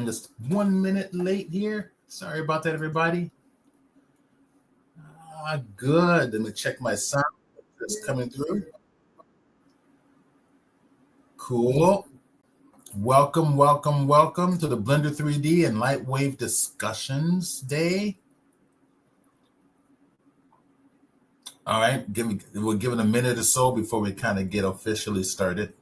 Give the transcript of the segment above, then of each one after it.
just 1 minute late here. Sorry about that, everybody. Good. Let me check my sound. It's coming through. Cool. Welcome to the Blender 3D and LightWave Discussions Day. All right, we'll give it a minute or so before we kind of get officially started.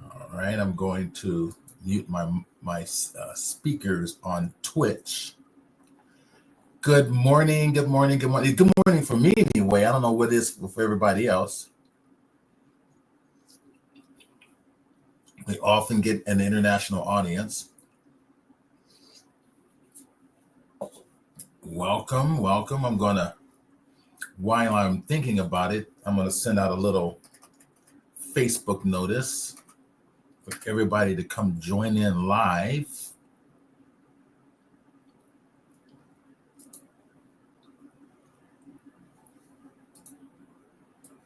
All right, I'm going to mute my speakers on Twitch. Good morning for me anyway. I don't know what it is for everybody else. We often get an international audience. Welcome. While I'm thinking about it, I'm gonna send out a little Facebook notice for everybody to come join in live.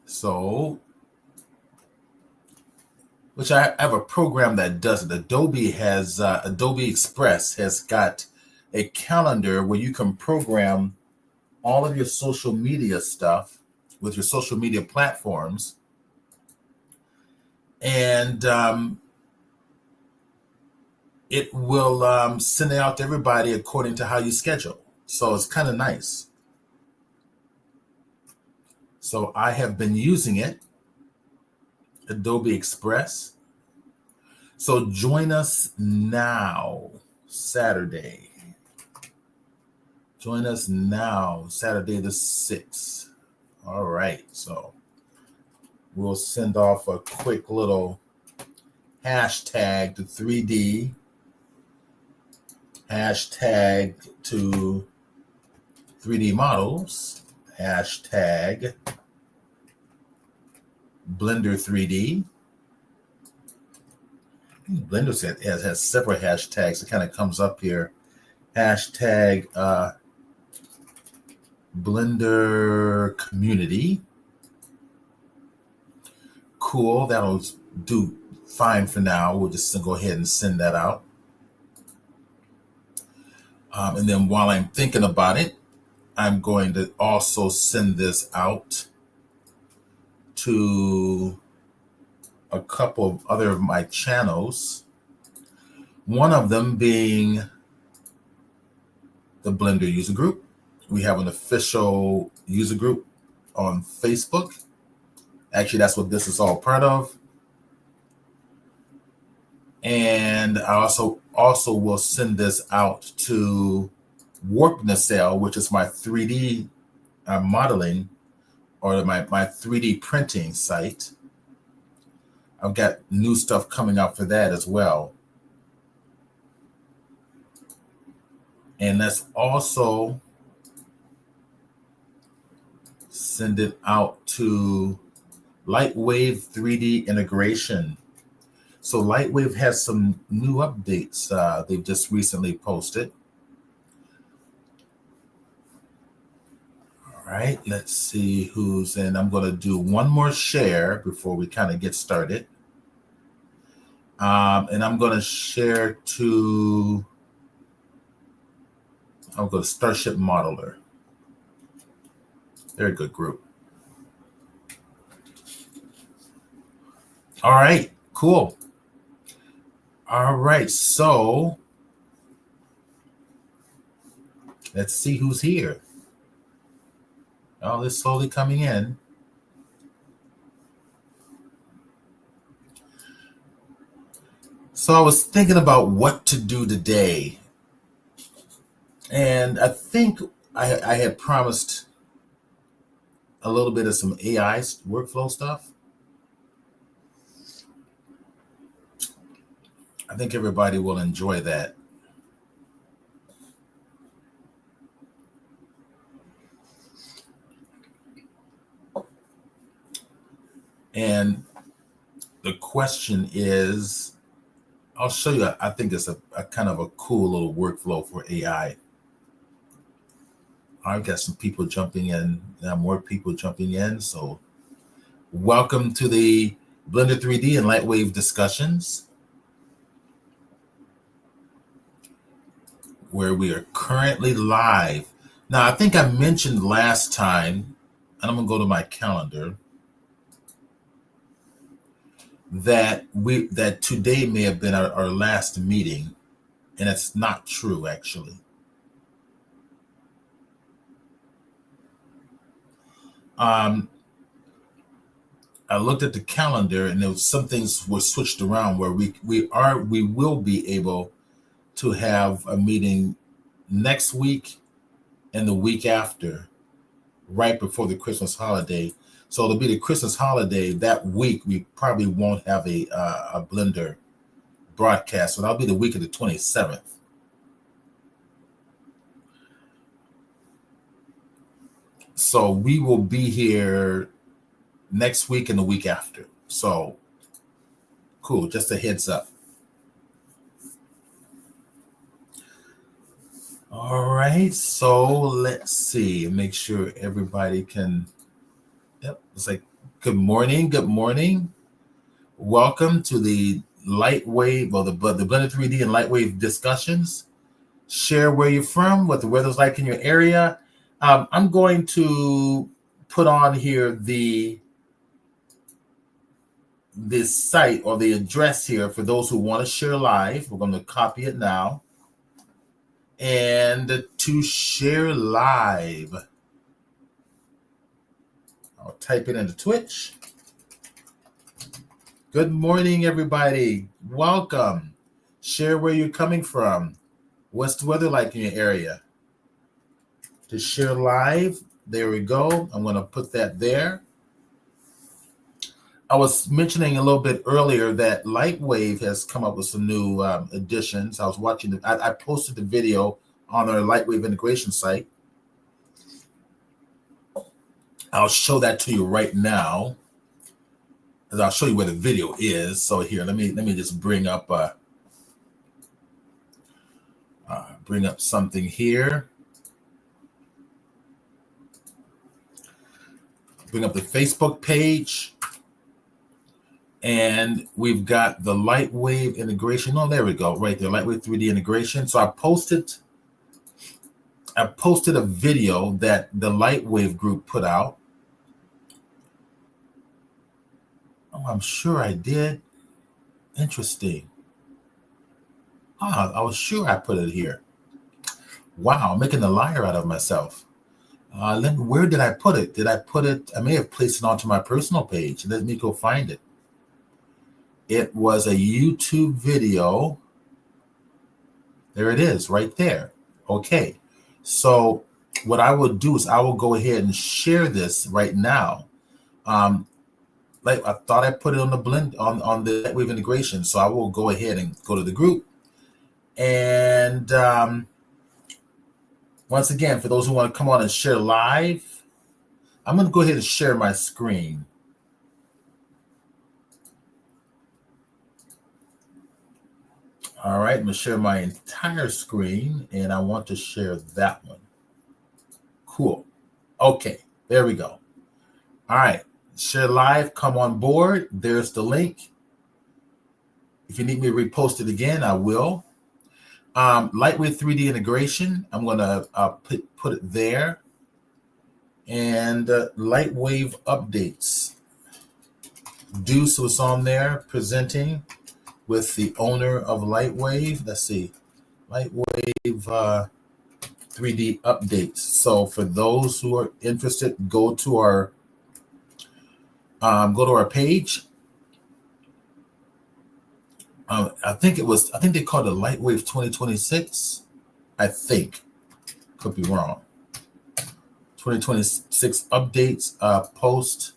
So, which I have a program that does it. Adobe Express has got a calendar where you can program all of your social media stuff with your social media platforms. And it will send it out to everybody according to how you schedule. So it's kind of nice. So I have been using it, Adobe Express. So join us now, Saturday. Join us now, Saturday the 6th. All right, so we'll send off a quick little hashtag to 3D, hashtag to 3D models, hashtag Blender 3D. Blender has several hashtags. It kind of comes up here. Hashtag Blender community. Cool. That'll do fine for now. We'll just go ahead and send that out. And then while I'm thinking about it, I'm going to also send this out to a couple of other of my channels. One of them being the Blender user group. We have an official user group on Facebook. Actually, that's what this is all part of. And I also will send this out to Warp Nacelle, which is my 3D modeling or my 3D printing site. I've got new stuff coming up for that as well. And let's also send it out to LightWave 3D integration. So LightWave has some new updates they've just recently posted. All right, let's see who's in. I'm going to do one more share before we kind of get started. And I'm going to share to, I'll go to Starship Modeler. They're a good group. All right, cool. All right, so let's see who's here. Oh, they're slowly coming in. So I was thinking about what to do today. And I think I had promised a little bit of some AI workflow stuff. I think everybody will enjoy that. And the question is, I'll show you, I think it's a kind of a cool little workflow for AI. I've got some people jumping in, more people jumping in. So welcome to the Blender 3D and LightWave discussions, where we are currently live. Now, I think I mentioned last time, and I'm going to go to my calendar, that today may have been our last meeting, and it's not true, actually. I looked at the calendar, and there was some things were switched around where we will be able to have a meeting next week and the week after, right before the Christmas holiday. So it'll be the Christmas holiday that week. We probably won't have a Blender broadcast, so that'll be the week of the 27th. So we will be here next week and the week after. So cool, just a heads up. All right, so let's see, make sure everybody can. Yep, it's like good morning. Welcome to the LightWave, or the Blender 3D and LightWave discussions. Share where you're from, what the weather's like in your area. I'm going to put on here the site or the address here for those who want to share live. We're going to copy it now. And to share live, I'll type it into Twitch. Good morning, everybody. Welcome. Share where you're coming from. What's the weather like in your area? To share live, there we go. I'm going to put that there. I was mentioning a little bit earlier that LightWave has come up with some new additions. I was watching I posted the video on our LightWave integration site. I'll show that to you right now, as I'll show you where the video is. So here, let me just bring up something here. Bring up the Facebook page. And we've got the LightWave integration. Oh, there we go, right there, LightWave 3D integration. So I posted a video that the LightWave group put out. Oh, I'm sure I did. Interesting. I was sure I put it here. Wow, I'm making a liar out of myself. Where did I put it? I may have placed it onto my personal page. Let me go find it. It was a YouTube video. There it is, right there. Okay. So what I will do is I will go ahead and share this right now. Like I thought I put it on the on the LightWave integration. So I will go ahead and go to the group. And once again, for those who want to come on and share live, I'm going to go ahead and share my screen. All right, I'm going to share my entire screen, and I want to share that one. Cool. Okay, there we go. All right, share live, come on board. There's the link. If you need me to repost it again, I will. LightWave 3D integration, I'm going to put it there. And LightWave updates. Deuce was on there presenting with the owner of LightWave. Let's see, LightWave 3D updates. So for those who are interested, go to our page. I think they called it LightWave 2026. I think, could be wrong. 2026 updates post.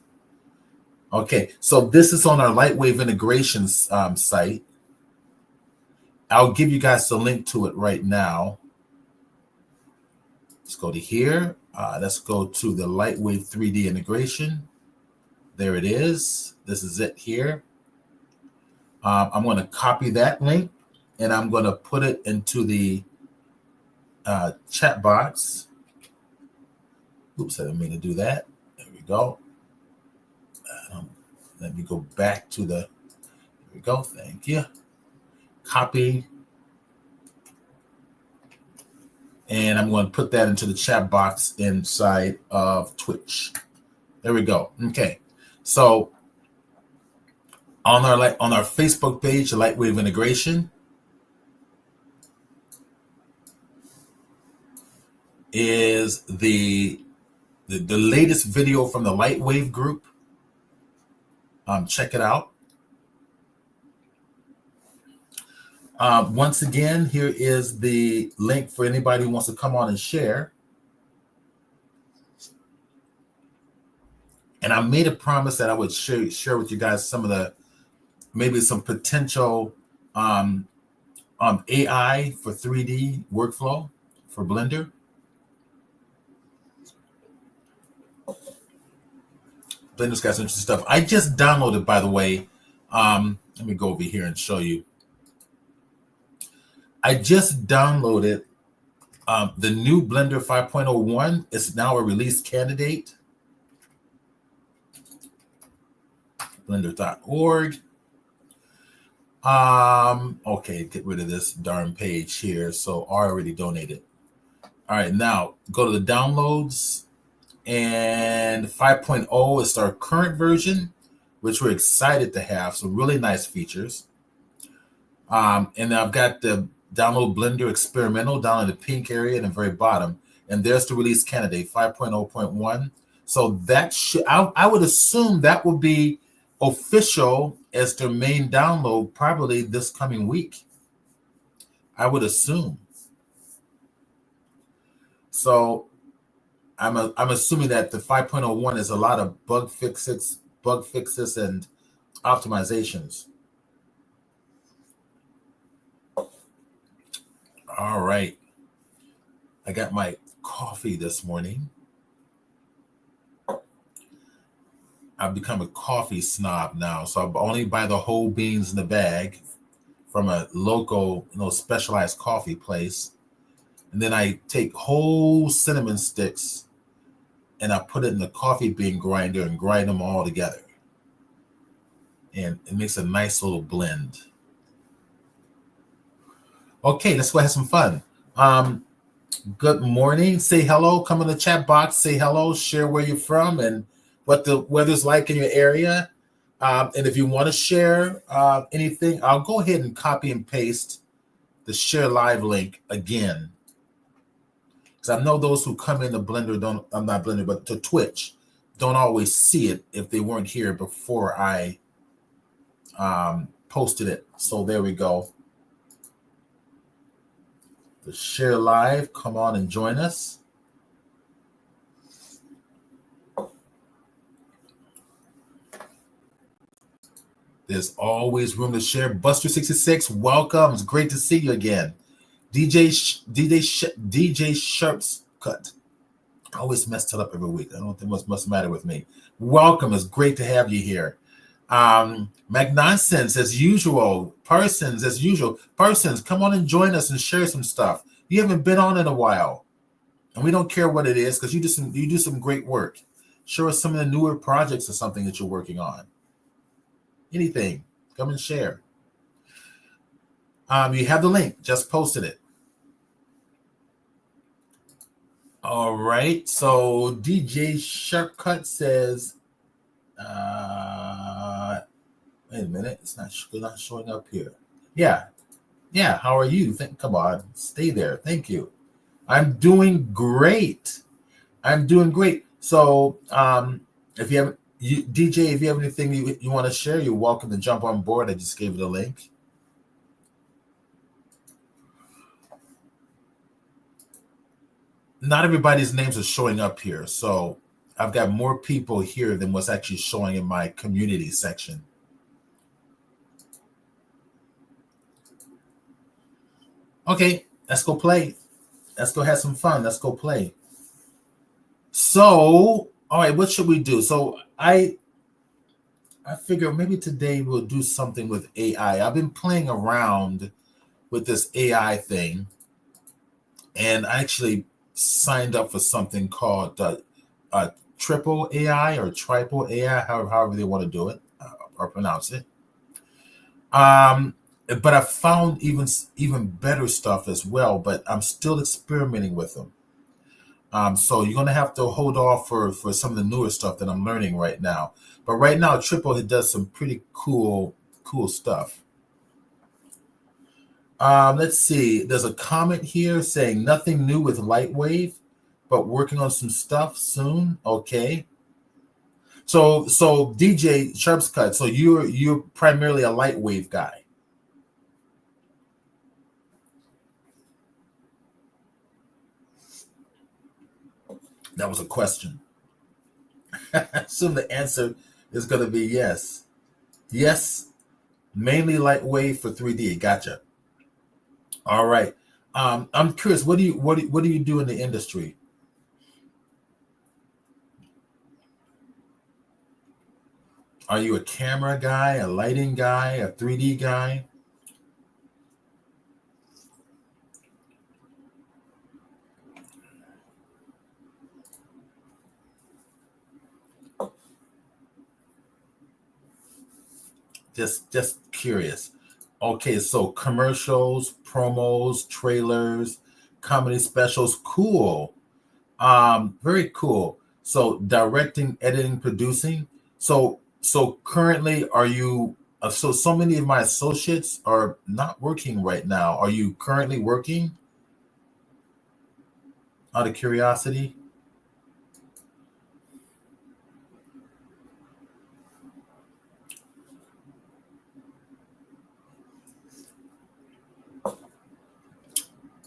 Okay, so this is on our LightWave integrations site. I'll give you guys the link to it right now. Let's go to here. Let's go to the LightWave 3D integration. There it is. This is it here. I'm going to copy that link, and I'm going to put it into the chat box. Oops, I didn't mean to do that. There we go. Let me go back to the, there we go. Thank you. Copy. And I'm going to put that into the chat box inside of Twitch. There we go. Okay. So on our Facebook page, LightWave Integration, is the latest video from the LightWave group. Check it out. Once again, here is the link for anybody who wants to come on and share. And I made a promise that I would share with you guys some of the, maybe some potential AI for 3D workflow for Blender. Blender's got some interesting stuff. I just downloaded, by the way. Let me go over here and show you. I just downloaded the new Blender 5.01. It's now a release candidate. Blender.org. Okay, get rid of this darn page here. So I already donated. All right, now go to the downloads. And 5.0 is our current version, which we're excited to have. Some really nice features. And I've got the download Blender experimental down in the pink area in the very bottom. And there's the release candidate 5.0.1. So that should, I would assume that will be official as their main download probably this coming week. I would assume. So I'm assuming that the 5.01 is a lot of bug fixes and optimizations. All right. I got my coffee this morning. I've become a coffee snob now, so I only buy the whole beans in the bag from a local, specialized coffee place. And then I take whole cinnamon sticks and I put it in the coffee bean grinder and grind them all together. And it makes a nice little blend. Okay, let's go have some fun. Good morning. Say hello. Come in the chat box. Say hello. Share where you're from and what the weather's like in your area. And if you want to share anything, I'll go ahead and copy and paste the share live link again. Because I know those who come into Blender not Blender, but to Twitch, don't always see it if they weren't here before I posted it. So there we go. The share live, come on and join us. There's always room to share. Buster66, welcome. It's great to see you again. DJ Sharp's Cut. I always mess it up every week. I don't think much must matter with me. Welcome. It's great to have you here. Magnonsens, as usual. Parsons, as usual. Parsons, come on and join us and share some stuff. You haven't been on in a while. And we don't care what it is because you do some great work. Show us some of the newer projects or something that you're working on. Anything. Come and share. You have the link. Just posted it. All right. So DJ Sharpcut says, wait a minute. It's not showing up here. Yeah. How are you? Come on. Stay there. Thank you. I'm doing great. So if you have DJ, if you have anything you want to share, you're welcome to jump on board. I just gave you the link. Not everybody's names are showing up here, so I've got more people here than what's actually showing in my community section. Okay, let's go play. Let's go have some fun. Let's go play. So, all right, what should we do? So I figure maybe today we'll do something with AI. I've been playing around with this AI thing, and I actually signed up for something called triple AI or triple AI, however they want to do it or pronounce it. But I found even better stuff as well, but I'm still experimenting with them. So you're gonna have to hold off for some of the newer stuff that I'm learning right now. But right now, Triple it does some pretty cool stuff. Let's see. There's a comment here saying nothing new with LightWave, but working on some stuff soon. Okay. So DJ Sharps Cut. So you're primarily a LightWave guy. That was a question. I assume the answer is going to be yes. Yes, mainly LightWave for 3D. Gotcha. All right. I'm curious. What do you do in the industry? Are you a camera guy, a lighting guy, a 3D guy? Just curious. Okay, so commercials, promos, trailers, comedy specials, cool. Very cool. So directing, editing, producing. So currently, are you? So many of my associates are not working right now. Are you currently working? Out of curiosity.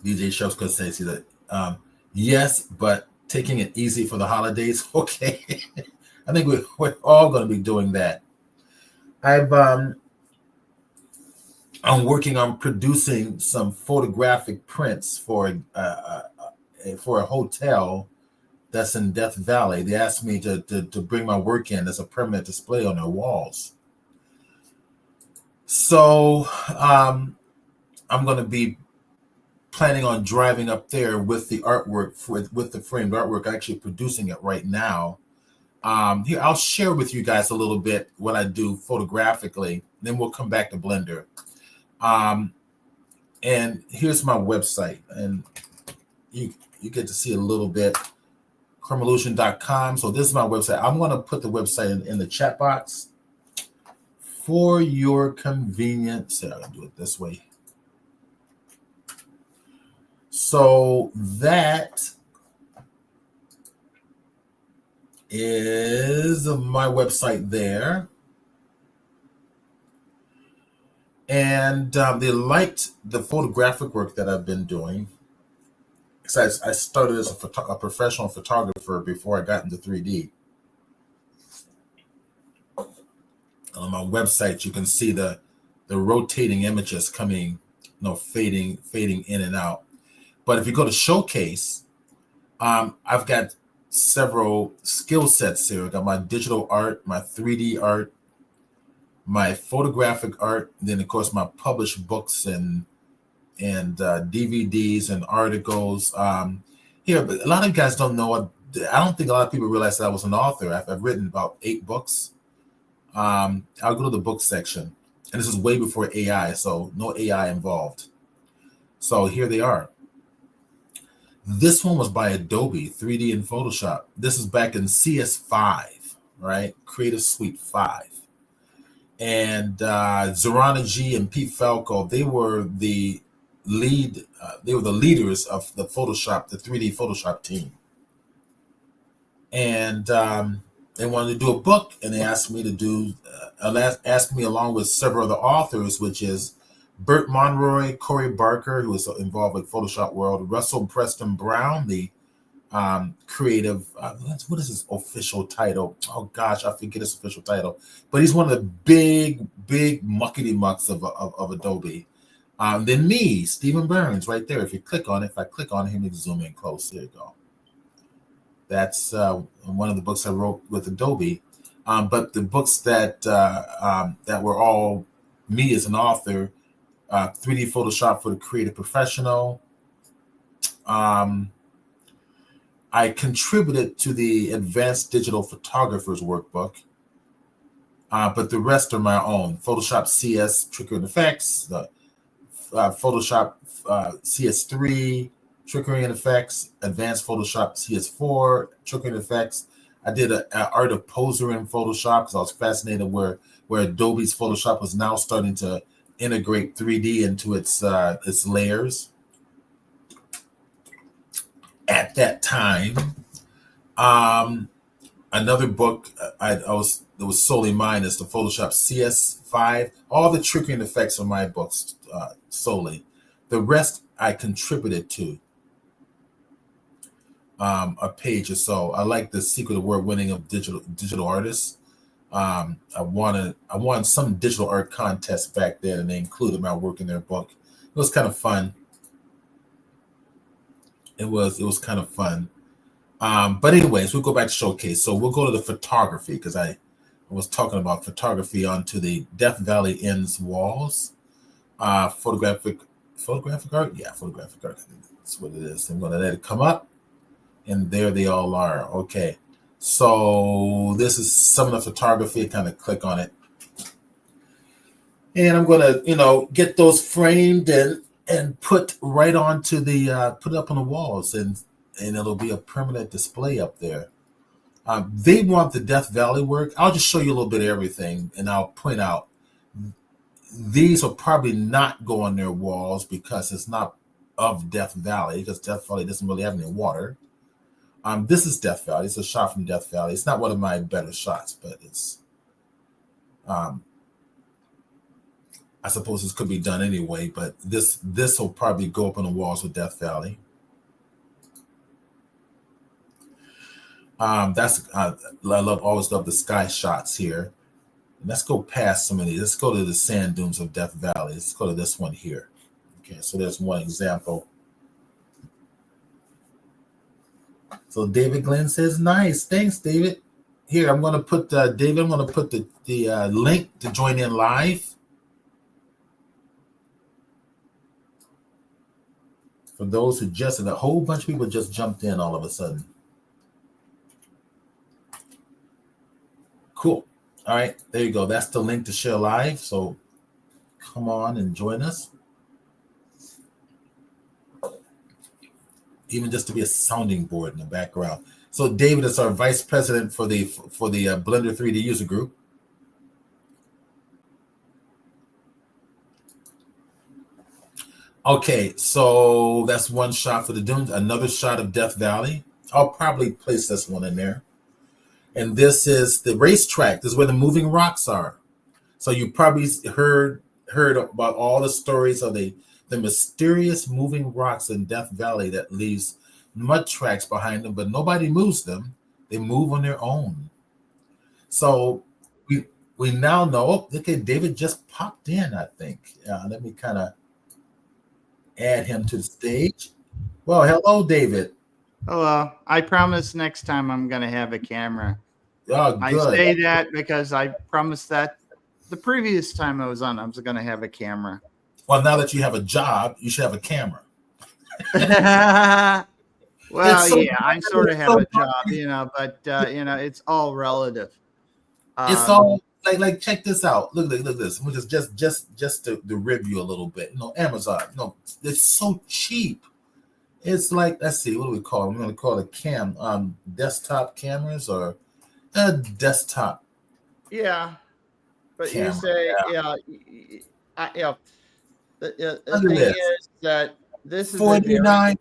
DJ Shevska says that yes, but taking it easy for the holidays. Okay, I think we're all going to be doing that. I'm working on producing some photographic prints for a hotel that's in Death Valley. They asked me to bring my work in as a permanent display on their walls. So I'm going to be planning on driving up there with the artwork with the framed artwork, actually producing it right now. Here, I'll share with you guys a little bit what I do photographically. Then we'll come back to Blender. And here's my website, and you get to see a little bit. Chromalution.com. So this is my website. I'm going to put the website in the chat box for your convenience. I'm going to do it this way. So that is my website there. And they liked the photographic work that I've been doing. Because I started as a professional photographer before I got into 3D. On my website, you can see the rotating images coming, fading in and out. But if you go to Showcase, I've got several skill sets here. I got my digital art, my 3D art, my photographic art, and then of course my published books and DVDs and articles. Here, but a lot of you guys don't know. I don't think a lot of people realize that I was an author. I've written about 8 books. I'll go to the book section, and this is way before AI, so no AI involved. So here they are. This one was by Adobe 3D and Photoshop. This is back in CS5, right? Creative Suite 5. And Zorana G and Pete Falco, they were the leaders of the 3D Photoshop team. And they wanted to do a book, and they asked me to do, asked me along with several other authors, which is Bert Monroy, Corey Barker, who was involved with Photoshop World, Russell Preston Brown, the creative, what is his official title? Oh gosh, I forget his official title, but he's one of the big muckety mucks of Adobe. Then me, Stephen Burns, right there. If I click on him, you can zoom in close. There you go. That's one of the books I wrote with Adobe. But the books that were all me as an author, 3D Photoshop for the Creative Professional, I contributed to the Advanced Digital Photographers Workbook, but the rest are my own. Photoshop CS Triggering Effects, the Photoshop CS3 Triggering Effects, Advanced Photoshop CS4 Triggering Effects. I did an art of poser in Photoshop because I was fascinated where Adobe's Photoshop was now starting to integrate 3D into its layers. At that time, another book that was solely mine is the Photoshop CS5. All the triggering effects are my books solely. The rest I contributed to a page or so. I like the Secret Award winning of digital artists. I won some digital art contest back then, and they included my work in their book. It was kind of fun. It was kind of fun. But anyways, we'll go back to showcase. So we'll go to the photography because I was talking about photography onto the Death Valley Inn's walls. Photographic art? Yeah, photographic art. That's what it is. I'm going to let it come up. And there they all are. Okay. So this is some of the photography. Kind of click on it. And I'm going to, get those framed and put right onto the, put it up on the walls and it'll be a permanent display up there. They want the Death Valley work. I'll just show you a little bit of everything, and I'll point out these will probably not go on their walls because it's not of Death Valley, because Death Valley doesn't really have any water. This is Death Valley. It's a shot from Death Valley. It's not one of my better shots, but it's I suppose this could be done anyway, but this will probably go up on the walls of Death Valley. I always love the sky shots here. Let's go past some of these. Let's go to the sand dunes of Death Valley. Let's go to this one here. Okay, so there's one example. So David Glenn says, nice. Thanks, David. Here, I'm going to put, David, I'm going to put the link to join in live. For those who a whole bunch of people just jumped in all of a sudden. Cool. All right, there you go. That's the link to share live. So come on and join us. Even just to be a sounding board in the background. So David is our vice president for the Blender 3D user group. Okay, so that's one shot for the dunes. Another shot of Death Valley. I'll probably place this one in there. And this is the racetrack. This is where the moving rocks are. So you probably heard about all the stories of the mysterious moving rocks in Death Valley that leaves mud tracks behind them, but nobody moves them. They move on their own. So we now know. Okay, David just popped in, I think. Let me kind of add him to the stage. Well, hello, David. Hello. I promise next time I'm going to have a camera. Oh, good. I say that because I promised that the previous time I was on, I was going to have a camera. Well, now that you have a job, you should have a camera. Well, yeah, I sort of have a job, but it's all relative. It's all like check this out. Look this. Which is just to review a little bit. Amazon. It's so cheap. It's like, let's see, what do we call it? I'm going to call it desktop cameras or desktop. Yeah, but camera. You say the thing is that this is 49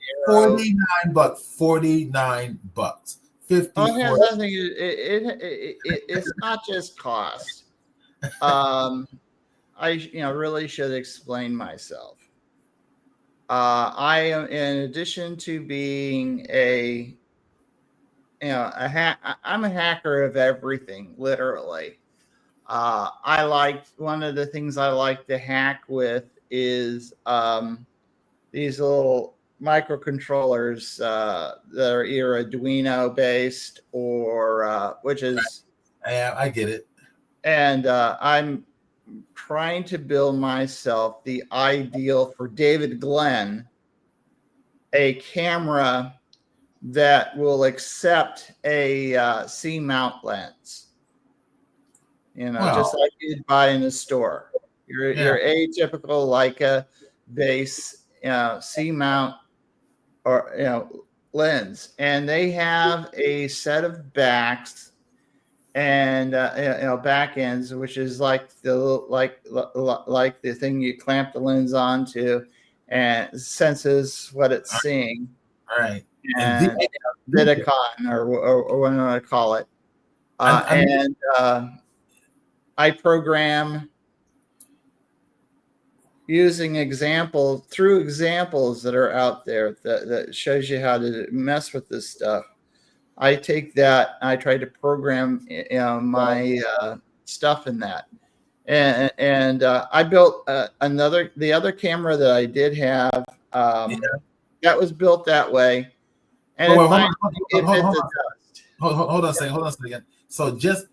bucks. 50. Oh, here's the thing. It's not just cost. I really should explain myself. I am, in addition to being I'm a hacker of everything, literally. One of the things I like to hack with is these little microcontrollers that are either Arduino based or which is I get it. And I'm trying to build myself the ideal for David Glenn, a camera that will accept a C mount lens. Just like you'd buy in the store. Your atypical Leica base C mount or lens, and they have a set of backs and back ends, which is like the thing you clamp the lens onto and senses what it's seeing. Right. And Vidicon or what do I call it? I program using examples that are out there that shows you how to mess with this stuff. I take that, I try to program my stuff in that. And I built the other camera that I did have that was built that way. And hold on a second. So just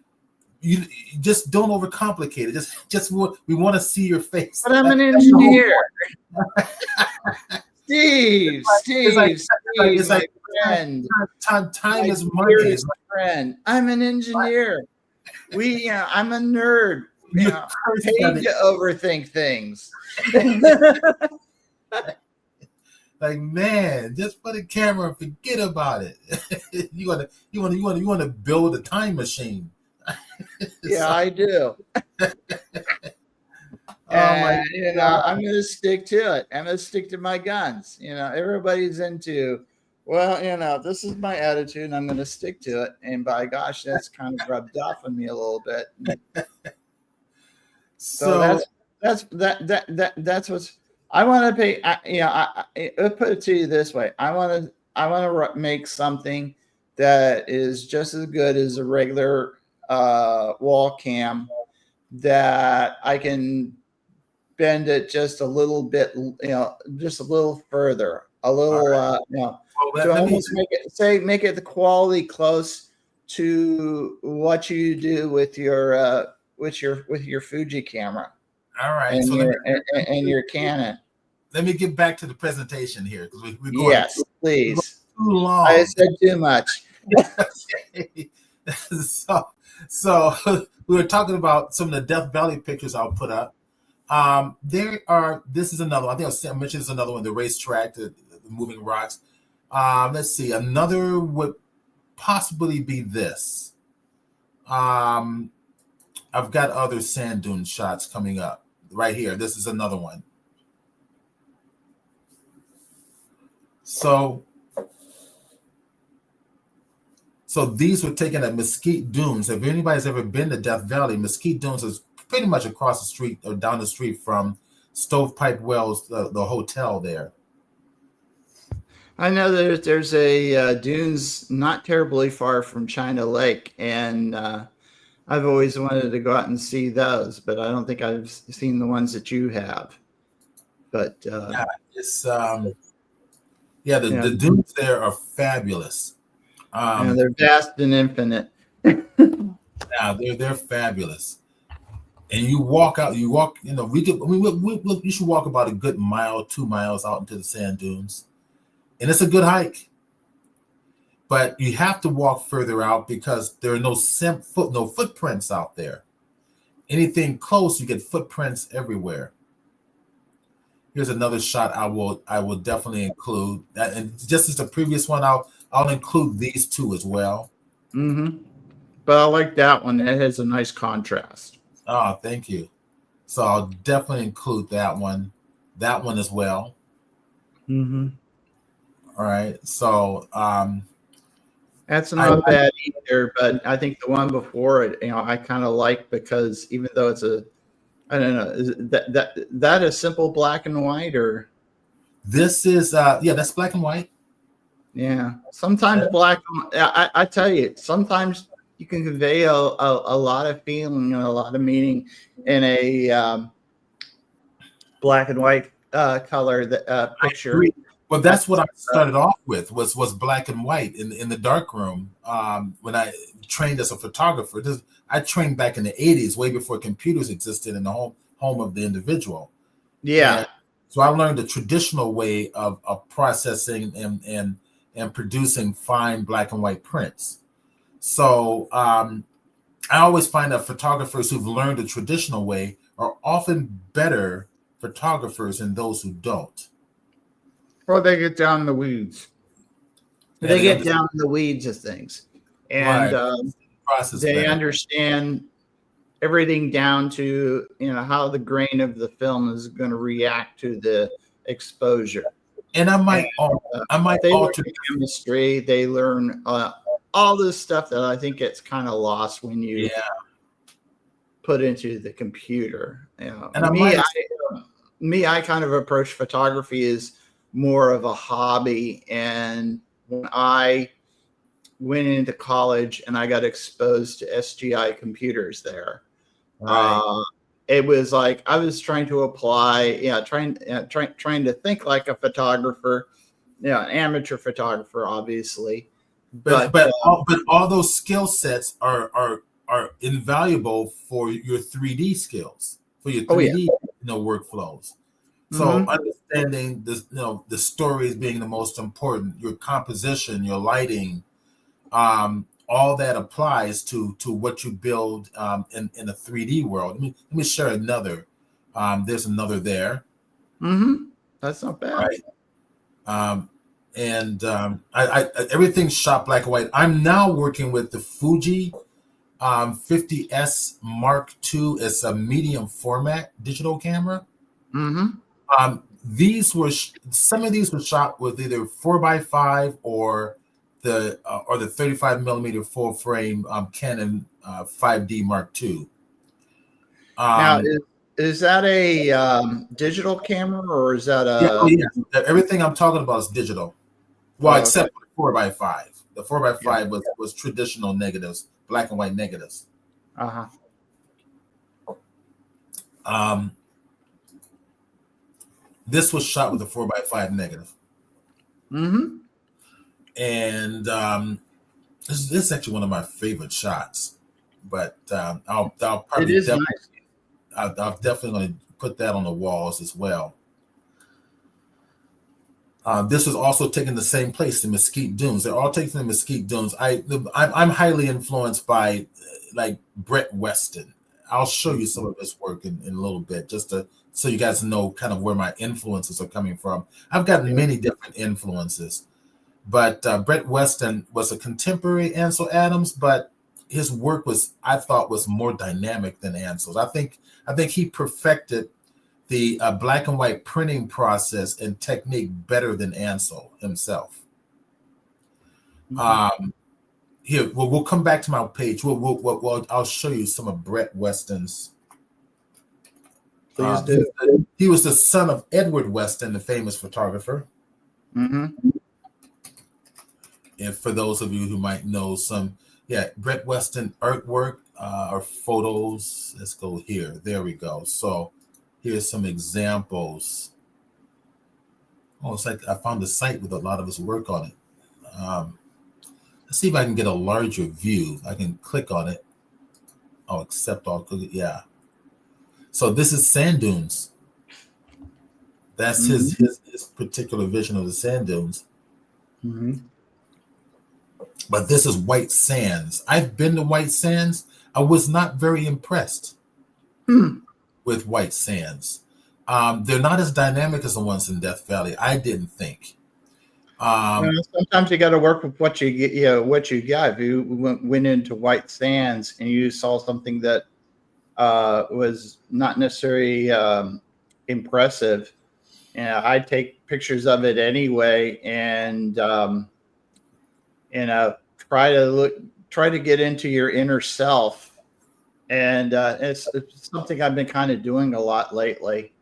don't overcomplicate it. Just we want to see your face. But I'm an engineer. Steve, my friend. Time is money. Friend. I'm an engineer. I'm a nerd. Paid to overthink things. Like, man, just put a camera and forget about it. you want to build a time machine. Yeah, I do. I'm going to stick to it. I'm going to stick to my guns. Everybody's into, this is my attitude, and I'm going to stick to it. And by gosh, that's kind of rubbed off on me a little bit. So that's what's. I want to pay. I'll put it to you this way. I want to make something that is just as good as a regular wall cam, that I can bend it just a little bit, just a little further, a little, to almost make it the quality close to what you do with your Fuji camera. All right. And your Canon. Let me get back to the presentation here, because we're going. Yes, please. Too long. I said too much. So we were talking about some of the Death Valley pictures I'll put up. This is another one. I think I mentioned this another one, the racetrack, the moving rocks. Let's see. Another would possibly be this. I've got other sand dune shots coming up right here. This is another one. So these were taken at Mesquite Dunes. If anybody's ever been to Death Valley, Mesquite Dunes is pretty much across the street or down the street from Stovepipe Wells, the hotel there. I know there's a dunes not terribly far from China Lake, and I've always wanted to go out and see those, but I don't think I've seen the ones that you have. But the dunes there are fabulous. They're vast and infinite. They're fabulous. And you should walk about a good mile, 2 miles out into the sand dunes. And it's a good hike. But you have to walk further out because there are no footprints out there. Anything close, you get footprints everywhere. Here's another shot I will definitely include. That, and just as the previous one, I'll include these two as well. Mm-hmm. But I like that one. It has a nice contrast. Oh, thank you. So I'll definitely include that one as well. Mm-hmm. All right. So that's not bad either, but I think the one before it, I kind of like, because even though it's I don't know, is that a simple black and white, or? This is that's black and white. Yeah. Sometimes black. I tell you, sometimes you can convey a lot of feeling and a lot of meaning in a black and white color picture. Well, that's what I started off with was black and white in the dark room. When I trained as a photographer, I trained back in the 80s, way before computers existed in the home of the individual. Yeah. And so I learned the traditional way of processing and and producing fine black and white prints. So I always find that photographers who've learned the traditional way are often better photographers than those who don't. Well, they get down in the weeds. Yeah, They get down in the weeds of things, and they understand everything down to how the grain of the film is going to react to the exposure. And I might they alter learn chemistry. They learn all this stuff that I think gets kind of lost when you put into the computer. And I kind of approach photography as more of a hobby. And when I went into college and I got exposed to SGI computers there, it was like I was trying to apply, trying to think like a photographer, an amateur photographer, obviously. But all those skill sets are invaluable for your 3D skills, for your 3D workflows. So understanding this, the stories being the most important, your composition, your lighting, all that applies to what you build in a 3D world. Let me share another. There's another there. That's not bad. Right. I everything's shot black and white. I'm now working with the Fuji 50S Mark II. It's a medium format digital camera. Some of these were shot with either 4x5 or the 35 millimeter full frame Canon 5D Mark II. Now, is that a digital camera or is that a? Yeah. Everything I'm talking about is digital. Well, except for 4x5. The 4x5 was traditional negatives, black and white negatives. This was shot with a 4x5 negative. And this is actually one of my favorite shots. But I'll probably I'll definitely going to put that on the walls as well. This was also taking the same place, the Mesquite Dunes. They're all taking the Mesquite Dunes. I'm highly influenced by like Brett Weston. I'll show you some of his work in a little bit, just so you guys know kind of where my influences are coming from. I've got many different influences, but Brett Weston was a contemporary Ansel Adams, but his work I thought was more dynamic than Ansel's. I think he perfected the black and white printing process and technique better than Ansel himself. Here, we'll come back to my page. I'll show you some of Brett Weston's. Please do. He was the son of Edward Weston, the famous photographer. And for those of you who might know some, Brett Weston artwork or photos. Let's go here. There we go. So here's some examples. Oh, it's like I found a site with a lot of his work on it. Let's see if I can get a larger view. I can click on it. Oh, accept all. Yeah. So this is sand dunes. That's his particular vision of the sand dunes. But this is White Sands. I've been to White Sands. I was not very impressed with White Sands. They're not as dynamic as the ones in Death Valley, I didn't think. Sometimes you got to work with what you get. What you got. If you went into White Sands and you saw something that was not necessarily impressive, I'd take pictures of it anyway, and try to get into your inner self. And it's something I've been kind of doing a lot lately.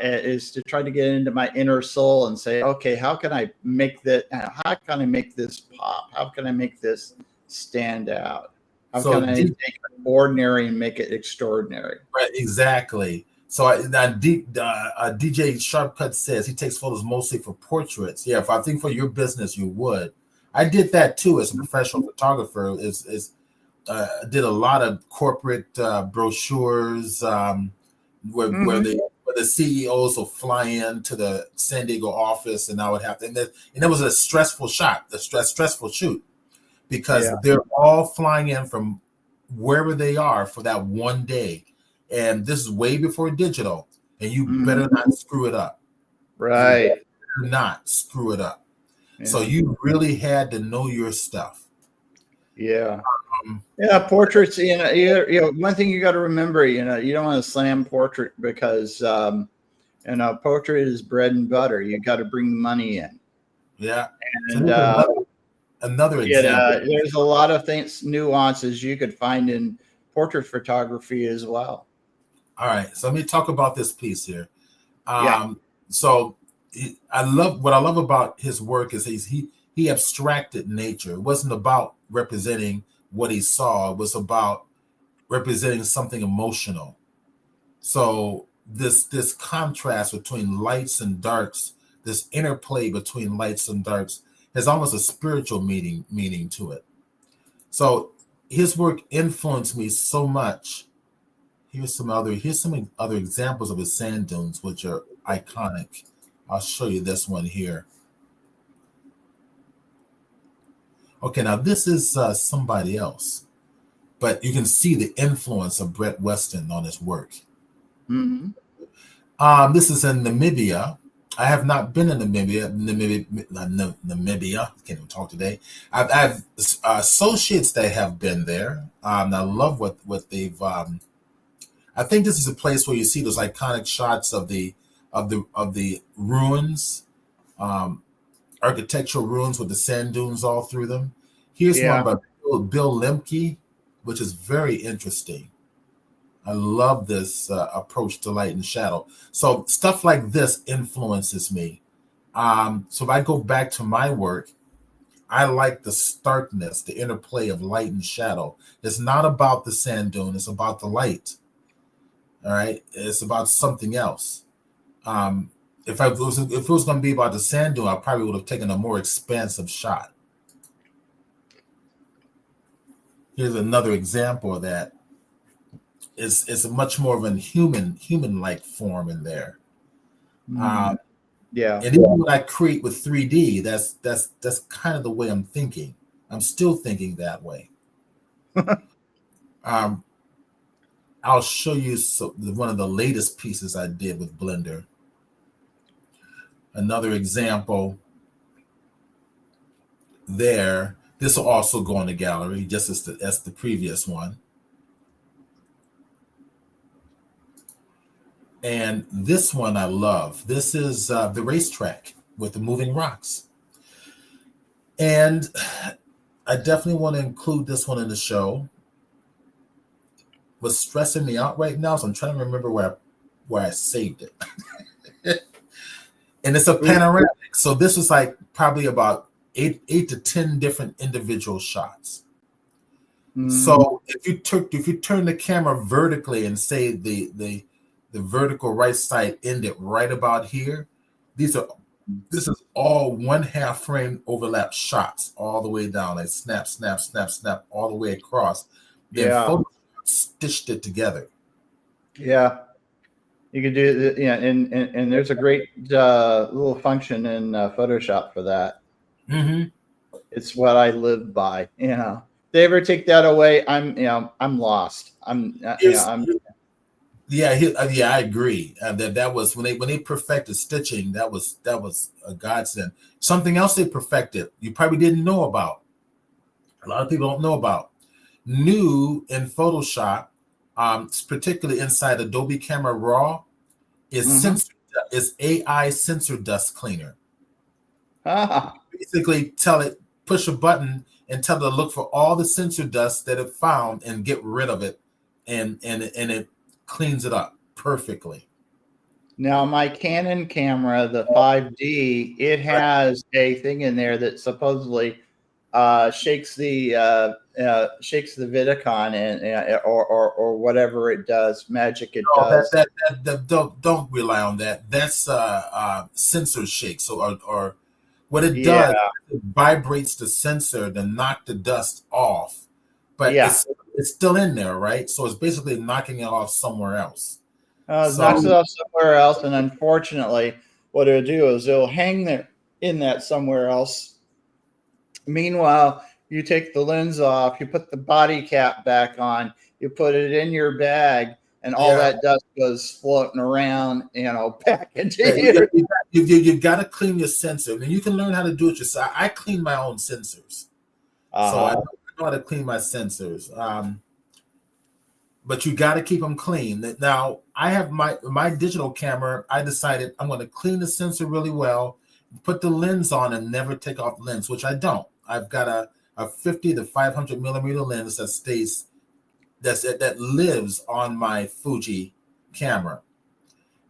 Is to try to get into my inner soul and say, okay, how can I make that? How can I make this pop? How can I make this stand out? How can I take ordinary and make it extraordinary? Right, exactly. So DJ Sharpcut says he takes photos mostly for portraits. Yeah, I think for your business you would. I did that too as a professional photographer. Did a lot of corporate brochures where But the CEOs will fly into the San Diego office, and I would have to, and it was a stressful shot, stressful shoot, because Yeah. they're all flying in from wherever they are for that one day. And this is way before digital, and you better not screw it up. You Right. better not screw it up. So Yeah. you really had to know your stuff. Yeah. Um, Yeah. Portraits, one thing you got to remember, you don't want to slam portrait because, portrait is bread and butter. You got to bring money in. yeah. So And, here's another example. there's a lot of things, nuances you could find in portrait photography as well. All right. So let me talk about this piece here. Yeah. So I love about his work is he abstracted nature. It wasn't about representing what he saw. It was about representing something emotional. So this contrast between lights and darks, this interplay between lights and darks, has almost a spiritual meaning to it. So his work influenced me so much. Here's some other examples of his sand dunes, which are iconic. I'll show you this one here. Okay, now this is somebody else, but you can see the influence of Brett Weston on his work. Mm-hmm. This is in Namibia. I have not been in Namibia. Can't even talk today. I've associates that have been there. I love what they've. I think this is a place where you see those iconic shots of the ruins, architectural ruins with the sand dunes all through them. Here's one Yeah. by Bill Lemke, which is very interesting. I love this approach to light and shadow. So stuff like this influences me. So if I go back to my work, I like the starkness, the interplay of light and shadow. It's not about the sand dune, it's about the light. All right. It's about something else. If it was going to be about the sand dune, I probably would have taken a more expansive shot. Here's another example of that. It's a much more of a human-like form in there. Yeah. And even when I create with 3D, that's kind of the way I'm thinking. I'm still thinking that way. I'll show you one of the latest pieces I did with Blender. Another example there. This will also go in the gallery, just as the previous one. And this one I love. This is the racetrack with the moving rocks. And I definitely want to include this one in the show. What's stressing me out right now is I'm trying to remember where I saved it. And it's a panoramic. So this was like probably about eight to 10 different individual shots. So if you turn the camera vertically and say the vertical right side ended right about here, this is all 1/2 frame overlap shots all the way down, like snap, snap, snap, snap, all the way across. Then Photoshop stitched it together. Yeah. You could do, and there's a great little function in Photoshop for that. Mm-hmm. It's what I live by. They ever take that away, I'm lost. Yeah, I agree. That was when they perfected stitching. That was a godsend. Something else they perfected, you probably didn't know about. A lot of people don't know about. New in Photoshop, particularly inside Adobe Camera Raw, is AI sensor dust cleaner. Basically, push a button and tell it to look for all the sensor dust that it found and get rid of it, and it cleans it up perfectly. Now, my Canon camera, the 5D, it has a thing in there that supposedly shakes the Vidicon and or whatever it does, magic it does. Don't rely on that. That's sensor shake. So or what it does, it vibrates the sensor to knock the dust off, but it's still in there, right? So it's basically knocking it off somewhere else. Knocks it So off somewhere else, and unfortunately, what it'll do is it'll hang there in that somewhere else. Meanwhile, you take the lens off, you put the body cap back on, you put it in your bag, and all yeah, that dust goes floating around, back into yeah, you. you got to clean your sensor, and you can learn how to do it yourself. I clean my own sensors, so I Uh-huh. know how to clean my sensors. But you got to keep them clean. Now, I have my digital camera. I decided I'm going to clean the sensor really well, put the lens on, and never take off the lens, which I don't. I've got a 50 to 500 millimeter lens that lives on my Fuji camera,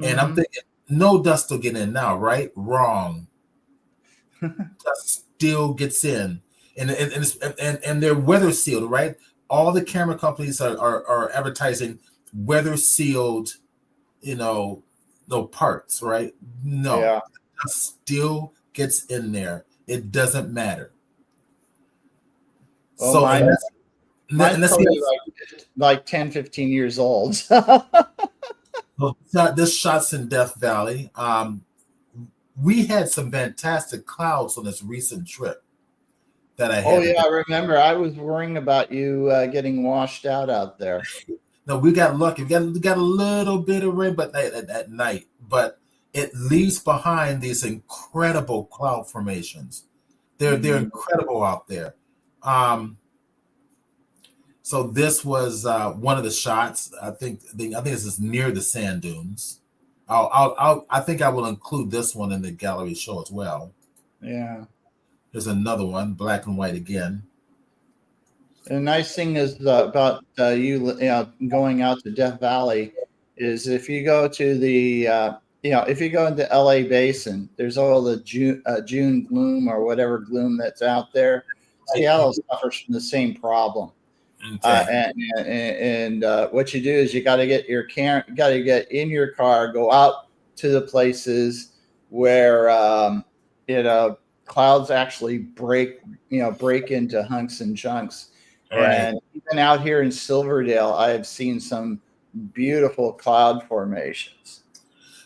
and I'm Mm-hmm. thinking no dust will get in now, right? Wrong. Dust still gets in, and they're weather sealed, right? All the camera companies are advertising weather sealed, you know, no parts, right? No, Yeah. dust still gets in there. It doesn't matter. Well, So, and mine's that's probably the like 10, 15 years old. this shots in Death Valley. We had some fantastic clouds on this recent trip that I Oh had to yeah, do. I remember. I was worrying about you getting washed out there. No, we got lucky. We got a little bit of rain, but at night. But it leaves behind these incredible cloud formations. They're Mm. incredible out there. Um, so this was one of the shots. I think this is near the sand dunes. I think I will include this one in the gallery show as well. Yeah. There's another one, black and white again. The nice thing is about going out to Death Valley is if you go to the if you go into L.A. Basin, there's all the June gloom or whatever gloom that's out there. Right. Seattle suffers from the same problem. Okay. What you do is you got to get got to get in your car, go out to the places where clouds actually break into hunks and chunks. All right. And even out here in Silverdale, I have seen some beautiful cloud formations.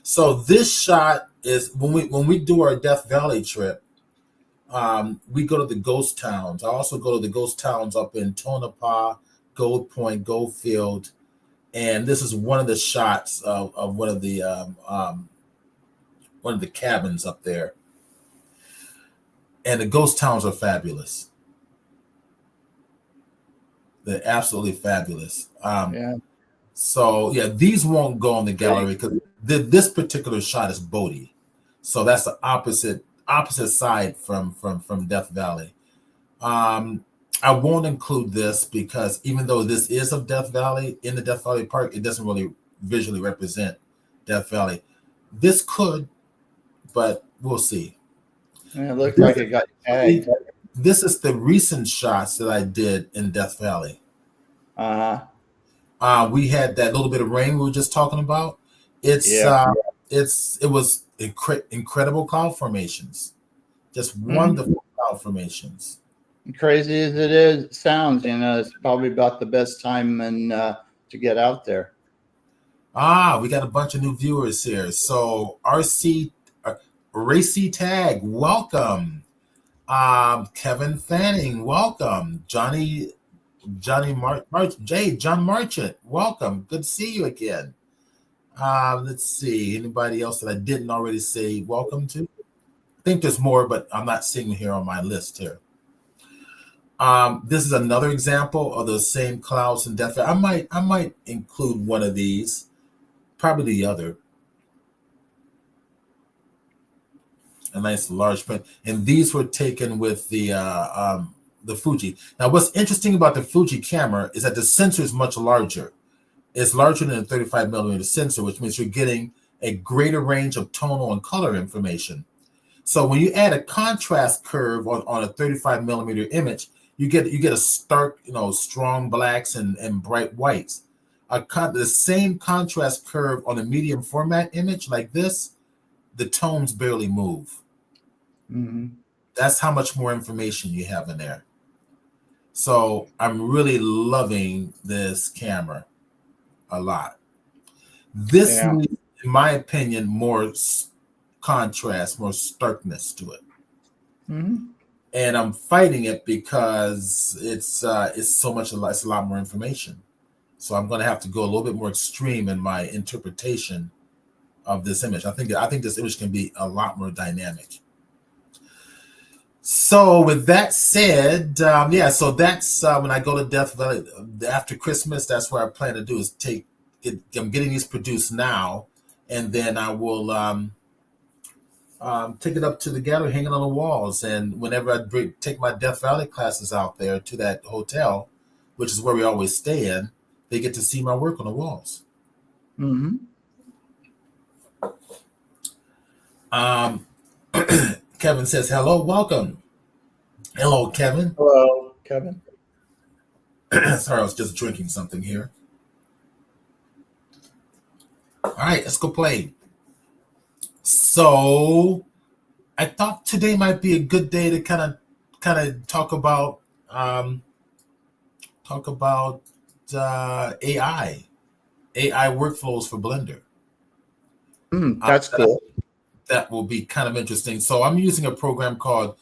So this shot is when we do our Death Valley trip. We go to the ghost towns. I also go to the ghost towns up in Tonopah, Gold Point, Goldfield, and this is one of the shots of one of the cabins up there. And the ghost towns are fabulous. They're absolutely fabulous. Yeah. So yeah, these won't go in the gallery because this particular shot is Bodie. So that's the opposite side from Death Valley. Um, I won't include this because even though this is of Death Valley in the Death Valley Park, it doesn't really visually represent Death Valley. This could, but we'll see. And it looked This, like it got tagged. this is the recent shots that I did in Death Valley. Uh huh. We had that little bit of rain we were just talking about. It's Yeah. uh, it was incredible cloud formations, just Mhm. wonderful cloud formations. Crazy as it sounds, it's probably about the best time to get out there. We got a bunch of new viewers here. So RC Racy Tag, welcome. Kevin Fanning, welcome. John Marchant, welcome. Good to see you again. Let's see. Anybody else that I didn't already say welcome to? I think there's more, but I'm not seeing here on my list here. This is another example of those same clouds and death. I might include one of these, probably the other. A nice large print, and these were taken with the Fuji. Now, what's interesting about the Fuji camera is that the sensor is much larger. It's larger than a 35 millimeter sensor, which means you're getting a greater range of tonal and color information. So when you add a contrast curve on a 35 millimeter image, you get a stark, strong blacks and bright whites. The same contrast curve on a medium format image like this, the tones barely move. Mm-hmm. That's how much more information you have in there. So I'm really loving this camera a lot. This Yeah. needs, in my opinion, more contrast, more starkness to it. Mm-hmm. And I'm fighting it because it's so much, it's a lot more information. So I'm going to have to go a little bit more extreme in my interpretation of this image. I think this image can be a lot more dynamic. So with that said, yeah, so that's when I go to Death Valley after Christmas. That's what I plan to do is I'm getting these produced now, and then I will take it up to the gallery, hang it on the walls. And whenever I take my Death Valley classes out there to that hotel, which is where we always stay in, they get to see my work on the walls. Mm-hmm. Kevin says, hello, welcome. Hello, Kevin. Hello, Kevin. Sorry, I was just drinking something here. All right, let's go play. So I thought today might be a good day to kind of talk about AI workflows for Blender. That's cool. That will be kind of interesting. So I'm using a program called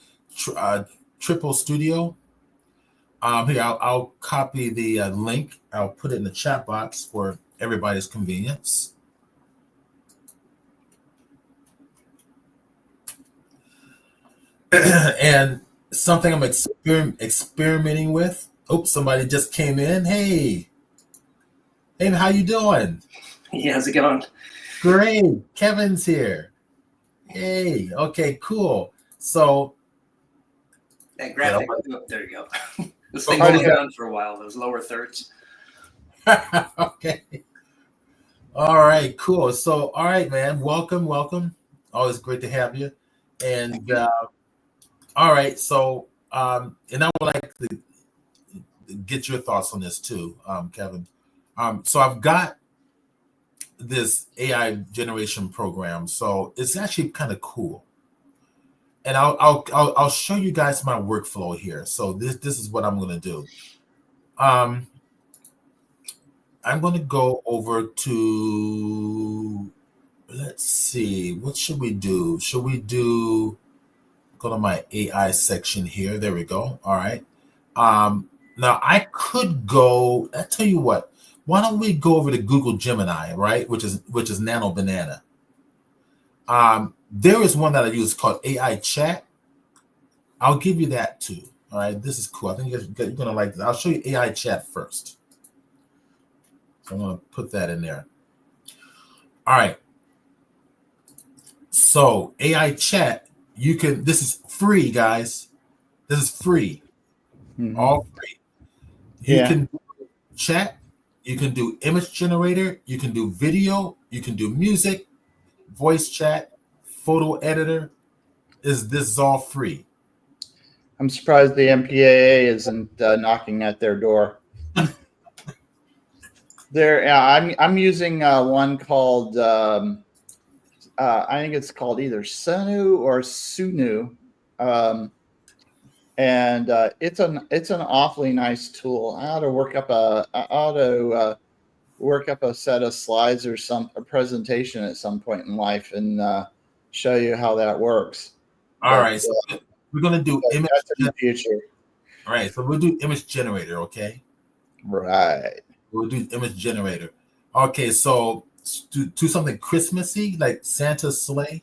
Triple Studio. Here, I'll copy the link. I'll put it in the chat box for everybody's convenience. And something I'm experimenting with. Oops, somebody just came in. Hey, how you doing? Hey, how's it going? Great. Kevin's here. Hey, okay, cool. So, That graphic, there you go. This thing Oh, was yeah. on for a while, those lower thirds. okay. All right, cool. So, all right, man. Welcome. Always great to have you. And all right, so and I would like to get your thoughts on this too, Kevin. So I've got this AI generation program, so it's actually kind of cool. And I'll show you guys my workflow here. So this is what I'm going to do. I'm going to go over to, let's see, what should we do? Should we go to my AI section here? There we go. All right. Now I could go, I tell you what, why don't we go over to Google Gemini, right? Which is Nano Banana. There is one that I use called AI Chat. I'll give you that too. All right, this is cool. I think you're gonna like this. I'll show you AI Chat first. So I'm gonna put that in there. All right. So AI Chat, this is free, guys. This is free. Mm-hmm. All free. You can do chat, you can do image generator, you can do video, you can do music, voice chat, photo editor. This is all free. I'm surprised the MPAA isn't knocking at their door. I'm using one called I think it's called either Sunu or Sunu, and it's an awfully nice tool. I ought to work up a set of slides or a presentation at some point in life and show you how that works. All right, so we're gonna do image. That's in the future. All right, so we'll do image generator. Okay. Right. We'll do image generator. Okay, so do something Christmassy like Santa's sleigh.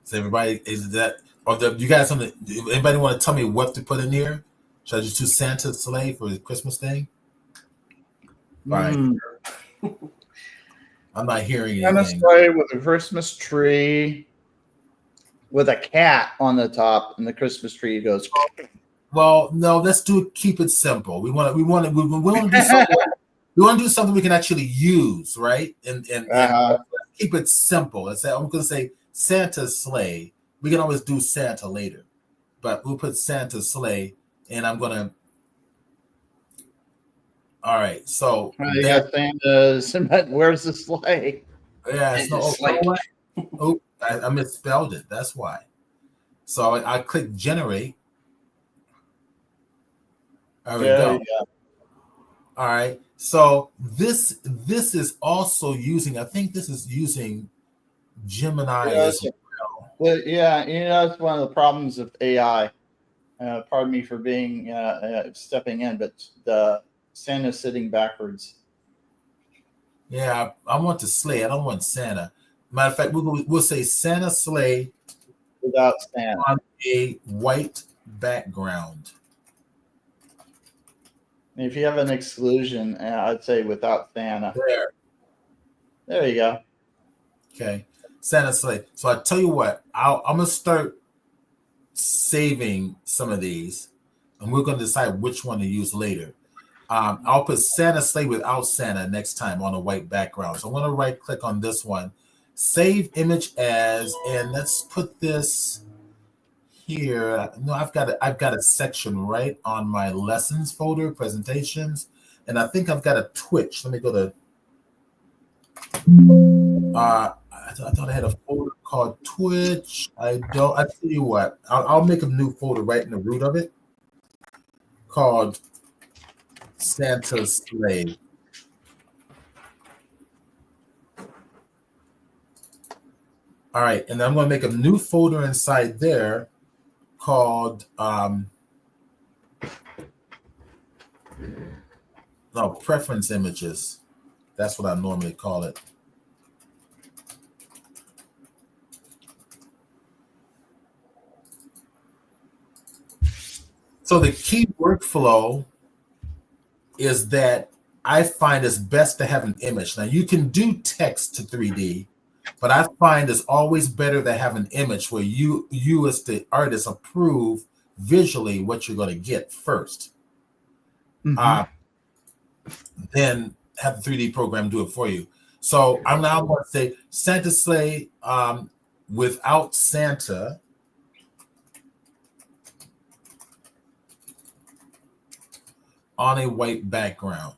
So everybody is that, or you guys anybody want to tell me what to put in here? Should I just do Santa's sleigh for the Christmas thing? Fine. I'm not hearing anything. Sleigh with a Christmas tree, with a cat on the top, and the Christmas tree goes. Well, no, let's keep it simple. We want to do something. We want to do something we can actually use, right? And keep it simple. I'm going to say Santa's sleigh. We can always do Santa later, but we'll put Santa's sleigh, and I'm going to. All right, so you got Santa's. Where's the sleigh? Yeah, it's no. I misspelled it. That's why. So I click generate. There we go. All right. So this is also using, I think this is using Gemini as well. Well, yeah, it's one of the problems of AI. Pardon me for being stepping in, but the Santa's sitting backwards. Yeah, I want the sleigh. I don't want Santa. Matter of fact, we'll say Santa sleigh Without Santa. on a white background. If you have an exclusion, I'd say without Santa. There you go. Okay, Santa sleigh. So I tell you what, I'm gonna start saving some of these, and we're gonna decide which one to use later. I'll put Santa sleigh without Santa next time on a white background. So I'm gonna right click on this one, save image as, and let's put this here. No, I've got a section right on my lessons folder, presentations, and I think I've got a Twitch. Let me go to. I thought I had a folder called Twitch. I don't. I tell you what, I'll make a new folder right in the root of it called Santa's Sleigh. All right, and I'm going to make a new folder inside there called preference images. That's what I normally call it. So the key workflow is that I find it's best to have an image. Now you can do text to 3D, but I find it's always better to have an image where you as the artist approve visually what you're going to get first. Mm-hmm. Then have the 3D program do it for you. So I'm now going to say Santa sleigh without Santa. On a white background.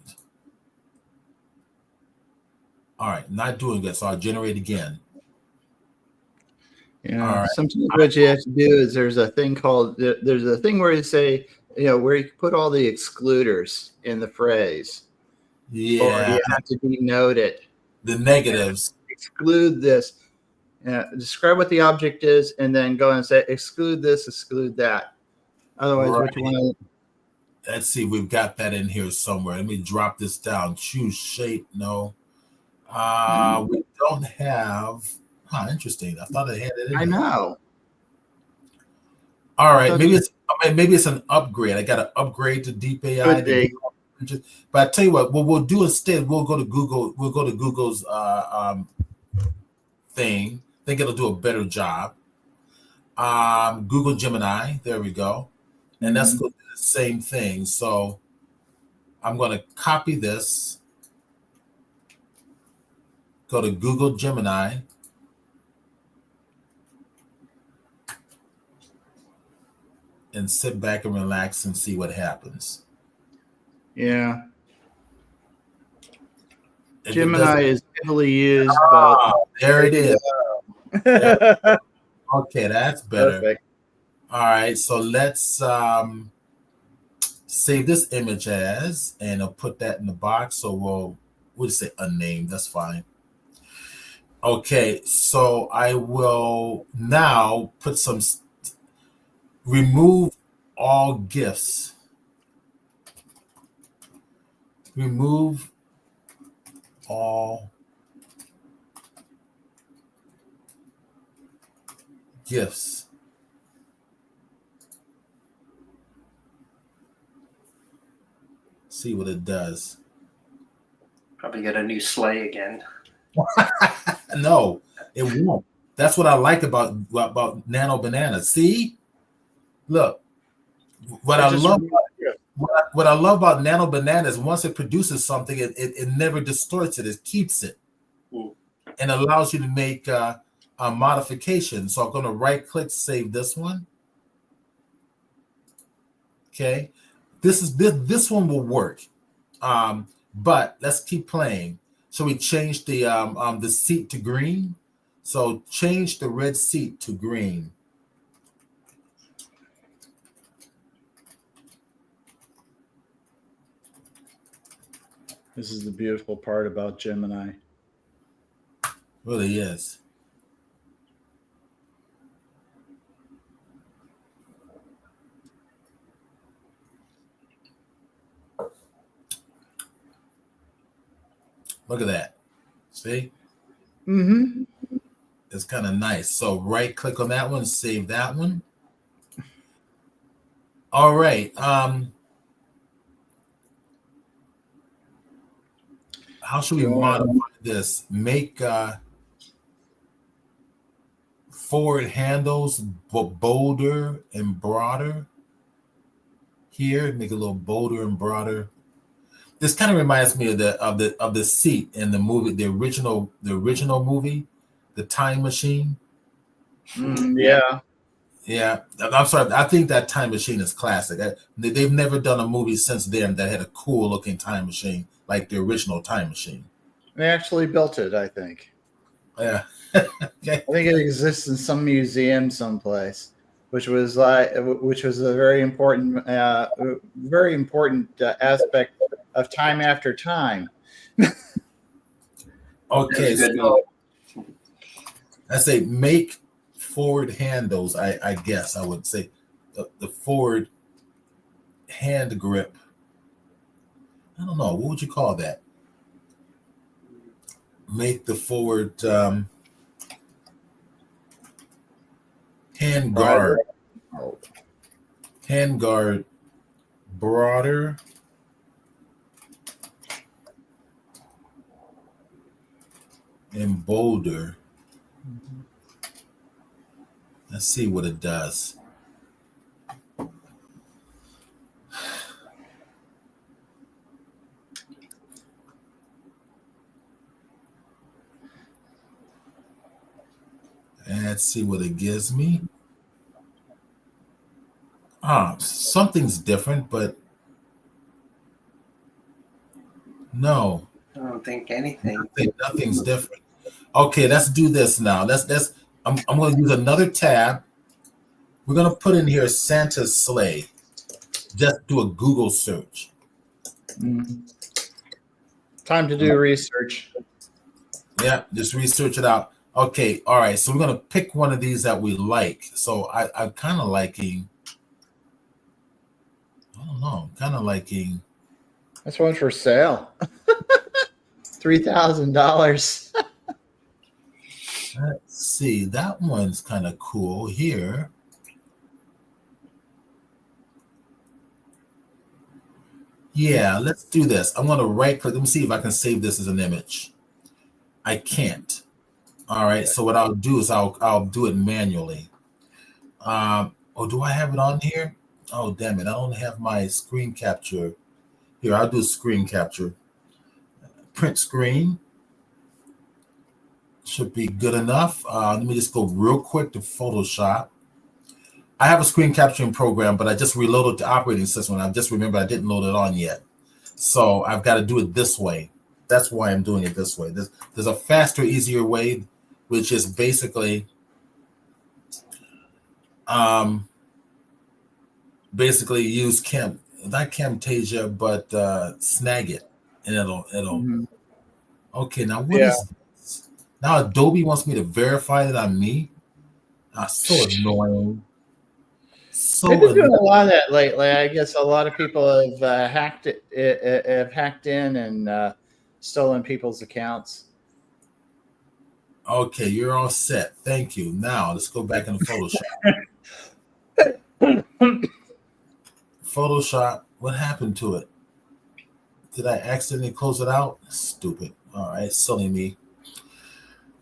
All right, not doing good. So I'll generate again. Yeah. Right. Sometimes what you have to do is there's a thing where you say, where you put all the excluders in the phrase. Yeah. Or you have to denote it. The negatives. Exclude this. Describe what the object is, and then go and say exclude this, exclude that. Otherwise, right. What you want to. Let's see, we've got that in here somewhere. Let me drop this down. Choose shape. No. We don't have. Interesting. I thought I had it in I know. All right. Maybe it's an upgrade. I got to upgrade to Deep AI. But I tell you what we'll do instead, we'll go to Google. We'll go to Google's thing. I think it'll do a better job. Google Gemini. There we go. And that's going to do the same thing. So I'm going to copy this, go to Google Gemini, and sit back and relax and see what happens. Yeah. Gemini is heavily used, but there it is. Okay, that's better. Perfect. All right, so let's save this image as, and I'll put that in the box. So we'll just say unnamed. That's fine. Okay, so I will now put remove all GIFs. Remove all GIFs. See what it does. Probably get a new sleigh again. No, it won't. That's what I like about Nano Banana. See, look, what I love about Nano Banana is once it produces something, it never distorts it. It keeps it and allows you to make a modification. So I'm going to right click, save this one. Okay, this one will work, but let's keep playing. So we change the seat to green. So change the red seat to green. This is the beautiful part about Gemini. Really is. Look at that. See? Mm-hmm. It's kind of nice. So right click on that one, save that one. All right. How should we modify this? Make forward handles bolder and broader. Here, make it a little bolder and broader. This kind of reminds me of the seat in the movie, the original movie, The Time Machine. Yeah. Yeah, I'm sorry. I think that Time Machine is classic. They've never done a movie since then that had a cool looking time machine like the original Time Machine. They actually built it, I think. Yeah. Okay. I think it exists in some museum someplace, which was a very important aspect of Time After Time. Okay, so I say make forward handles. I guess I would say the forward hand grip. I don't know. What would you call that? Make the forward hand guard broader and bolder. Let's see what it does. And let's see what it gives me. Something's different, but no. I don't think anything. Nothing's different. Okay, let's do this now. I'm going to use another tab. We're going to put in here Santa's sleigh. Just do a Google search. Time to do research. Yeah, just research it out. Okay, all right. So we're going to pick one of these that we like. So I'm kind of liking. I don't know. I'm kind of liking. This one's for sale. $3,000. Let's see. That one's kind of cool here. Yeah, let's do this. I'm going to right click. Let me see if I can save this as an image. I can't. All right. So what I'll do is I'll do it manually. Do I have it on here? Oh, damn it. I don't have my screen capture. Here, I'll do screen capture. Print screen. Should be good enough. Let me just go real quick to Photoshop. I have a screen capturing program, but I just reloaded the operating system. And I just remembered I didn't load it on yet. So I've got to do it this way. That's why I'm doing it this way. There's a faster, easier way, which is basically use not Camtasia, but Snagit, and it'll. Okay, now what is this? Now Adobe wants me to verify that I'm me. So annoying. They've been doing a lot of that lately. I guess a lot of people have hacked in and stolen people's accounts. Okay, you're all set. Thank you. Now let's go back into Photoshop. Photoshop, what happened to it? Did I accidentally close it out? Stupid. All right, silly me.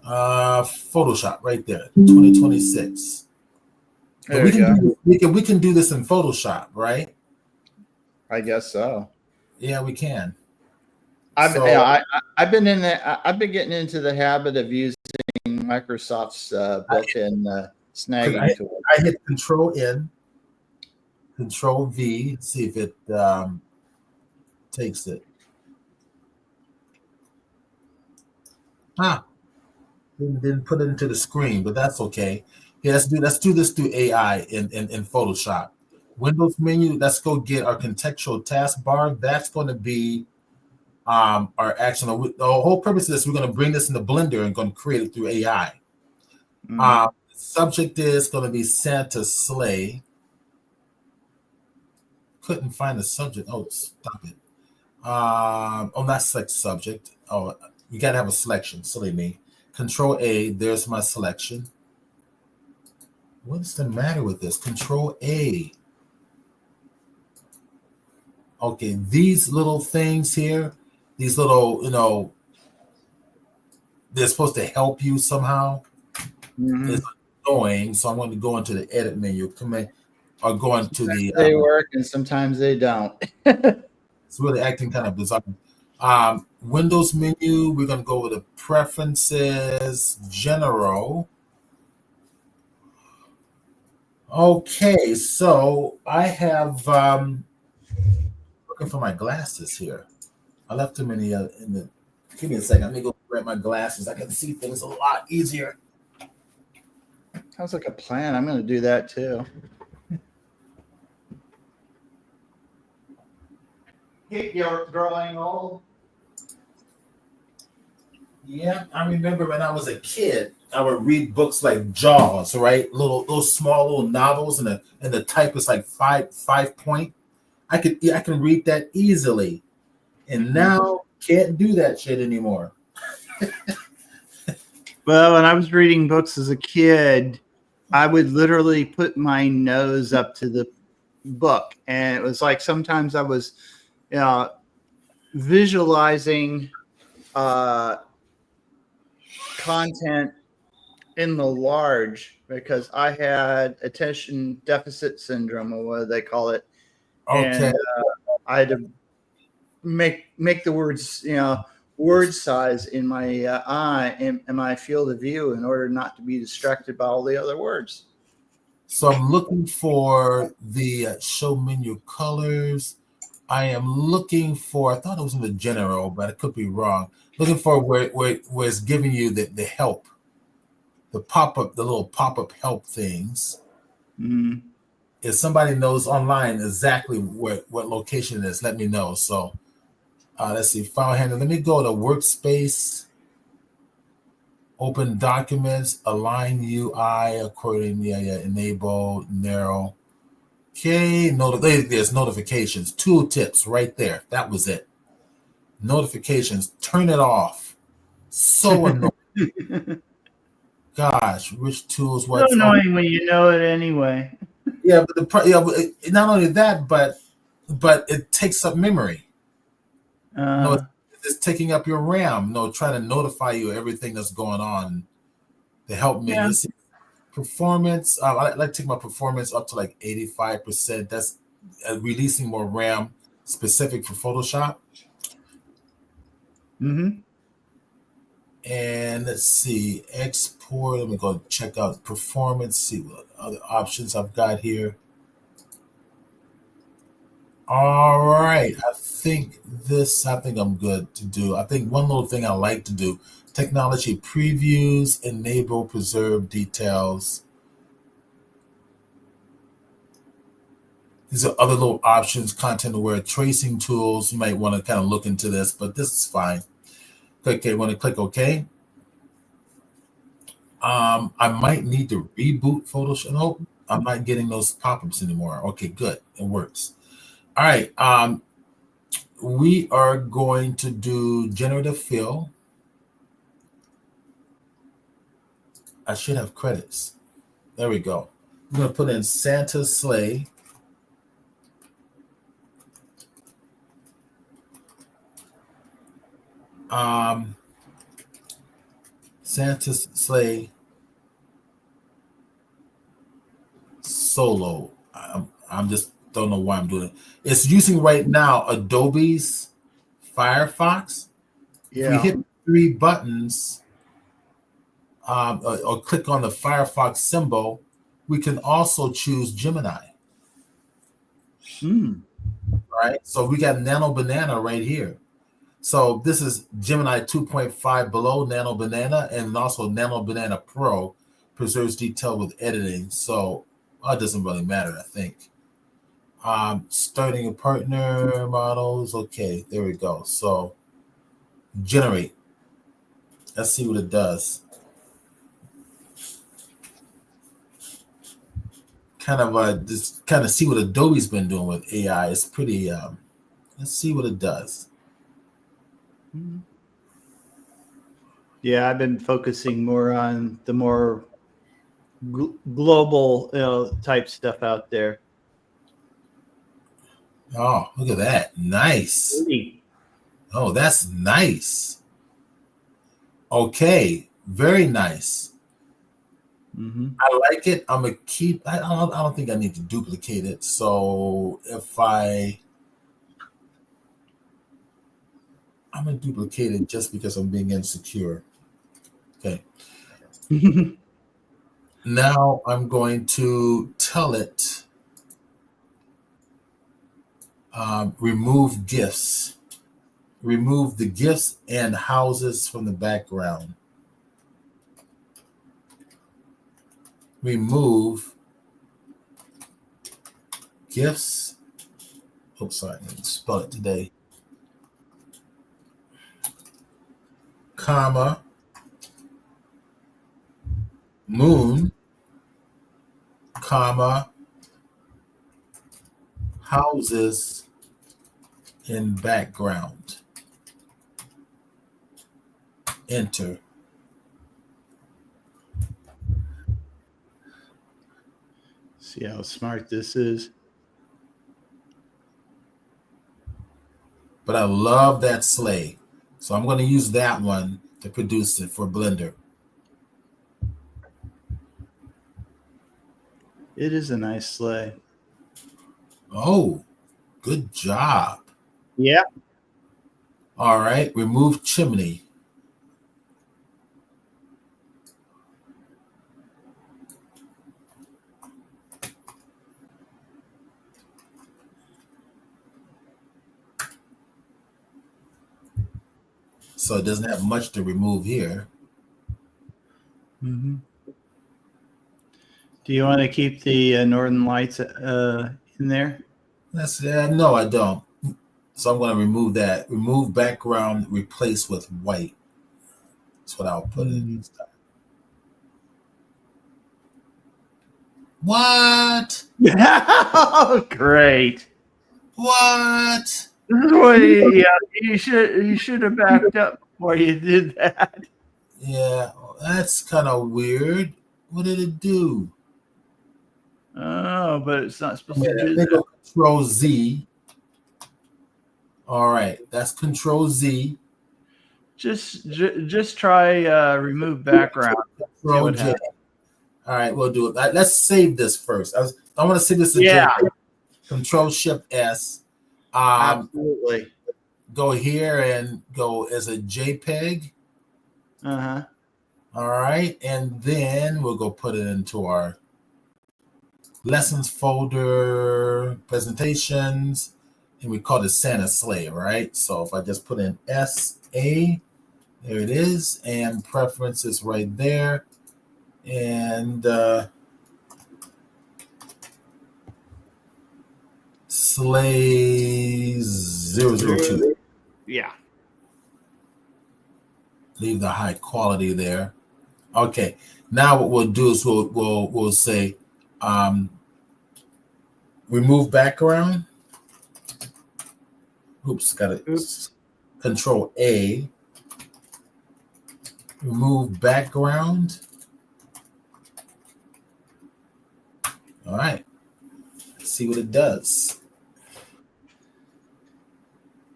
Photoshop right there, 2026. We can do this in Photoshop, right? I guess so. Yeah, we can. I've been getting into the habit of using Microsoft's built-in snagging tool. I hit Control N, Control V, see if it takes it. Didn't put it into the screen, but that's okay. Yeah, let's do this through AI in Photoshop. Windows menu, let's go get our contextual taskbar. That's going to be are action. The whole purpose of this, we're going to bring this into Blender and going to create it through AI. Subject is going to be Santa sleigh. Couldn't find the subject. Oh, stop it. Not select subject. Oh, you got to have a selection. Silly me. Control A. There's my selection. What is the matter with this? Control A. Okay, these little things here, these little, they're supposed to help you somehow. It's annoying, so I'm going to go into the edit menu, or go into the. They work and sometimes they don't. It's really acting kind of bizarre. Windows menu, we're going to go with the preferences, general. Okay, so I have looking for my glasses here. I left them in the. Give me a second. Let me go grab my glasses. I can see things a lot easier. Sounds like a plan. I'm going to do that too. Keep growing old. Yeah, I remember when I was a kid, I would read books like Jaws, right? Little small little novels, and the type is like five point. I can read that easily, and now can't do that shit anymore. Well, when I was reading books as a kid, I would literally put my nose up to the book, and it was like sometimes I was visualizing content in the large because I had attention deficit syndrome, or what do they call it. Okay. And I had to make the words, word size in my eye and my field of view in order not to be distracted by all the other words. So I'm looking for the show menu colors. I am looking for, I thought it was in the general, but I could be wrong. Looking for where it's giving you the help, the little pop-up help things. Mm-hmm. If somebody knows online exactly what location it is, let me know. So let's see, file handler. Let me go to workspace, open documents, align UI according, enable, narrow. Okay, there's notifications, tooltips right there. That was it. Notifications, turn it off. So annoying. Gosh, which tools? What's so annoying when you know it anyway. Yeah, but not only that, but it takes up memory. It's taking up your RAM. Trying to notify you of everything that's going on to help me. Yeah. Let's see. Performance. I like to take my performance up to like 85%. That's releasing more RAM specific for Photoshop. Mm-hmm. And let's see, export. Let me go check out performance, see what other options I've got here. All right. I think I'm good to do. I think one little thing I like to do, technology previews, enable, preserve details. These are other little options, content aware tracing tools. You might want to kind of look into this, but this is fine. Okay, want to click OK. I might need to reboot Photoshop. Nope, I'm not getting those pop-ups anymore. Okay, good. It works. All right. We are going to do generative fill. I should have credits. There we go. I'm going to put in Santa sleigh. Santa sleigh solo. I'm just don't know why I'm doing it. It's using right now Adobe's Firefox. Yeah. If we hit 3 buttons or click on the Firefox symbol, we can also choose Gemini. Right? So we got Nano Banana right here. So this is Gemini 2.5 below Nano Banana, and also Nano Banana Pro preserves detail with editing. So it doesn't really matter, I think. Starting a partner models. Okay, there we go. So generate. Let's see what it does. Just kind of see what Adobe's been doing with AI. It's pretty. Let's see what it does. Yeah, I've been focusing more on the more global, type stuff out there. Oh, look at that! Nice. Oh, that's nice. Okay, very nice. Mm-hmm. I like it. I'm gonna keep. I don't think I need to duplicate it. So if I'm gonna duplicate it just because I'm being insecure. Okay. Now I'm going to tell it remove gifts. Remove the gifts and houses from the background. Remove gifts. Oops, sorry, I didn't spell it today. Comma. Moon. Comma. Houses in background. Enter. See how smart this is. But I love that sleigh. So I'm going to use that one to produce it for Blender. It is a nice sleigh. Oh, good job. Yeah. All right, remove chimney. So it doesn't have much to remove here. Mm-hmm. Do you want to keep the Northern Lights in there? No, I don't. So I'm going to remove that. Remove background, replace with white. That's what I'll put in this time. What? Oh, great. What? This is what you should have backed up before you did that. Yeah, that's kind of weird. What did it do? Oh, but it's not supposed to do They that. go Control Z. All right, that's Control Z. Just try remove background. Control J. All right, we'll do it. Let's save this first. I want to save this as JPEG. Control Shift S. Absolutely. Go here and go as a JPEG. Uh-huh. All right, and then we'll go put it into our lessons folder, presentations, and we call it Santa Sleigh, right? So if I just put in SA, there it is, and preferences right there, and Sleigh 002. Yeah. Leave the high quality there. Okay. Now what we'll do is we'll say remove background. Oops, got it. Control A. Remove background. All right. Let's see what it does.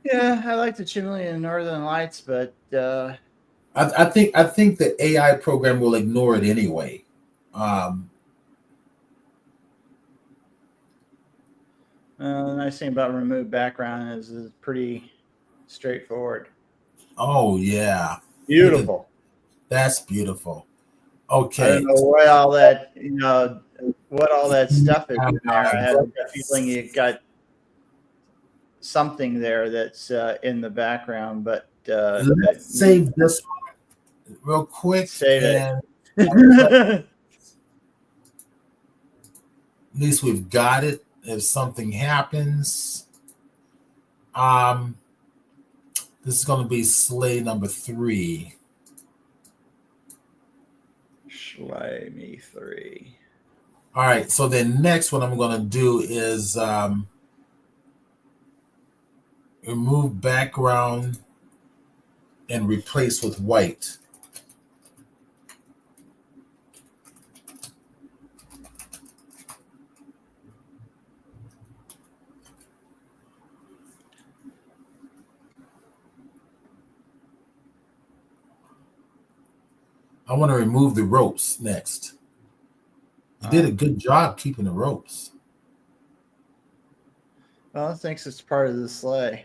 Yeah, I like the chimney and Northern Lights, but I think the AI program will ignore it anyway. the nice thing about remove background is it's pretty straightforward. Oh yeah, Beautiful. That's beautiful. I Okay. don't know what all that what all that stuff is in there. I have a feeling you got something there that's in the background, but let's save this one real quick. Save it. At least we've got it. If something happens, This is going to be sleigh number 3. Slay me 3. All right. So then next, what I'm going to do is remove background and replace with white. I want to remove the ropes next. You did a good job keeping the ropes. Well, it thinks it's part of the sleigh.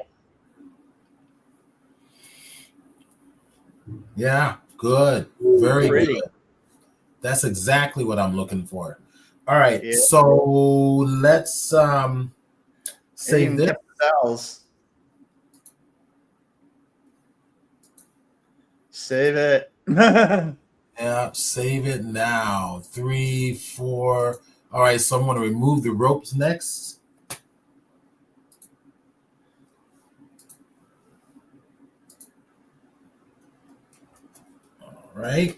Yeah, good. Very Pretty. good. That's exactly what I'm looking for. All right, Yeah. so let's save this. Bells. Save it. Yeah, save it now. 3, 4. All right, so I'm going to remove the ropes next. All right.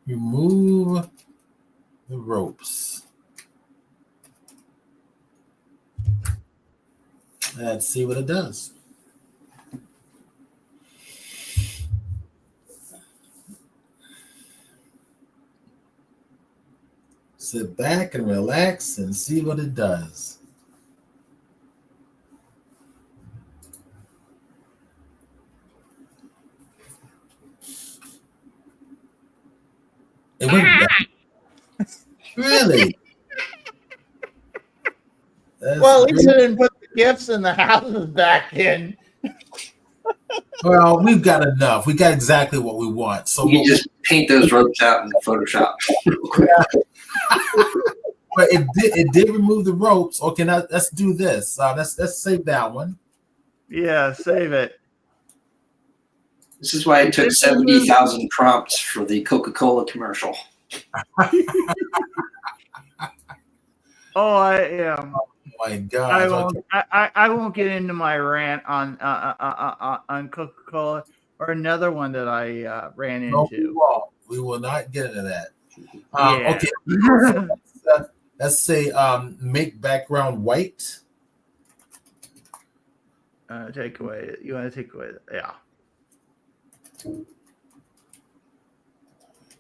Remove the ropes. Let's see what it does. Sit back and relax and see what it does. It went back. Really? Well, at least I didn't put the gifts in the houses back in. Well, we've got enough. We got exactly what we want. So you just paint those ropes out in Photoshop. But it did remove the ropes. Okay, now let's do this. Let's save that one. Yeah, save it. This is why I took 70,000 prompts for the Coca-Cola commercial. Oh, I am. Oh my God! I won't get into my rant on Coca-Cola or another one that I ran into. No, we will not get into that. Yeah. Okay. So let's say make background white. Take away. You want to take away? Yeah.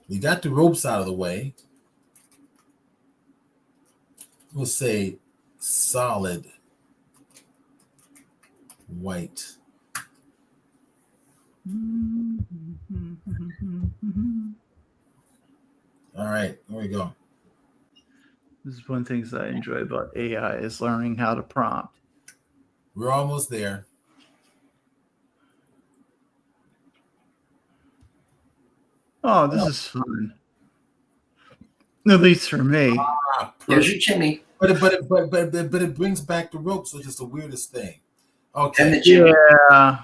We got the ropes out of the way. We'll say solid white. All right, there we go. This is one of the things I enjoy about AI is learning how to prompt. We're almost there. Oh, this is fun. At least for me. There's your chimney. But it brings back the ropes, which is the weirdest thing. Okay. And the chimney. Yeah.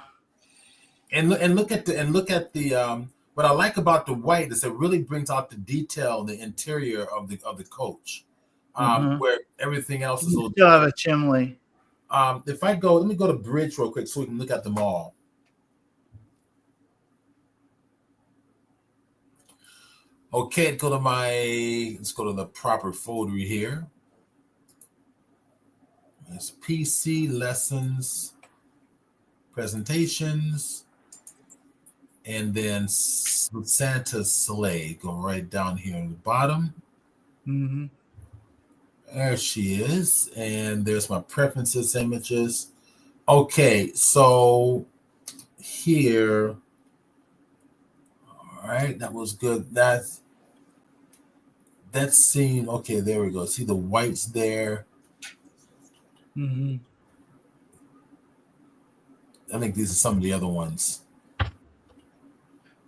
And look at the what I like about the white is it really brings out the detail, the interior of the coach, where everything else is. You still have a chimney. If I go, let me go to bridge real quick so we can look at them all. Okay, let's go to the proper folder here. It's PC lessons, presentations, and then Santa's sleigh. Go right down here in the bottom. Mm-hmm. There she is. And there's my preferences images. Okay, so here. All right, that was good. That scene. Okay, there we go. See the whites there. Mm-hmm. I think these are some of the other ones.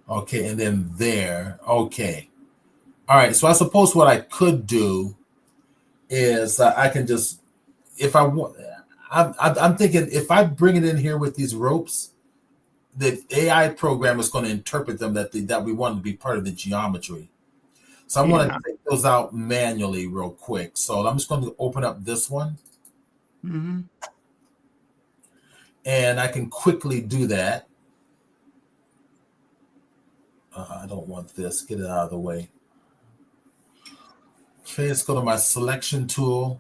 Okay, and then there. Okay. All right, so I suppose what I could do is I can just, if I want, I'm thinking if I bring it in here with these ropes, the AI program is going to interpret them that we want to be part of the geometry. So I'm going to take those out manually real quick. So I'm just going to open up this one. Mm-hmm. And I can quickly do that. I don't want this. Get it out of the way. Okay, let's go to my selection tool,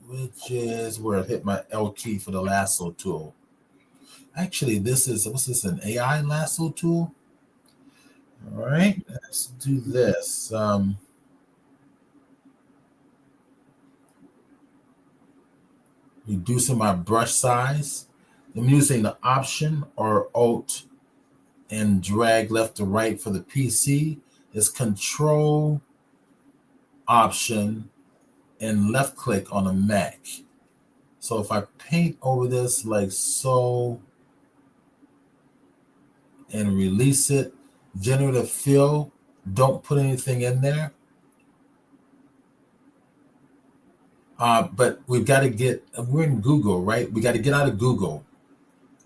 which is where I hit my L key for the lasso tool. Actually, what's this, an AI lasso tool? All right, let's do this. Reducing my brush size. I'm using the Option or Alt and drag left to right for the PC. It's Control, Option, and left click on a Mac. So if I paint over this like so and release it, generative fill, don't put anything in there. But we've got to we're in Google, right? We got to get out of Google.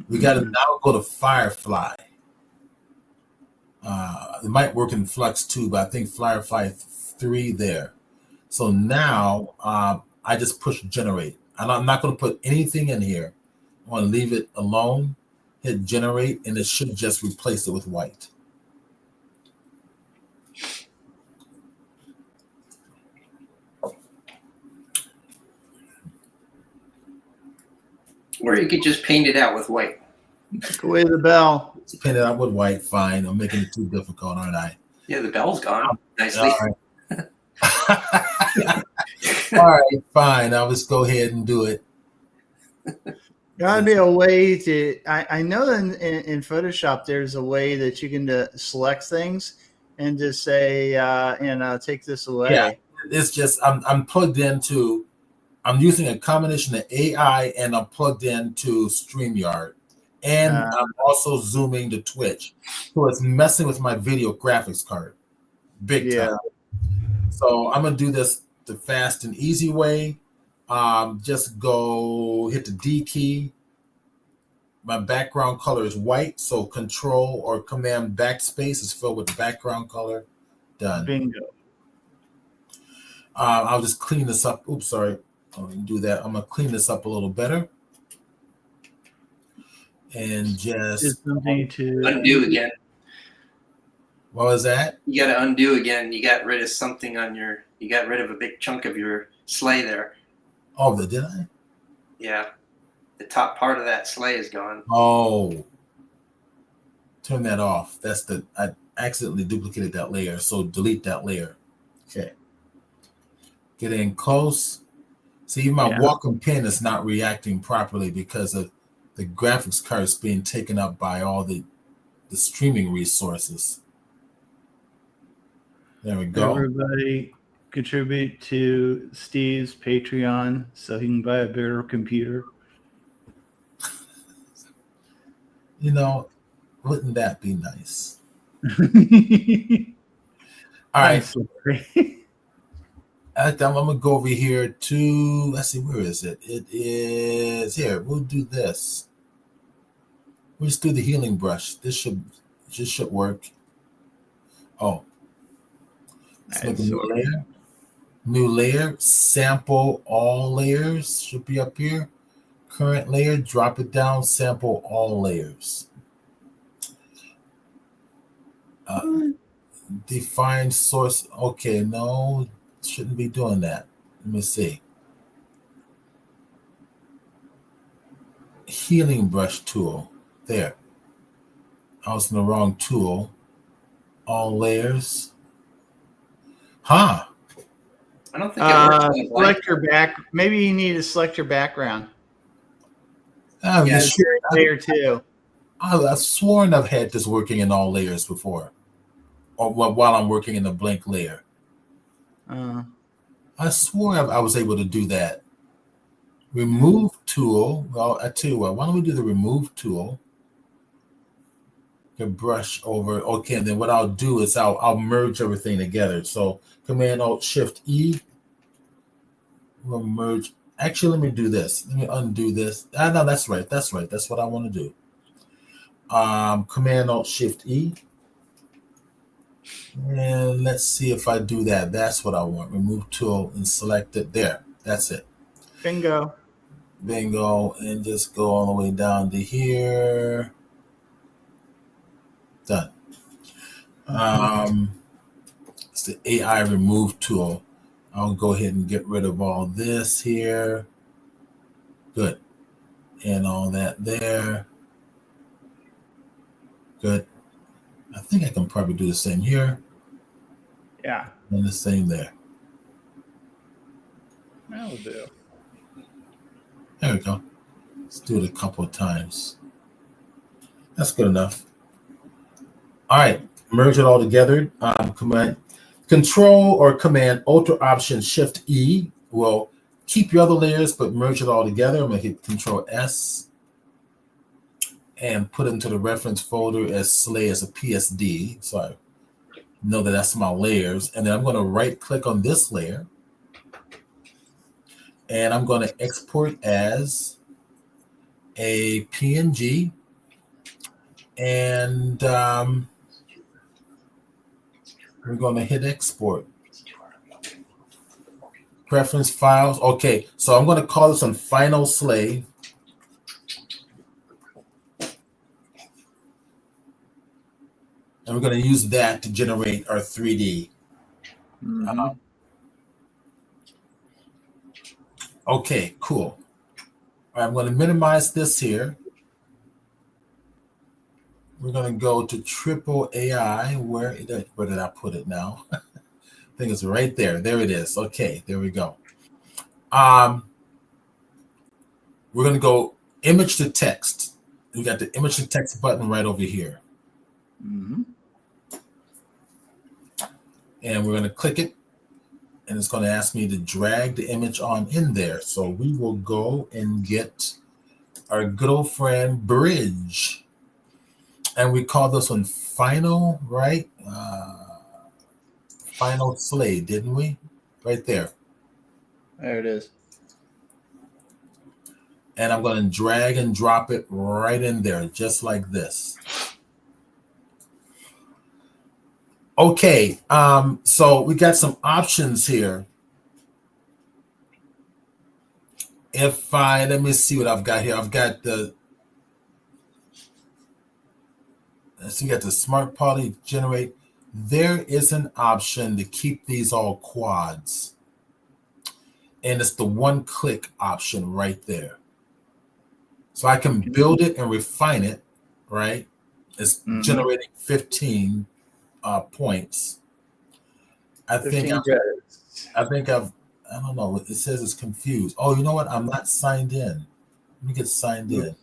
We got to now go to Firefly. It might work in Flux too, but I think Firefly 3 there. So now I just push generate. And I'm not going to put anything in here. I want to leave it alone, hit generate, and it should just replace it with white. Or you could just paint it out with white. Take away the bell. Paint it out with white, fine. I'm making it too difficult, aren't I? Yeah, the bell's gone nicely. All right. All right, fine. I'll just go ahead and do it. Gotta be a way to. I know that in Photoshop there's a way that you can select things and just say take this away. Yeah, it's just I'm plugged into. I'm using a combination of AI and I'm plugged into StreamYard, and I'm also zooming to Twitch, so it's messing with my video graphics card, big time. So I'm gonna do this the fast and easy way. Just go hit the D key. My background color is white, so Control or Command Backspace is filled with the background color. Done. Bingo. I'll just clean this up. Oops, sorry. I didn't do that. I'm gonna clean this up a little better, and just undo again. What was that? You got to undo again. You got rid of something on your. You got rid of a big chunk of your sleigh there. Oh, did I? Yeah, the top part of that sleigh is gone. Oh, turn that off. I accidentally duplicated that layer, so delete that layer. Okay. Get in close. See, my Wacom pen is not reacting properly because of the graphics card is being taken up by all the streaming resources. There we go. Everybody contribute to Steve's Patreon so he can buy a better computer. You know, wouldn't that be nice? All right. I'm going to go over here to, let's see, where is it? It is here. We'll do this. We'll just do the healing brush. This should work. Oh. Let's make a new layer. New layer. Sample all layers should be up here. Current layer. Drop it down. Sample all layers. Define source. Okay, no. Shouldn't be doing that. Let me see. Healing brush tool. There. I was in the wrong tool. All layers. Huh. I don't think it works. Select your back. Maybe you need to select your background. Layer 2. I've sworn I've had this working in all layers before. Or while I'm working in the blank layer. I swore I was able to do that. Remove tool. Well, I tell you what, why don't we do the remove tool? The brush over. Okay, and then what I'll do is I'll merge everything together. So Command Alt Shift E. We'll merge. Actually, let me do this. Let me undo this. No, that's right. That's right. That's what I want to do. Command Alt Shift E. And let's see if I do that. That's what I want. Remove tool and select it. There. That's it. Bingo. Bingo, and just go all the way down to here. Done. It's the AI remove tool. I'll go ahead and get rid of all this here. Good. And all that there. Good. I think I can probably do the same here. Yeah. And the same there. That'll do. There we go. Let's do it a couple of times. That's good enough. All right. Merge it all together. Command Control or Command Alt Option Shift E will keep your other layers, but merge it all together. I'm going to hit Control S and put it into the reference folder as Slay as a PSD. So I know that that's my layers. And then I'm going to right click on this layer. And I'm going to export as a PNG. And we're going to hit export. Preference files. Okay, so I'm going to call this one Final Slay. And we're going to use that to generate our 3D. Okay, cool. All right, I'm going to minimize this here. We're going to go to Triple AI. Where did I put it now? I think it's right there. There it is. Okay, there we go. We're going to go image to text. We got the image to text button right over here. And we're going to click it. And it's going to ask me to drag the image on in there. So we will go and get our good old friend Bridge. And we call this one Final, right? Final Slay, didn't we? Right there. There it is. And I'm going to drag and drop it right in there, just like this. Okay, so we got some options here. Let me see what I've got here. I've got the Smart Poly Generate. There is an option to keep these all quads. And it's the one-click option right there. So I can build it and refine it, right? It's generating 15 points. I don't know. It says it's confused. Oh, you know what? I'm not signed in. Let me get signed in.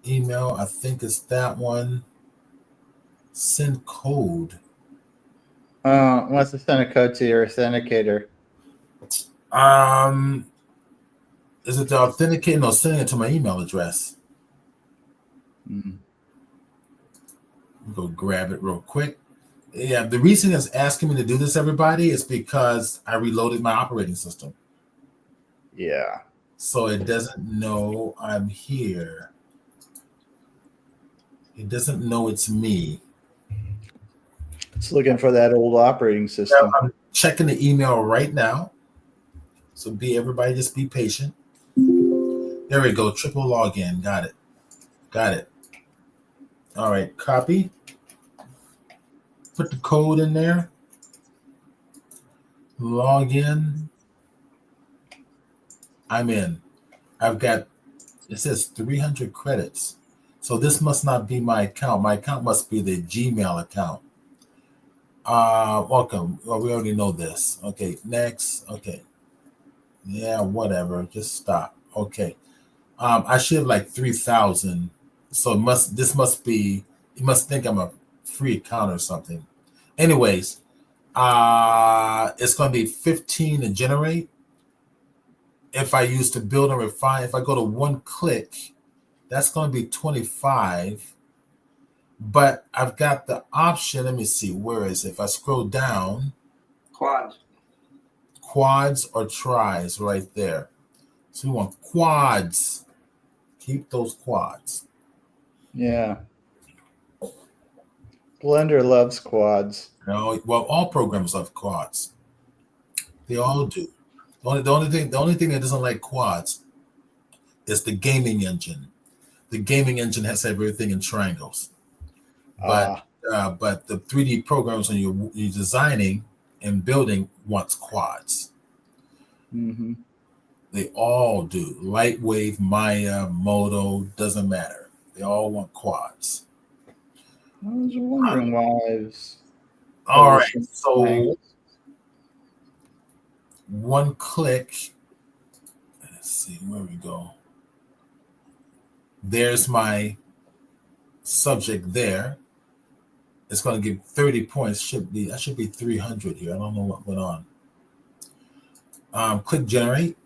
Email, I think it's that one. Send code. Wants to send a code to your authenticator. Is it the authenticator? No, sending it to my email address. Go grab it real quick. Yeah, the reason it's asking me to do this, everybody, is because I reloaded my operating system. Yeah. So it doesn't know I'm here. It doesn't know it's me. It's looking for that old operating system. I'm checking the email right now. So everybody just be patient. There we go. Triple login. Got it. All right. Copy. Put the code in there. Log in. I'm in. It says 300 credits. So this must not be my account. My account must be the Gmail account. Welcome. Well, we already know this. Okay, next. Okay. Yeah, whatever. Just stop. Okay. I should have like 3,000. So you must think I'm a free account or something. Anyways, it's going to be 15 to generate. If I use to build and refine, if I go to one click, that's going to be 25. But I've got the option. Let me see. Where is it? If I scroll down, quads or tries right there. So we want quads. Keep those quads. Yeah. Blender loves quads. Well, all programs love quads. They all do. The only thing that doesn't like quads is the gaming engine. The gaming engine has everything in triangles, but but the 3D programs when you're designing and building wants quads. Mm-hmm. They all do. LightWave, Maya, Moto, doesn't matter. They all want quads. I was wondering why I was All always right. seeing So triangles. one click. Let's see where we go. There's my subject there. It's going to give 30 points. That should be 300 here. I don't know what went on. Click generate.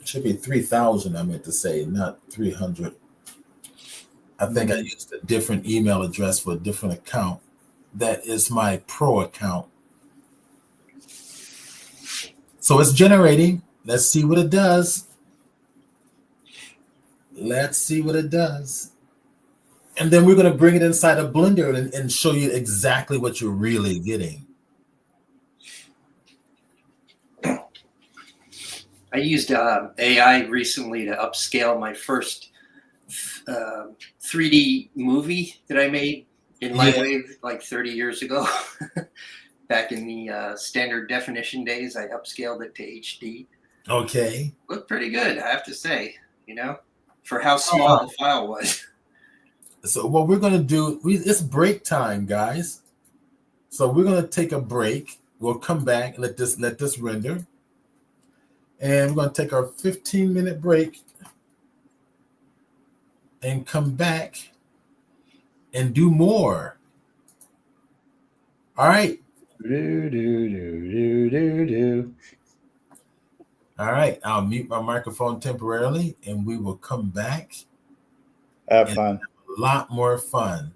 It should be 3,000. I meant to say, not 300. I think I used a different email address for a different account. That is my pro account. So it's generating. Let's see what it does. Let's see what it does. And then we're going to bring it inside a Blender and show you exactly what you're really getting. I used AI recently to upscale my first 3D movie that I made in LightWave like 30 years ago. Back in the standard definition days, I upscaled it to HD. Okay. Looked pretty good, I have to say, for how small the file was. So what we're going to do, it's break time, guys. So we're going to take a break. We'll come back, let this render. And we're going to take our 15-minute break and come back and do more. All right. All right. I'll mute my microphone temporarily and we will come back. Have fun. Have a lot more fun.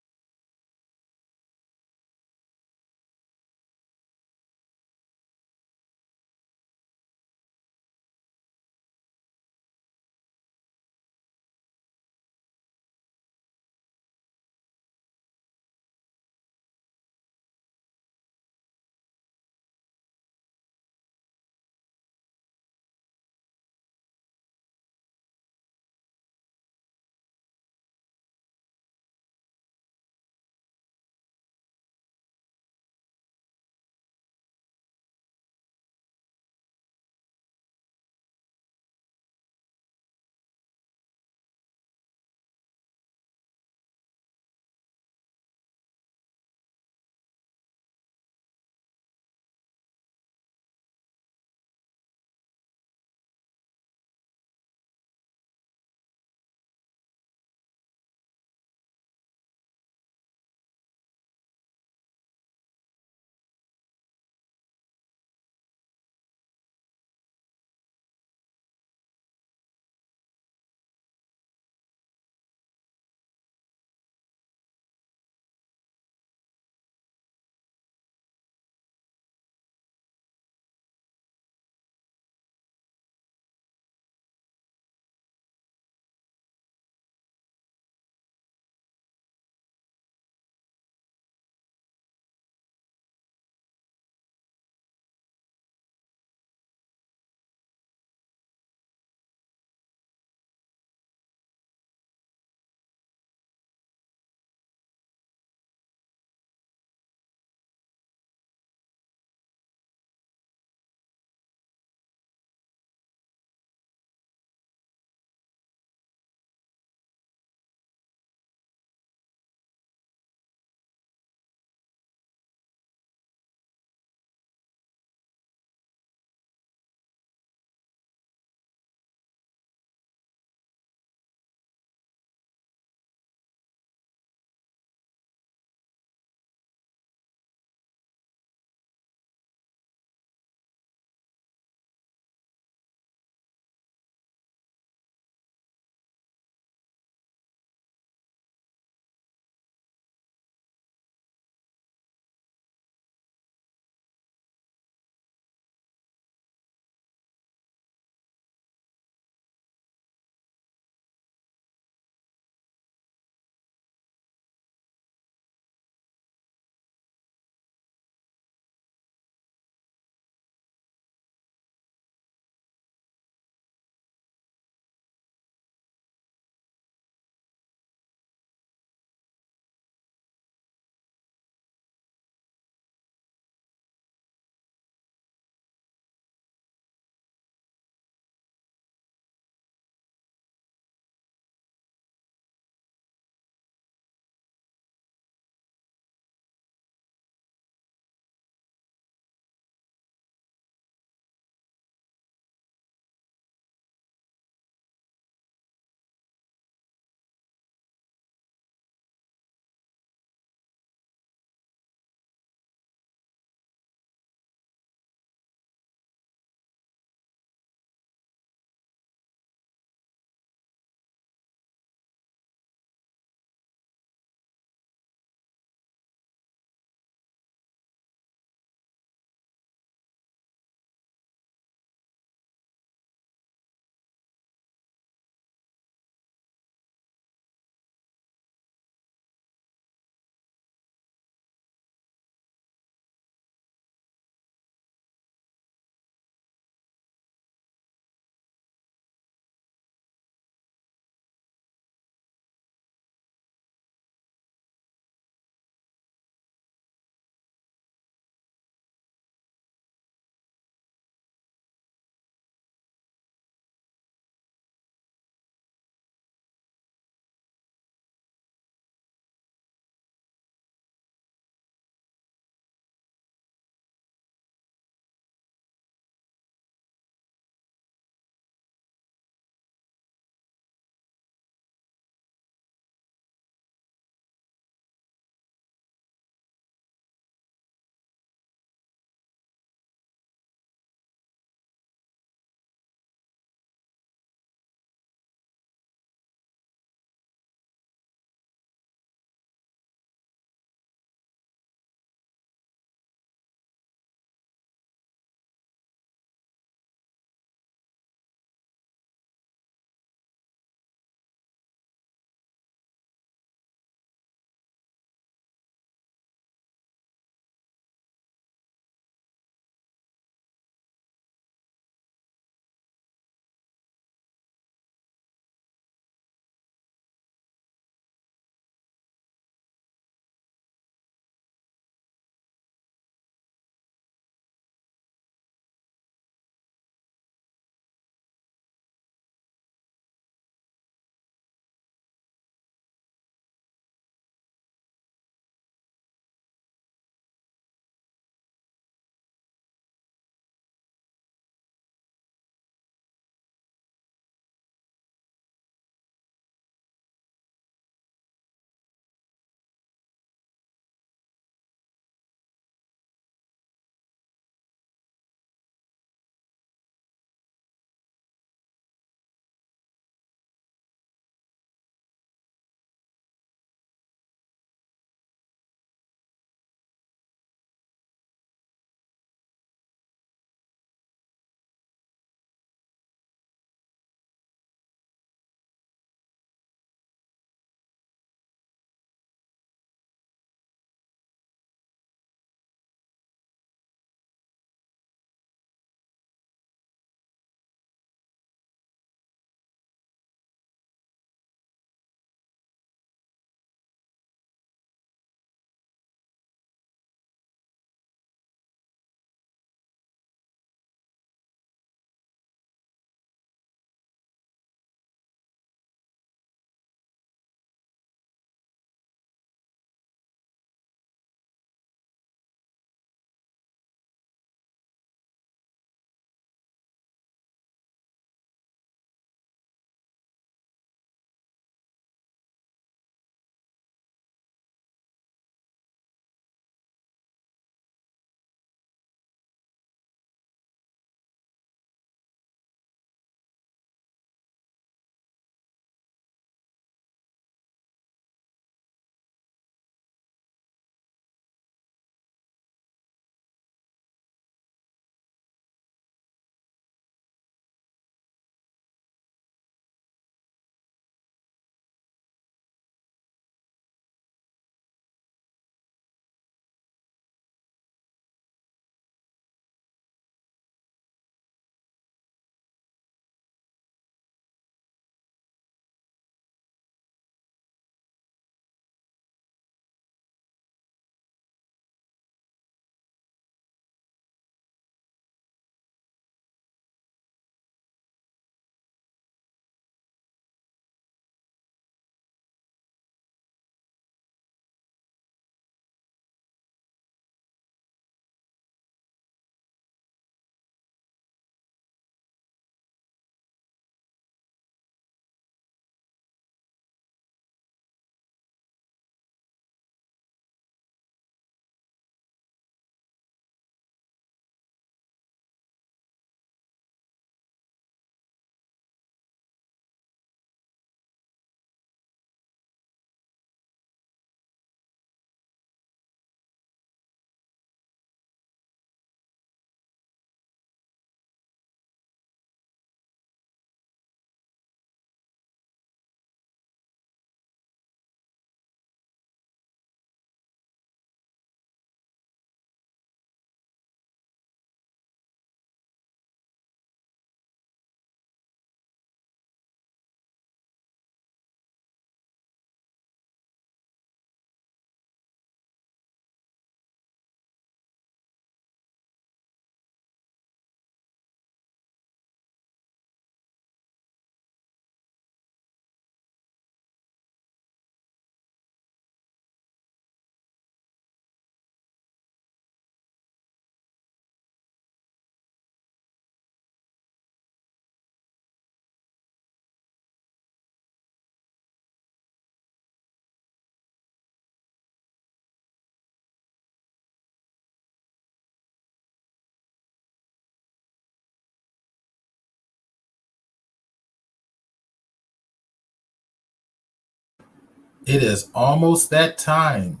It is almost that time.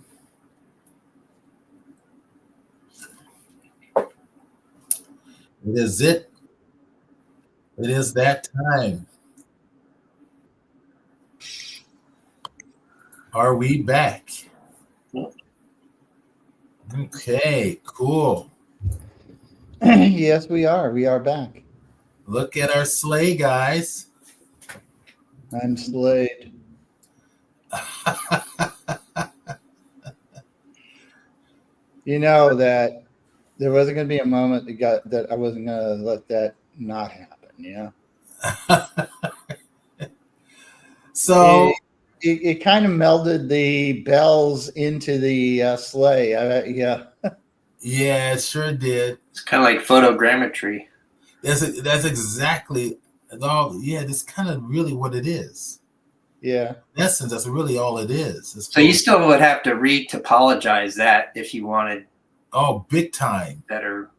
It is it. It is that time. Are we back? Okay, cool. Yes, we are. We are back. Look at our sleigh, guys. I'm Slade. You know that there wasn't going to be a moment that I wasn't going to let that not happen. Yeah. So It kind of melded the bells into the sleigh. Yeah. yeah, it sure did. It's kind of like photogrammetry. That's exactly. Oh, yeah, that's kind of really what it is. Yeah. In essence, that's really all it is. So you still would have to re-topologize that if you wanted big time better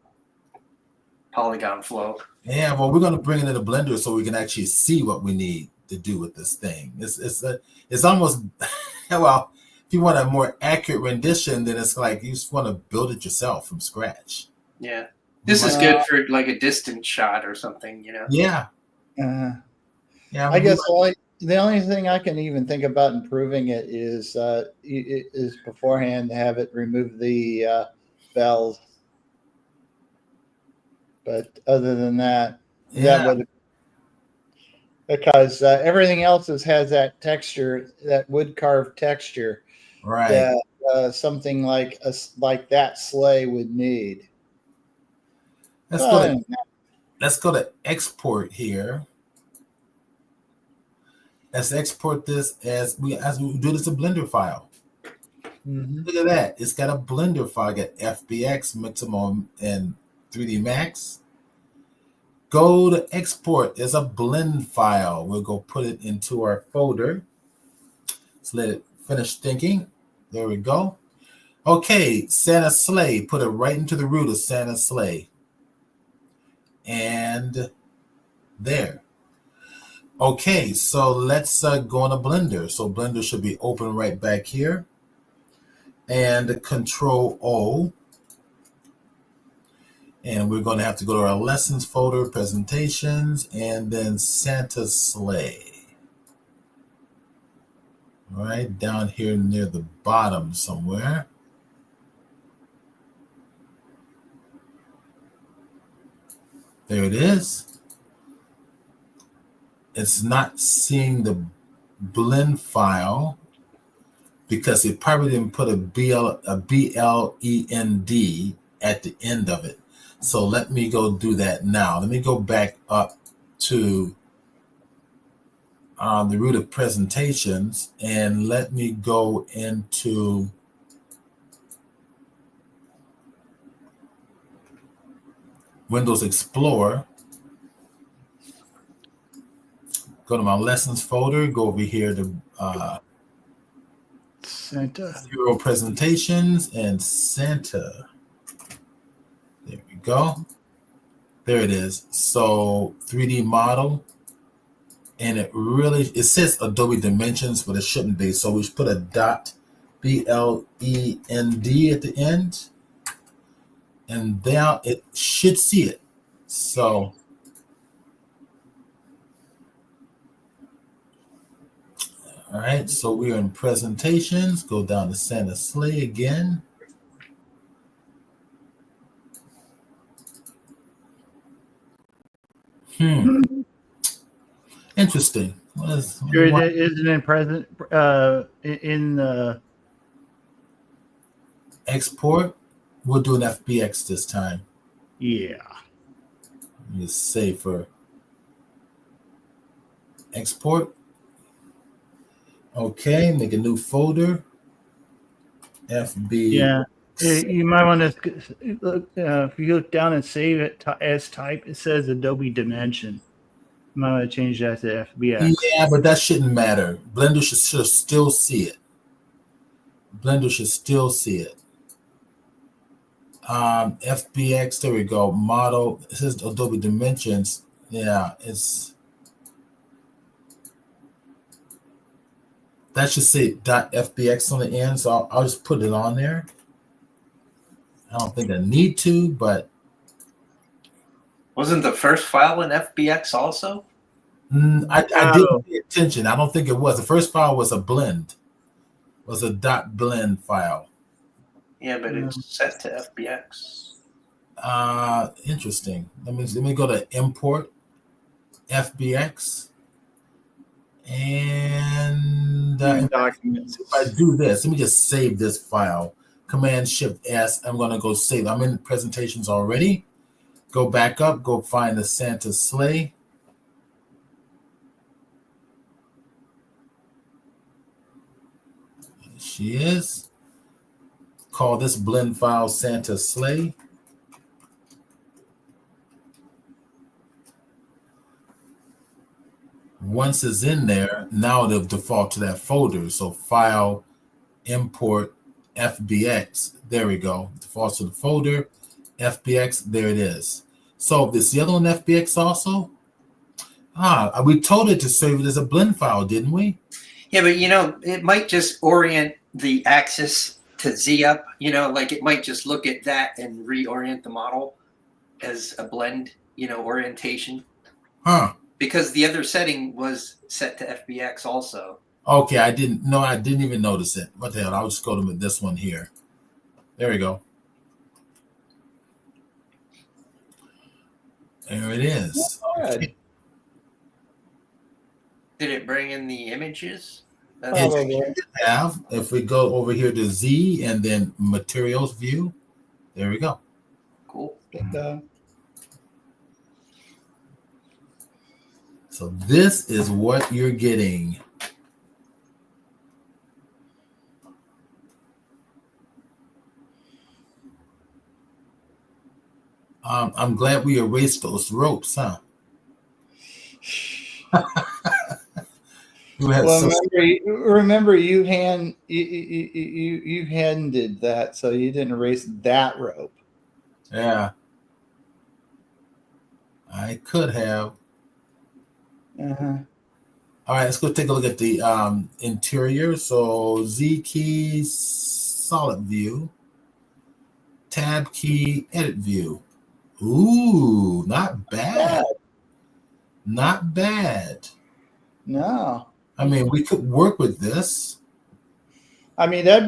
polygon flow. Yeah, well, we're going to bring it in a blender so we can actually see what we need to do with this thing. It's almost well, if you want a more accurate rendition, then it's like you just want to build it yourself from scratch. Yeah, this is good for like a distant shot or something, you know. Yeah. Yeah. I guess the only thing I can even think about improving it is beforehand to have it remove the bells. But other than that, that would, because everything else has that texture, that wood carved texture, right? That something like that sleigh would need. Let's go to export here. Let's export this as we do this a Blender file. Mm-hmm. Look at that. It's got a Blender file. Got FBX, Mixamo, and 3D Max. Go to export as a blend file. We'll go put it into our folder. Let's let it finish thinking. There we go. Okay, Santa Sleigh. Put it right into the root of Santa Sleigh. And there. Okay, so let's go into Blender. So Blender should be open right back here. And Control O. And we're going to have to go to our lessons folder, presentations, and then Santa Sleigh. Right down here near the bottom somewhere. There it is. It's not seeing the blend file because it probably didn't put a BLEND at the end of it. So let me go do that now. Let me go back up to the root of presentations and let me go into Windows Explorer. Go to my lessons folder, go over here to Santa. Zero presentations and Santa. There we go. There it is. So 3D model. And it says Adobe Dimensions, but it shouldn't be. So we should put a dot BLEND at the end. And now it should see it. So all right, so we're in presentations. Go down to Santa Sleigh again. Interesting. Sure, isn't it present in the export? We'll do an FBX this time. Yeah. Just say for export. Okay, make a new folder. FB. Yeah. You might want to look, if you look down and save it as type, it says Adobe Dimension. You might want to change that to FBX. Yeah, but that shouldn't matter. Blender should still see it. Blender should still see it. FBX, there we go. Model, it says Adobe Dimensions. Yeah, that should say .fbx on the end, so I'll just put it on there. I don't think I need to, but Wasn't the first file in FBX also? I didn't pay attention. I don't think it was. The first file was a blend. Was a .blend file. Yeah, but it's set to FBX. Interesting. Let me go to import FBX, and documents. if I do this, let me just save this file. Command Shift S. I'm going to go save. I'm in presentations already. Go back up. Go find the Santa sleigh. There she is. Call this blend file Santa sleigh. Once it's in there, now it'll default to that folder. So file, import, FBX. There we go. Defaults to the folder, FBX. There it is. So this the other one FBX also? We told it to save it as a blend file, didn't we? Yeah, but it might just orient the axis to Z up. Like it might just look at that and reorient the model as a blend, orientation. Huh. Because the other setting was set to FBX also. Okay, I didn't even notice it. What the hell? I'll just go to this one here. There we go. There it is. Okay. Did it bring in the images? If we go over here to Z and then materials view, there we go. Cool. So this is what you're getting. I'm glad we erased those ropes, huh? Remember you handed that, so you didn't erase that rope. Yeah, I could have. Uh-huh. All right, let's go take a look at the interior. So Z key, solid view. Tab key, edit view. Ooh, not bad. Not bad. No. I mean, we could work with this. I mean, that'd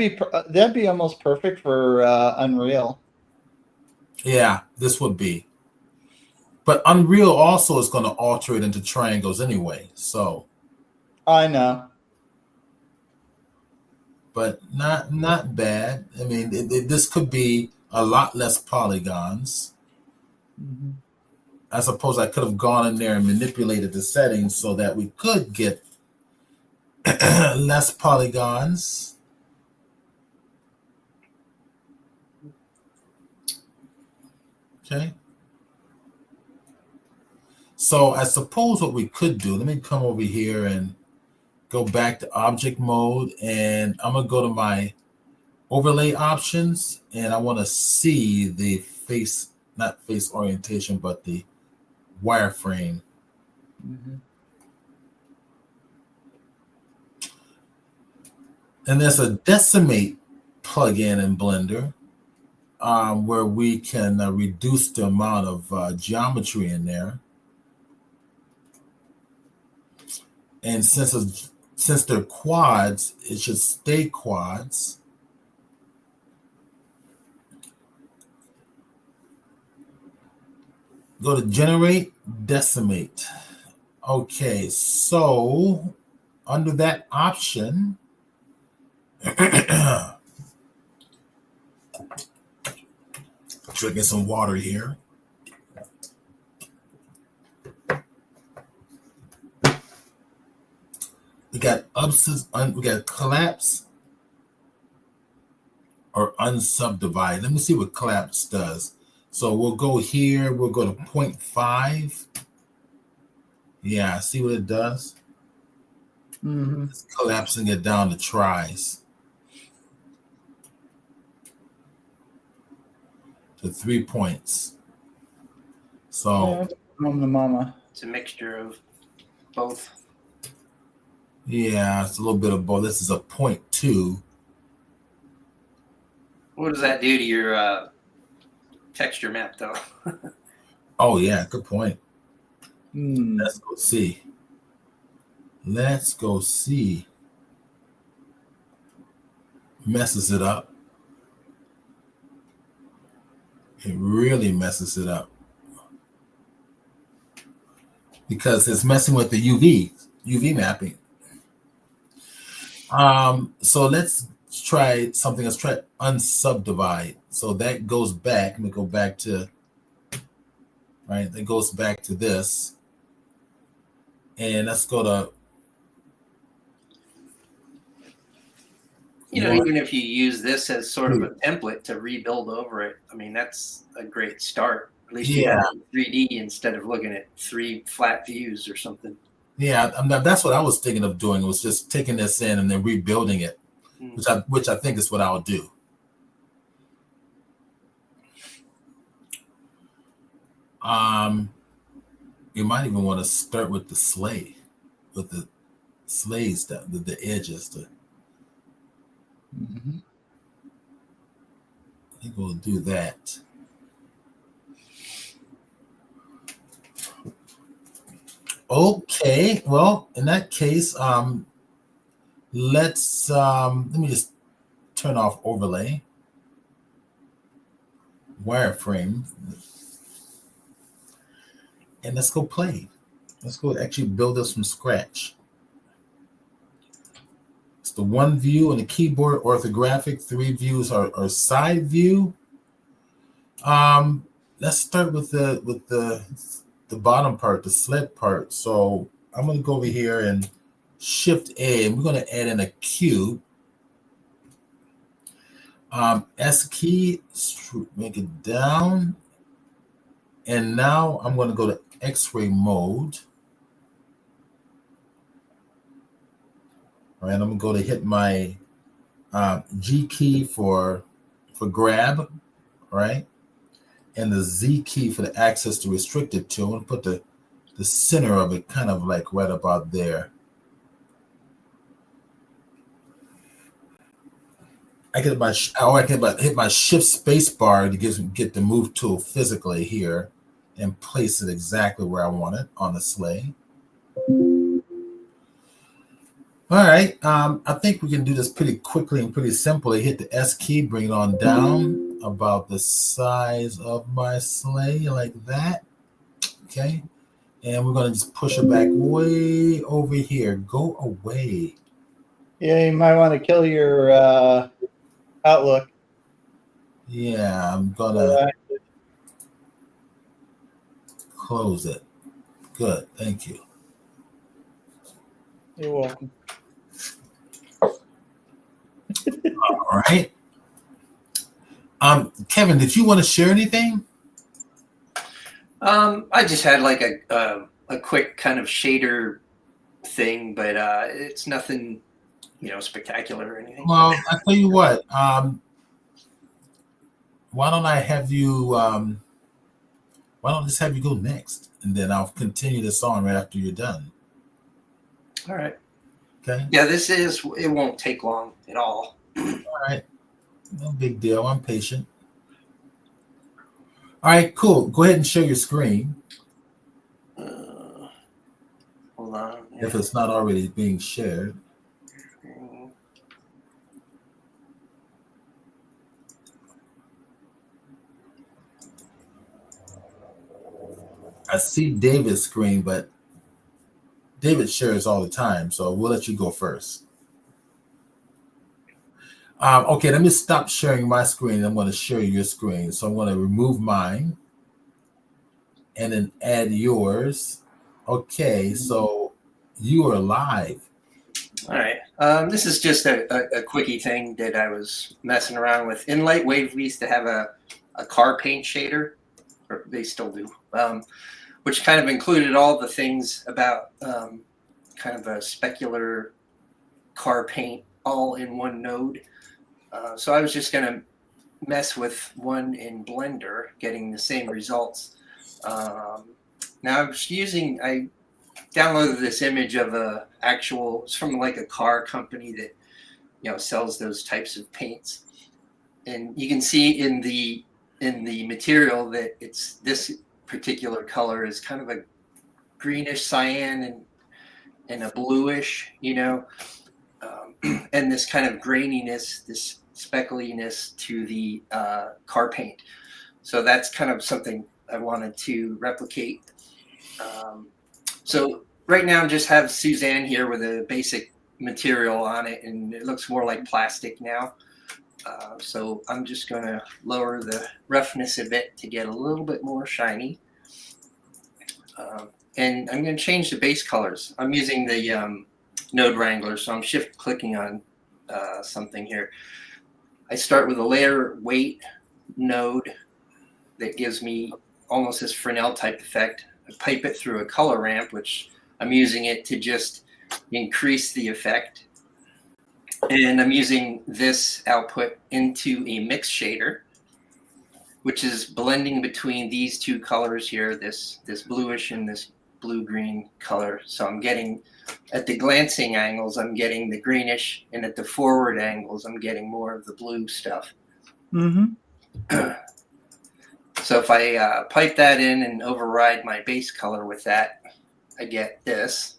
be almost perfect for Unreal. Yeah, this would be. But Unreal also is going to alter it into triangles anyway. So I know. But not bad. I mean, this could be a lot less polygons. Mm-hmm. I suppose I could have gone in there and manipulated the settings so that we could get less polygons. Okay. So I suppose what we could do, let me come over here and go back to object mode, and I'm going to go to my overlay options, and I want to see the face, not face orientation, but the wireframe. Mm-hmm. And there's a decimate plugin in Blender where we can reduce the amount of geometry in there. And since they're quads, it should stay quads. Go to generate, decimate. Okay, so under that option, drinking some water here. We got collapse or unsubdivide. Let me see what collapse does. So we'll go here. We'll go to 0.5. Yeah, see what it does? Mm-hmm. It's collapsing it down to tries. To 3 points. So Mama. It's a mixture of both. Yeah, it's a little bit of both. This is a 0.2. What does that do to your texture map, though? Oh, yeah, good point. Hmm. Let's go see. Let's go see. Messes it up. It really messes it up. Because it's messing with the UV mapping. So let's try something. Let's try unsubdivide. So that goes back. Let me go back to, right? That goes back to this. And let's go to Even if you use this as sort of a template to rebuild over it, I mean, that's a great start. At least you have 3D instead of looking at 3 flat views or something. Yeah, that's what I was thinking of doing, was just taking this in and then rebuilding it, which I think is what I'll do. You might even want to start with the sleigh, with the sleighs, the edges. Mm-hmm. I think we'll do that. Okay, well, in that case, let's let me just turn off overlay, wireframe, and let's go play. Let's go actually build this from scratch. It's the one view on the keyboard, orthographic. 3 views are side view. Let's start with the bottom part, the sled part. So I'm going to go over here and Shift A, and we're going to add in a cube. S key, make it down. And now I'm going to go to X-ray mode. All right, I'm going to go to hit my G key for grab, right? And the Z key for the access to restricted to. I'm going to put the center of it kind of like right about there. I can hit my shift space bar to get the move tool physically here and place it exactly where I want it on the sleigh. All right, I think we can do this pretty quickly and pretty simply. Hit the S key, bring it on down about the size of my sleigh, like that. Okay, and we're gonna just push it back way over here. Go away. Yeah, you might want to kill your Outlook. Yeah, I'm gonna close it. Good, thank you. You're welcome. All right. Kevin, did you want to share anything? I just had like a quick kind of shader thing, but it's nothing, spectacular or anything. Well, I tell you what. Why don't I have you? Why don't I just have you go next, and then I'll continue this on right after you're done. All right. Okay. Yeah, it won't take long at all. All right. No big deal. I'm patient. All right, cool. Go ahead and share your screen. Hold on. If it's not already being shared. I see David's screen, but David shares all the time, so we'll let you go first. Okay, let me stop sharing my screen. I'm going to share your screen. So I'm going to remove mine and then add yours. Okay, so you are live. All right. This is just a quickie thing that I was messing around with. In LightWave, we used to have a car paint shader, or they still do, which kind of included all the things about kind of a specular car paint all in one node. So I was just going to mess with one in Blender, getting the same results. Now I downloaded this image of it's from like a car company that, you know, sells those types of paints. And you can see in the material that it's this particular color is kind of a greenish cyan and a bluish, you know, and this kind of graininess, this speckliness to the car paint. So that's kind of something I wanted to replicate. So right now, just have Suzanne here with a basic material on it, and it looks more like plastic now. So I'm just going to lower the roughness a bit to get a little bit more shiny. And I'm going to change the base colors. I'm using the node wrangler, so I'm shift clicking on something here. I start with a layer weight node that gives me almost this Fresnel type effect. I pipe it through a color ramp, which I'm using it to just increase the effect. And I'm using this output into a mix shader, which is blending between these two colors here, this bluish and this blue-green color. So I'm getting, at the glancing angles, I'm getting the greenish, and at the forward angles, I'm getting more of the blue stuff. Mm-hmm. So if I pipe that in and override my base color with that, I get this.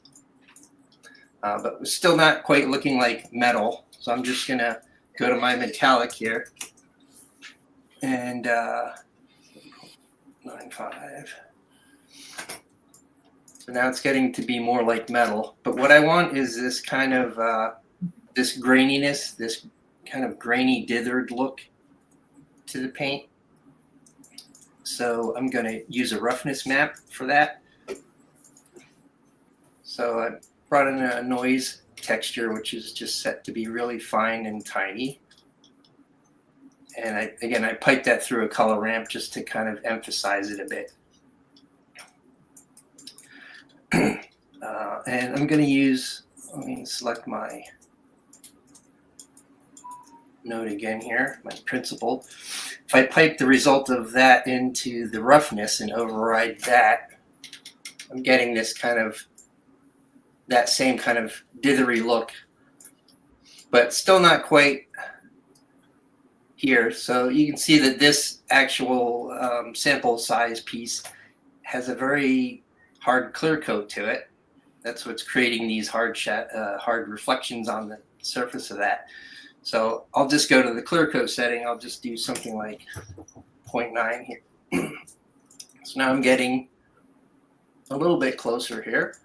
But it's still not quite looking like metal. So I'm just going to go to my metallic here. And 9.5. So now it's getting to be more like metal. But what I want is this kind of, this graininess, this kind of grainy dithered look to the paint. So I'm going to use a roughness map for that. So I brought in a noise texture, which is just set to be really fine and tiny. And I piped that through a color ramp just to kind of emphasize it a bit. And I'm going to use, let me select my node again here, my principled. If I pipe the result of that into the roughness and override that, I'm getting this kind of, that same kind of dithery look, but still not quite here. So you can see that this actual sample size piece has a very hard clear coat to it. That's what's creating these hard reflections on the surface of that. So I'll just go to the clear coat setting. I'll just do something like 0.9 here. So now I'm getting a little bit closer here.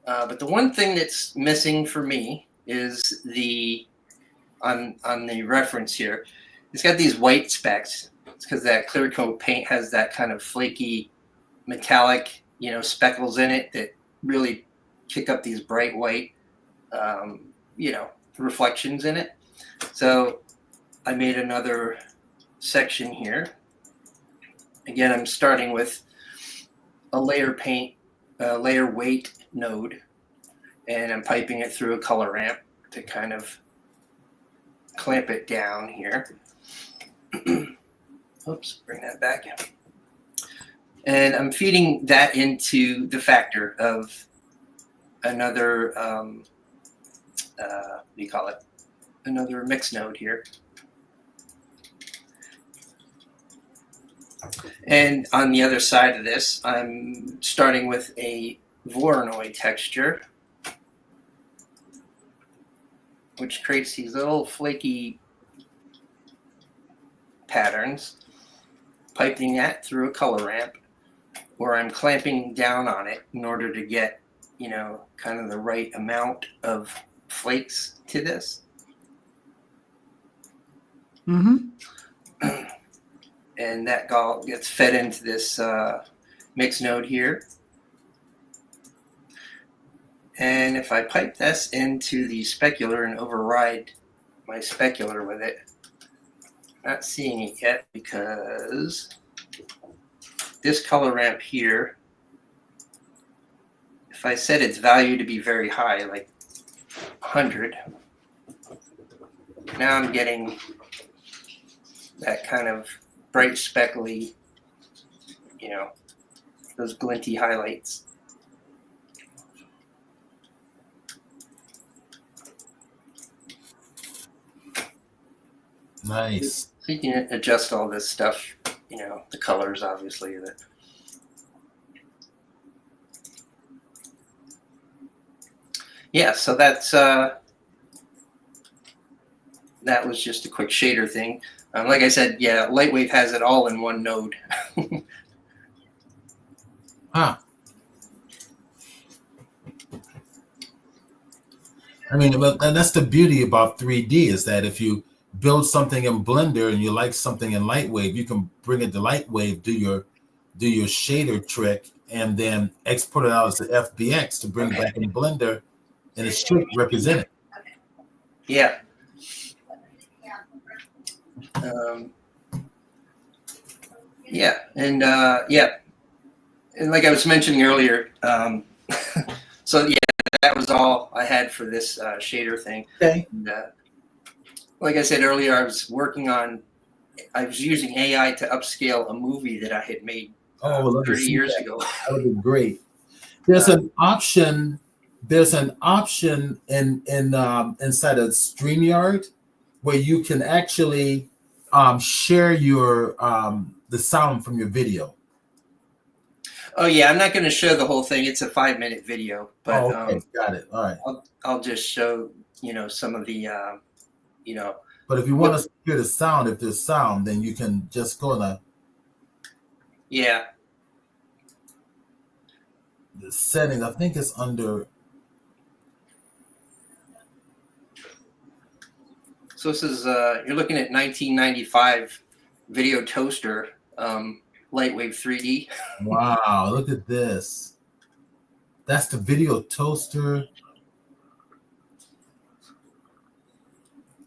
But the one thing that's missing for me is on the reference here, it's got these white specks. It's because that clear coat paint has that kind of flaky metallic, you know, speckles in it that really kick up these bright white, you know, reflections in it. So I made another section here. Again, I'm starting with a layer weight node, and I'm piping it through a color ramp to kind of clamp it down here. Oops, bring that back. And I'm feeding that into the factor of another, what do you call it? Another mix node here. And on the other side of this, I'm starting with a Voronoi texture, which creates these little flaky patterns, piping that through a color ramp where I'm clamping down on it in order to get, you know, kind of the right amount of flakes to this. Mm-hmm. And that gets fed into this mix node here. And if I pipe this into the specular and override my specular with it, not seeing it yet because this color ramp here, if I set its value to be very high, like 100, now I'm getting that kind of bright speckly, you know, those glinty highlights. Nice. So you can adjust all this stuff, the colors, obviously. Yeah, so that was just a quick shader thing. Like I said, yeah, LightWave has it all in one node. Huh. I mean, and that's the beauty about 3D is that if you build something in Blender and you like something in LightWave, you can bring it to LightWave, do your shader trick, and then export it out as an FBX to bring it back in Blender, and it should represent it. Yeah. Yeah, and and like I was mentioning earlier, so yeah, that was all I had for this shader thing. Okay. And, like I said earlier, I was using AI to upscale a movie that I had made 30 years ago. That would be great. There's an option. There's an option in inside of StreamYard where you can actually share your the sound from your video. Oh yeah, I'm not going to show the whole thing. It's a 5-minute video, but okay. Got it. All right. I'll just show some of the But if you want to hear the sound, if there's sound, then you can just go to the settings. I think it's under. So this is you're looking at 1995 video toaster, LightWave 3D. Wow, look at this. That's the video toaster.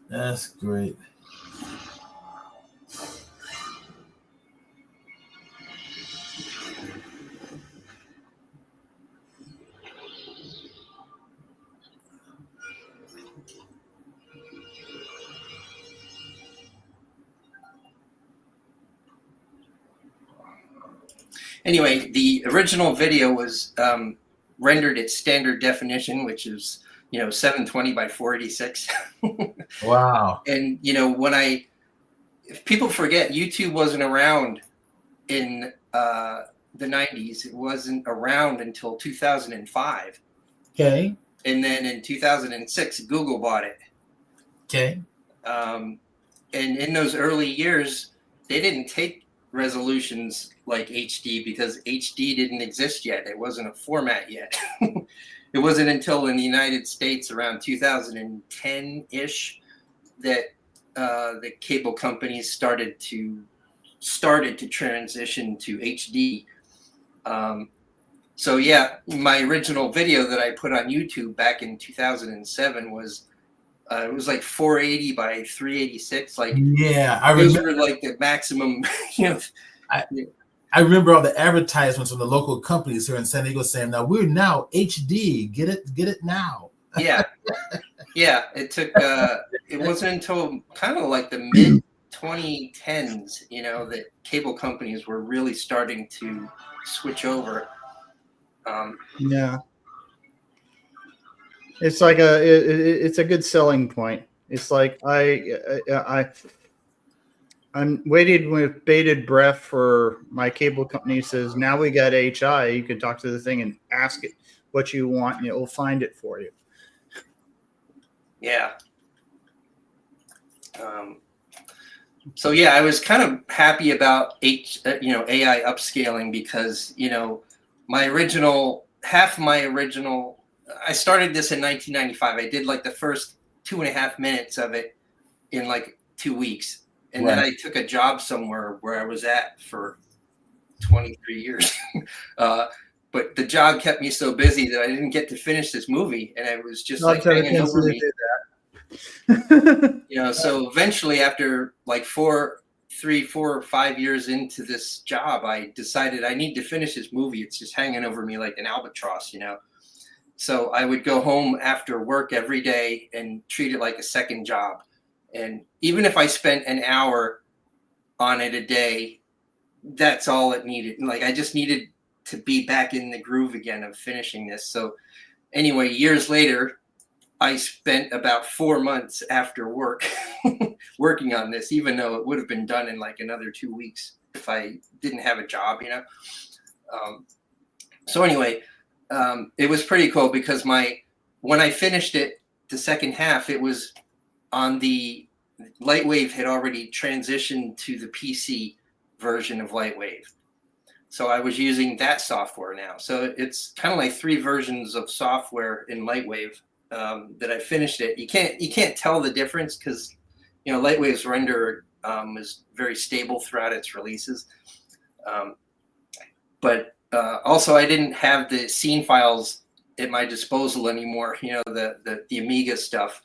That's great. Anyway, the original video was rendered at standard definition, which is 720 by 486. Wow. And if people forget, YouTube wasn't around in the 90s. It wasn't around until 2005. Okay. And then in 2006, Google bought it. Okay. And in those early years, they didn't take resolutions like HD because HD didn't exist yet. It wasn't a format yet. It wasn't until in the United States around 2010-ish that the cable companies started to transition to HD. So yeah, my original video that I put on YouTube back in 2007 was it was like 480 by 386. Like those were like the maximum. I remember all the advertisements from the local companies here in San Diego saying, "Now we're now HD. Get it now." Yeah. It took. It wasn't until kind of like the mid 2010s, that cable companies were really starting to switch over. Yeah. It's like it's a good selling point. It's like I'm waiting with bated breath for my cable company says, now we got HI. You can talk to the thing and ask it what you want, and it will find it for you. Yeah. So yeah, I was kind of happy about AI upscaling because I started this in 1995. I did like the first 2.5 minutes of it in like 2 weeks. And then I took a job somewhere where I was at for 23 years. But the job kept me so busy that I didn't get to finish this movie. And it was just like hanging over me. So eventually after like 4 or 5 years into this job, I decided I need to finish this movie. It's just hanging over me like an albatross, So I would go home after work every day and treat it like a second job. And even if I spent an hour on it a day, that's all it needed. Like I just needed to be back in the groove again of finishing this. So anyway, years later, I spent about 4 months after work working on this, even though it would have been done in like another 2 weeks if I didn't have a job, you know. So anyway, it was pretty cool because when I finished it, the second half, it was on the LightWave had already transitioned to the PC version of LightWave. So I was using that software now. So it's kind of like 3 versions of software in LightWave that I finished it. You can't tell the difference because, you know, LightWave's render is very stable throughout its releases. But also I didn't have the scene files at my disposal anymore, you know, the Amiga stuff.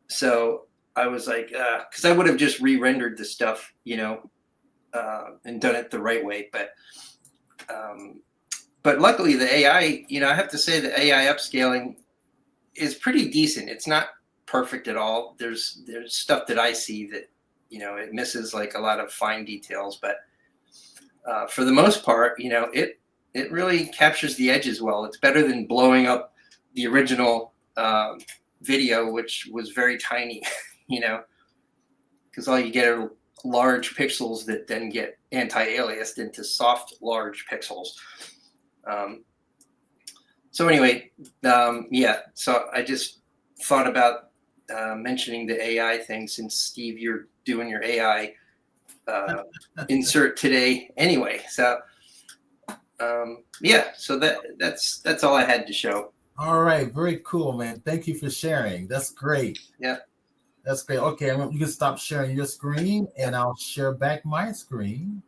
So I was like, because I would have just re-rendered the stuff, you know, and done it the right way. But luckily the AI, you know, I have to say the AI upscaling is pretty decent. It's not perfect at all. There's stuff that I see that, you know, it misses like a lot of fine details, but for the most part, you know, it really captures the edges well. It's better than blowing up the original video, which was very tiny, you know, because all you get are large pixels that then get anti-aliased into soft, large pixels. So anyway, yeah, so I just thought about mentioning the AI thing since, Steve, you're doing your AI insert today anyway. So yeah, so that's all I had to show. All right, very cool, man. Thank you for sharing. That's great. Yeah. That's great. Okay, you can stop sharing your screen and I'll share back my screen.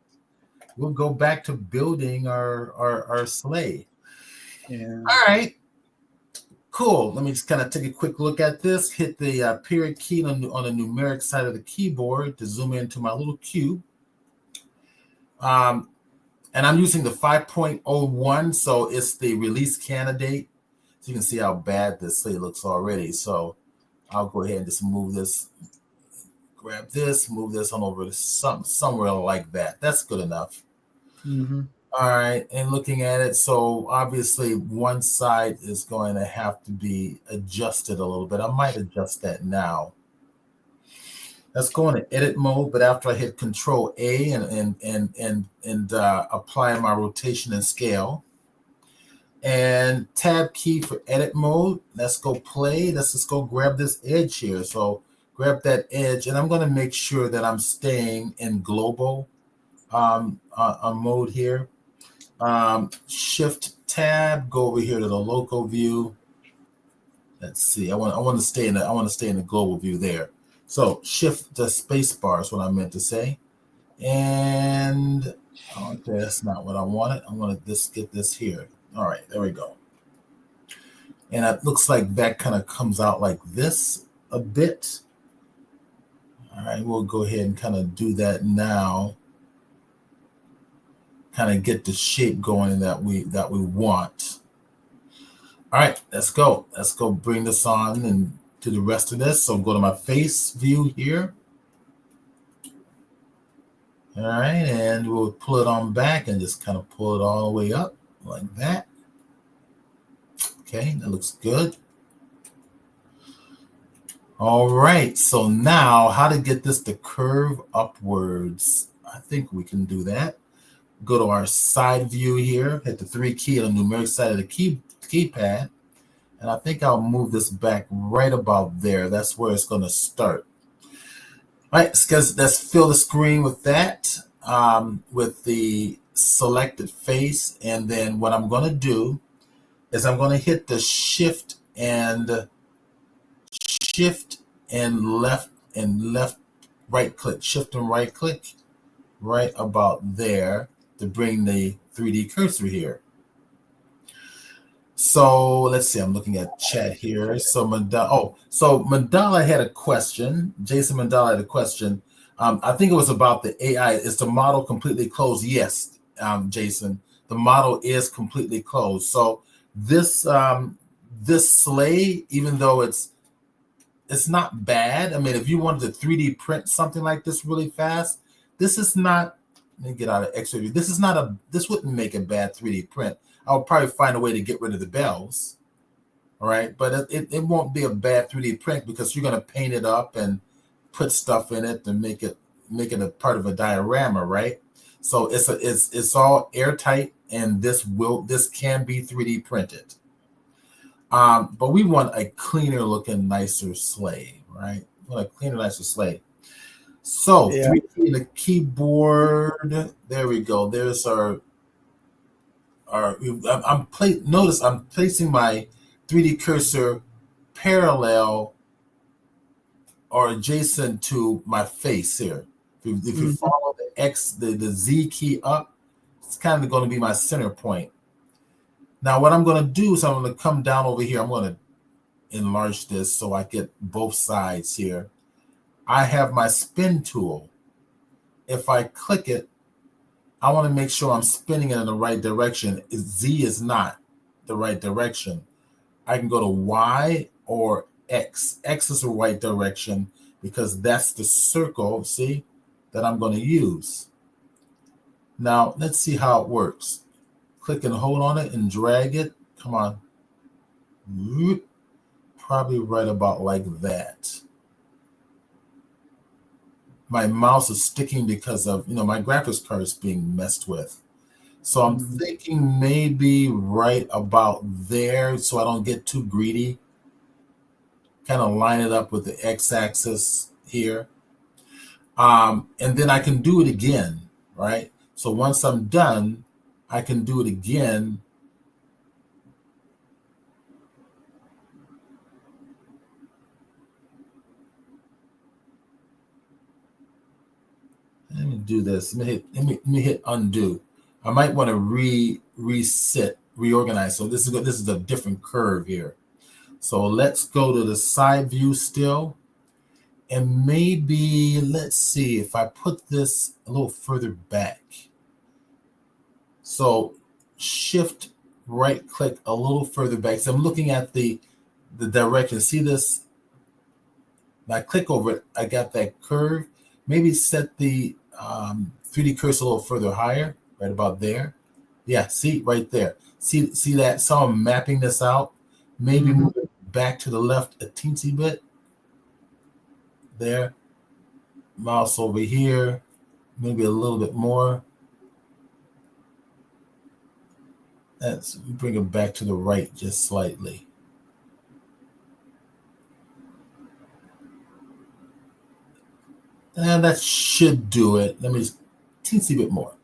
We'll go back to building our sleigh. Yeah. All right. Cool. Let me just kind of take a quick look at this. Hit the period key on the numeric side of the keyboard to zoom into my little cube. And I'm using the 5.01, so it's the release candidate. So you can see how bad this sleigh looks already. So I'll go ahead and just move this, grab this, move this on over to somewhere like that. That's good enough. Mm-hmm. All right, and looking at it, so obviously one side is going to have to be adjusted a little bit. I might adjust that now. Let's go into edit mode, but after I hit Control A and apply my rotation and scale, and tab key for edit mode. Let's go play. Let's just go grab this edge here. So grab that edge, and I'm going to make sure that I'm staying in global mode here. Shift tab, go over here to the local view. Let's see. I want to stay in the global view there. So shift the space bar is what I meant to say. And okay, that's not what I wanted. I wanted this, get this here. All right, there we go. And it looks like that kind of comes out like this a bit. All right, we'll go ahead and kind of do that now. Kind of get the shape going that we want. All right, let's go. Let's go bring this on and to the rest of this. So go to my face view here. All right, and we'll pull it on back and just kind of pull it all the way up like that. Okay, that looks good. All right, so now how to get this to curve upwards. I think we can do that. Go to our side view here, hit the 3 key on the numeric side of the keypad, and I think I'll move this back right about there. That's where it's going to start. All right, let's fill the screen with that, with the selected face, and then what I'm going to do is I'm going to hit the shift and right click, shift and right click, right about there, to bring the 3D cursor here. So let's see, I'm looking at chat here. So Mandala had a question. Jason Mandala had a question. I think it was about the AI. Is the model completely closed? Yes, Jason, the model is completely closed. So this sleigh, even though it's not bad. I mean, if you wanted to 3D print something like this really fast, this is not. Let me get out of X-ray view. This wouldn't make a bad 3D print. I would probably find a way to get rid of the bells. All right, but it won't be a bad 3D print because you're going to paint it up and put stuff in it to make it a part of a diorama, right? So it's all airtight, and this can be 3D printed. But we want a cleaner looking, nicer sleigh, right? We want a cleaner, nicer sleigh. So Yeah. 3D in the keyboard. There we go. There's our. Notice I'm placing my 3D cursor parallel or adjacent to my face here. If you follow the Z key up, it's kind of going to be my center point. Now what I'm going to do is I'm going to come down over here. I'm going to enlarge this so I get both sides here. I have my spin tool. If I click it, I want to make sure I'm spinning it in the right direction. Z is not the right direction. I can go to Y or X. X is the right direction because that's the circle, see, that I'm going to use. Now, let's see how it works. Click and hold on it and drag it. Come on. Probably right about like that. My mouse is sticking because of, my graphics card is being messed with. So I'm thinking maybe right about there so I don't get too greedy. Kind of line it up with the x-axis here. And then I can do it again, right? So once I'm done, I can do it again. Let me do this. Let me hit undo. I might want to reorganize. So this is a different curve here. So let's go to the side view still. And maybe, let's see if I put this a little further back. So shift right click a little further back. So I'm looking at the direction. See this? When I click over it, I got that curve. Maybe set the 3D cursor a little further higher, right about there. Yeah, see, right there. See that? So I'm mapping this out. Maybe move it back to the left a teensy bit. There. Mouse over here. Maybe a little bit more. Let's bring it back to the right just slightly. And that should do it. Let me just teensy bit more.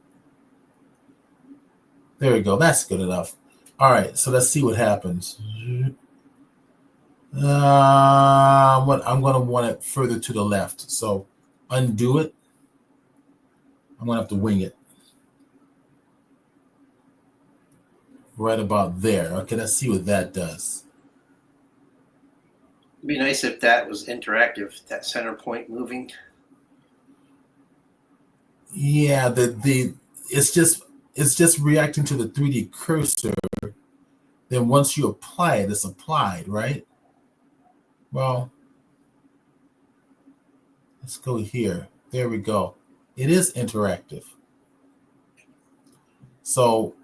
There we go. That's good enough. All right, so let's see what happens. I'm going to want it further to the left. So undo it. I'm going to have to wing it. Right about there. Okay, let's see what that does. It'd be nice if that was interactive, that center point moving. Yeah, it's just reacting to the 3D cursor. Then once you apply it, it's applied, right? Well, let's go here. There we go. It is interactive. So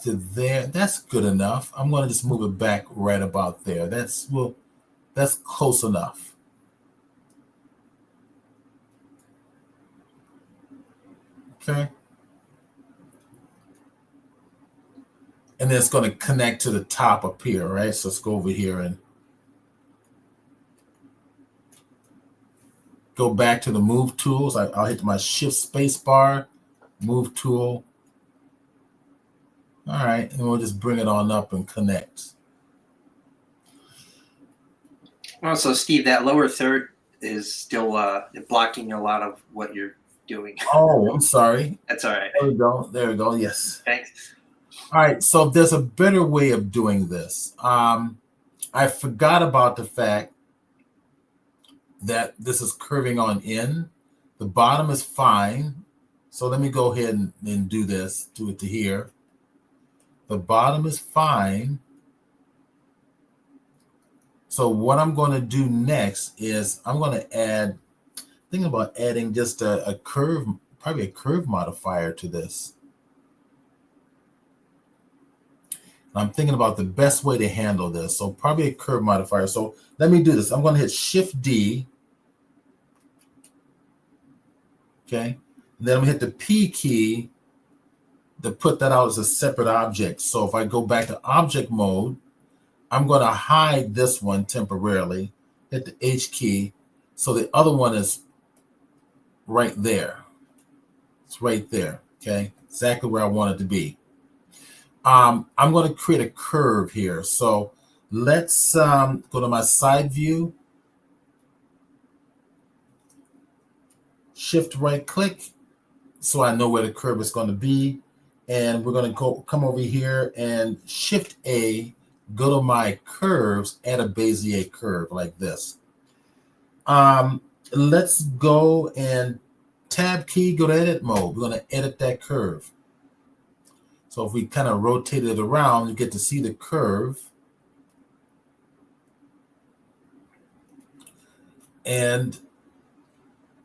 to there, that's good enough. I'm going to just move it back right about there. That's close enough. Okay. And then it's going to connect to the top up here, right? So let's go over here and go back to the move tools. I'll hit my shift space bar, move tool. All right, and we'll just bring it on up and connect. Also, Steve, that lower third is still blocking a lot of what you're doing. Oh, I'm sorry. That's all right. There we go. Yes. Thanks. All right, so there's a better way of doing this. I forgot about the fact that this is curving on in. The bottom is fine. So let me go ahead and do this, do it to here. The bottom is fine. So what I'm going to do next is I'm going to add, think about adding just a curve, probably a curve modifier to this. I'm thinking about the best way to handle this. So probably a curve modifier. So let me do this. I'm going to hit Shift D. Okay. And then I'm going to hit the P key to put that out as a separate object. So if I go back to object mode, I'm going to hide this one temporarily, hit the H key. So the other one is right there. It's right there. Okay. Exactly where I want it to be. I'm going to create a curve here. So let's go to my side view, shift right click so I know where the curve is going to be. And we're going to come over here and shift A, go to my curves, add a Bezier curve like this. Let's go and tab key, go to edit mode. We're going to edit that curve. So if we kind of rotate it around, you get to see the curve. And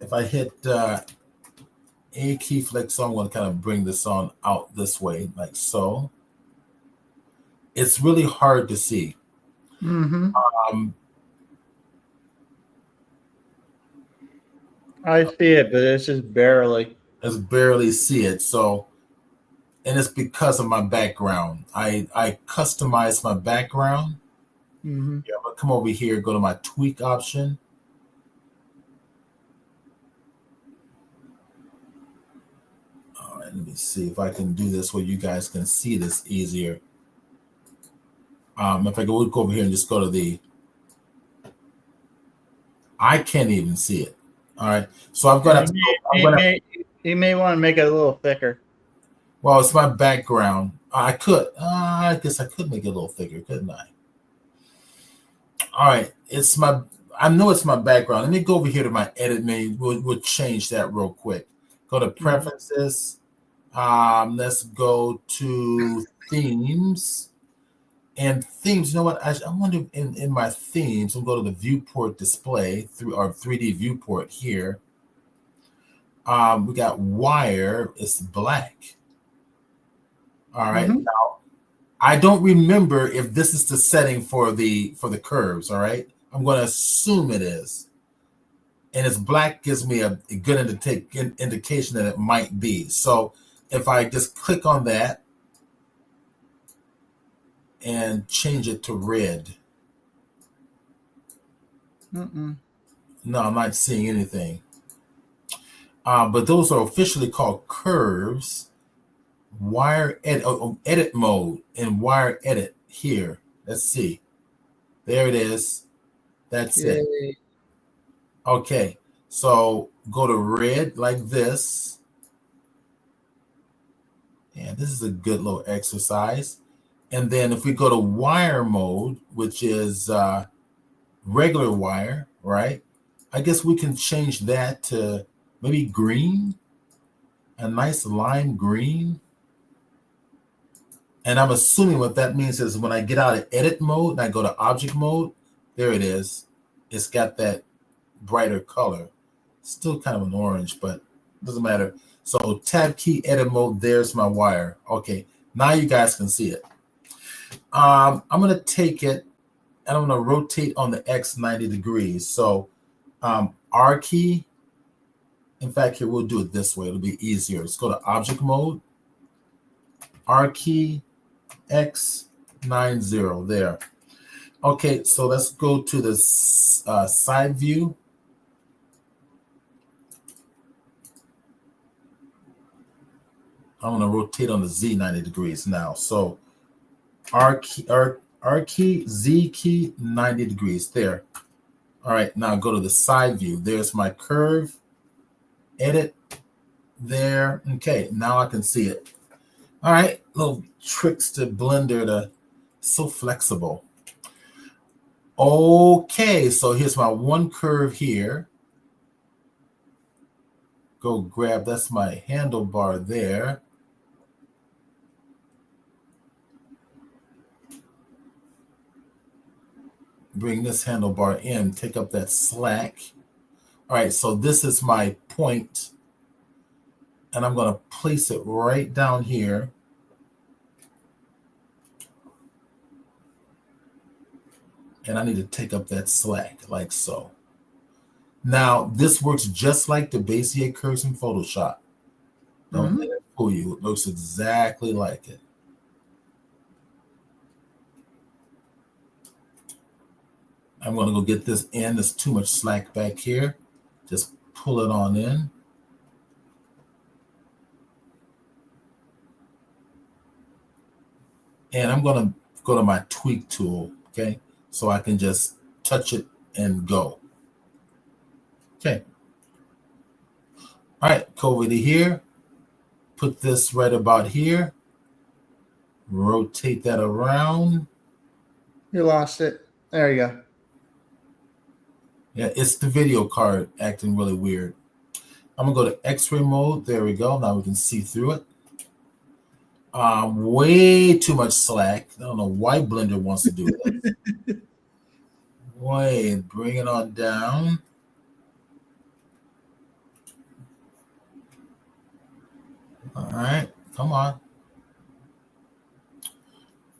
if I hit A key flick, so I'm going to kind of bring this on out this way, like so. It's really hard to see. I see it, but it's just barely. Just barely see it. So, and it's because of my background. I customize my background. Yeah, I'm gonna come over here, go to my tweak option. All right, let me see if I can do this where you guys can see this easier. If I go over here and just go to the, I can't even see it. All right, so I'm gonna. You may want to make it a little thicker. Well, it's my background. I could. I guess I could make it a little thicker, couldn't I? All right, it's my. I know it's my background. Let me go over here to my edit menu. We'll change that real quick. Go to preferences. Let's go to themes. And themes, you know what? I wonder in my themes, we'll go to the viewport display through our 3D viewport here. We got wire, it's black. All right. Now, I don't remember if this is the setting for the curves. All right. I'm going to assume it is. And it's black gives me a good indication that it might be. So if I just click on that and change it to red. No, I'm not seeing anything. But those are officially called curves. Wire edit mode and wire edit here. Let's see. There it is. That's it. Okay. So go to red like this. And this is a good little exercise. And then if we go to wire mode, which is regular wire, right? I guess we can change that to maybe green, a nice lime green. And I'm assuming what that means is when I get out of edit mode and I go to object mode, there it is. It's got that brighter color. Still kind of an orange, but doesn't matter. So tab key, edit mode, there's my wire. Okay, now you guys can see it. I'm going to take it and I'm going to rotate on the X 90 degrees. So R key, in fact, here we'll do it this way. It'll be easier. Let's go to object mode, R key, X 90 there. Okay, so let's go to the side view. I'm going to rotate on the Z 90 degrees now. So R key, Z key, 90 degrees there. All right, now go to the side view. There's my curve. Edit there. Okay, now I can see it. All right, little tricks to Blender to so flexible. Okay, so here's my one curve here. Go grab, that's my handlebar there. Bring this handlebar in, take up that slack. All right, so this is my point, and I'm going to place it right down here. And I need to take up that slack like so. Now, this works just like the Bezier curves in Photoshop. Don't let it fool you. It looks exactly like it. I'm going to go get this in. There's too much slack back here. Just pull it on in. And I'm going to go to my tweak tool, okay? So I can just touch it and go. Okay. All right, go over to here. Put this right about here. Rotate that around. You lost it. There you go. Yeah, it's the video card acting really weird. I'm going to go to X-ray mode. There we go. Now we can see through it. Way too much slack. I don't know why Blender wants to do this. Wait, bring it on down. All right, come on. I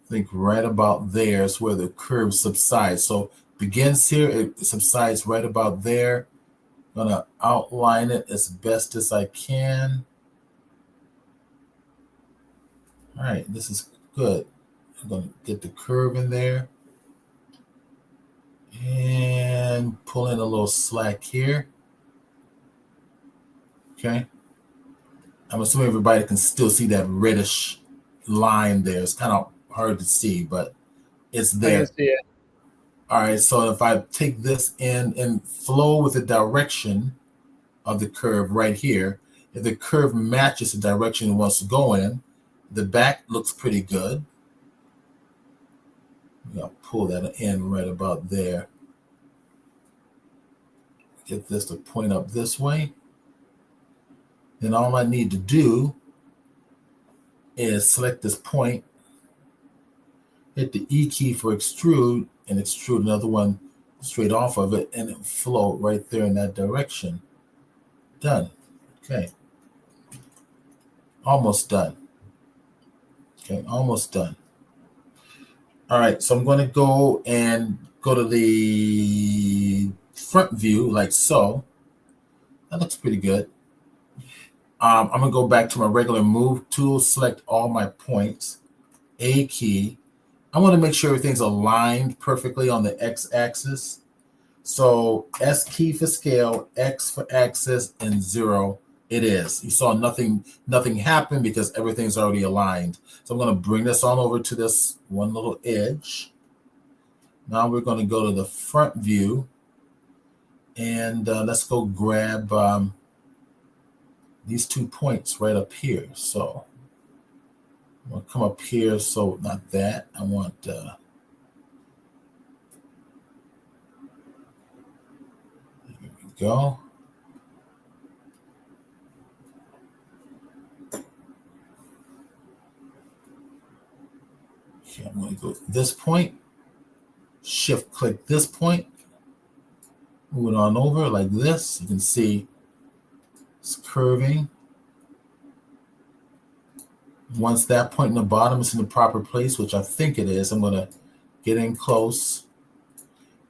think right about there is where the curve subsides. So begins here, it subsides right about there. I'm gonna outline it as best as I can. All right, this is good. I'm gonna get the curve in there and pull in a little slack here. Okay. I'm assuming everybody can still see that reddish line there. It's kind of hard to see, but it's there. I can see it. All right, so if I take this in and flow with the direction of the curve right here, if the curve matches the direction it wants to go in, the back looks pretty good. I'll pull that in right about there. Get this to point up this way. Then all I need to do is select this point, hit the E key for extrude, and extrude another one straight off of it, and it flow right there in that direction. Done. Okay. Almost done. Okay, almost done. All right, so I'm going to go to the front view like so. That looks pretty good. I'm going to go back to my regular move tool, select all my points, A key. I want to make sure everything's aligned perfectly on the x-axis. So S key for scale, X for axis, and 0. It is. You saw nothing happen because everything's already aligned. So I'm going to bring this on over to this one little edge. Now we're going to go to the front view, and let's go grab these 2 points right up here. So I'm going to come up here. So not that. I want there we go. Okay, I'm going to go to this point, shift click this point, move it on over like this. You can see it's curving. Once that point in the bottom is in the proper place, which I think it is, I'm going to get in close.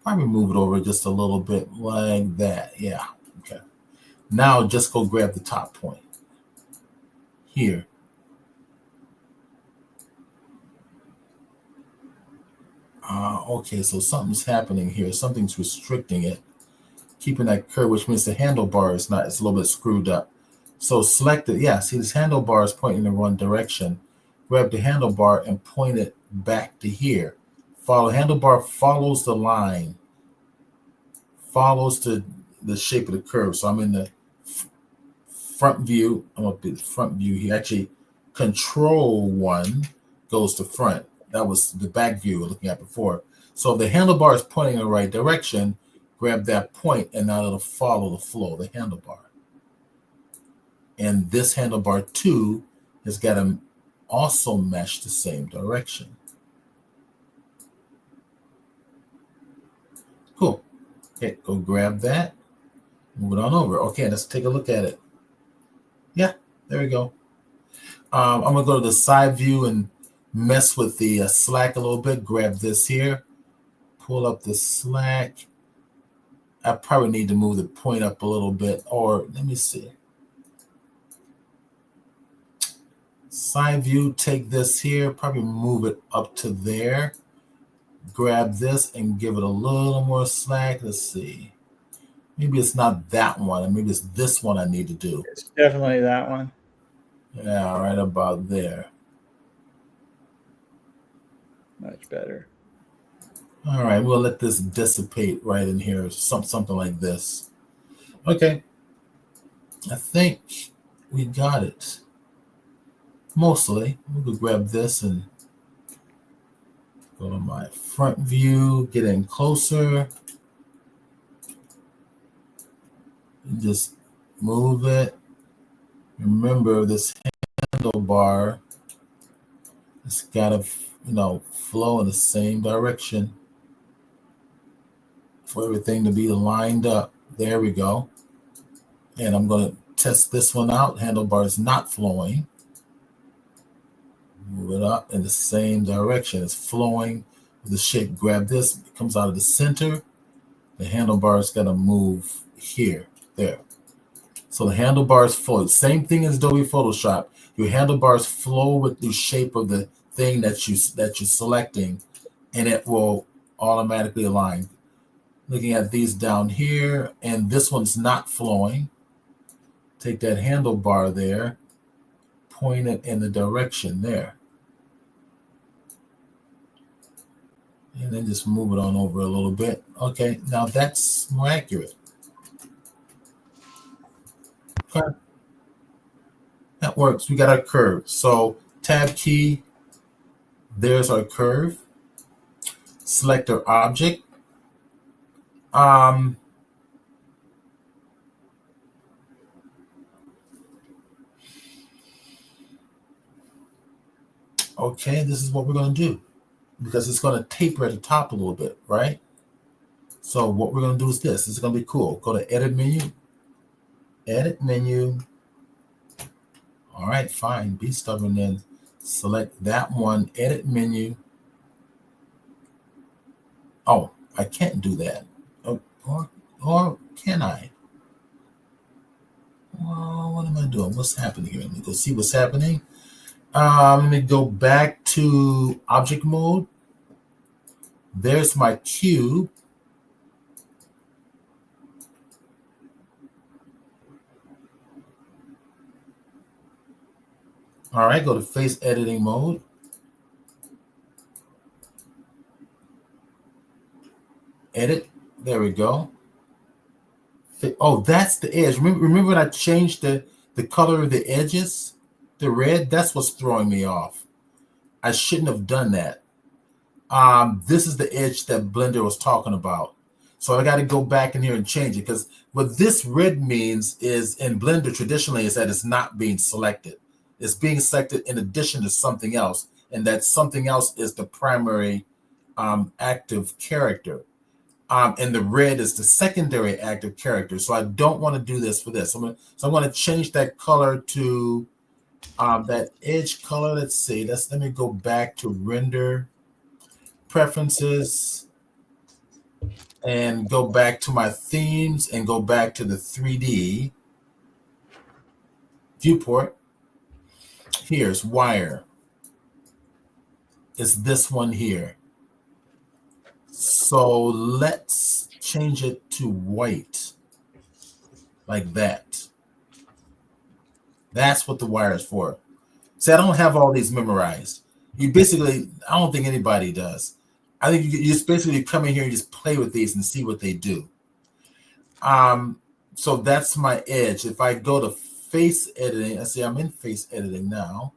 Probably move it over just a little bit like that. Yeah. Okay. Now just go grab the top point here. Okay, so something's happening here. Something's restricting it, keeping that curve, which means the handlebar is not, it's a little bit screwed up. So select it. Yeah, see this handlebar is pointing in the wrong direction. Grab the handlebar and point it back to here. Handlebar follows the line, follows the shape of the curve. So I'm in the front view. I'm up at the front view here. Actually, control 1 goes to front. That was the back view we were looking at before. So if the handlebar is pointing in the right direction, grab that point, and now it'll follow the flow of the handlebar. And this handlebar 2 has got to also mesh the same direction. Cool. Okay, go grab that. Move it on over. Okay, let's take a look at it. Yeah, there we go. I'm going to go to the side view and mess with the slack a little bit. Grab this here. pull up the slack. I probably need to move the point up a little bit, or let me see. Side view, take this here, probably move it up to there. Grab this and give it a little more slack. Let's see. Maybe it's not that one. Maybe it's this one I need to do. It's definitely that one. Yeah, right about there. Much better. All right, we'll let this dissipate right in here, something like this. Okay, I think we got it. Mostly. We'll grab this and go to my front view, get in closer, and just move it. Remember, this handlebar has got to, flow in the same direction for everything to be lined up. There we go. And I'm going to test this one out. Handlebar is not flowing. Move it up in the same direction. It's flowing with the shape. Grab this. It comes out of the center. The handlebar is going to move here, there. So the handlebars flow. Same thing as Adobe Photoshop. Your handlebars flow with the shape of the thing that you're selecting, and it will automatically align. Looking at these down here, and this one's not flowing. Take that handlebar there, point it in the direction there. And then just move it on over a little bit. Okay, now that's more accurate. Okay. That works. We got our curve. So tab key, there's our curve. Select our object. Okay, this is what we're going to do, because it's going to taper at the top a little bit, right? So what we're going to do is this. This is going to be cool. Go to edit menu. Edit menu. All right, fine. Be stubborn then. Select that one. Edit menu. Oh, I can't do that. Or can I? Well, what am I doing? What's happening here? Let me go see what's happening. Let me go back to object mode. There's my cube. All right, go to face editing mode. Edit. There we go. Oh, that's the edge. Remember when I changed the color of the edges? The red? That's what's throwing me off. I shouldn't have done that. This is the edge that Blender was talking about. So I got to go back in here and change it, because what this red means is, in Blender traditionally, is that it's not being selected. It's being selected in addition to something else, and that something else is the primary active character. And the red is the secondary active character. So I don't want to do this for this. So I'm going to change that color to that edge color. Let's see. Let me go back to render preferences and go back to my themes and go back to the 3D viewport. Here's wire. It's this one here. So let's change it to white, like that. That's what the wire is for. See, I don't have all these memorized. You basically, I don't think anybody does. I think you just basically come in here and just play with these and see what they do. So that's my edge. If I go to face editing, I see I'm in face editing now.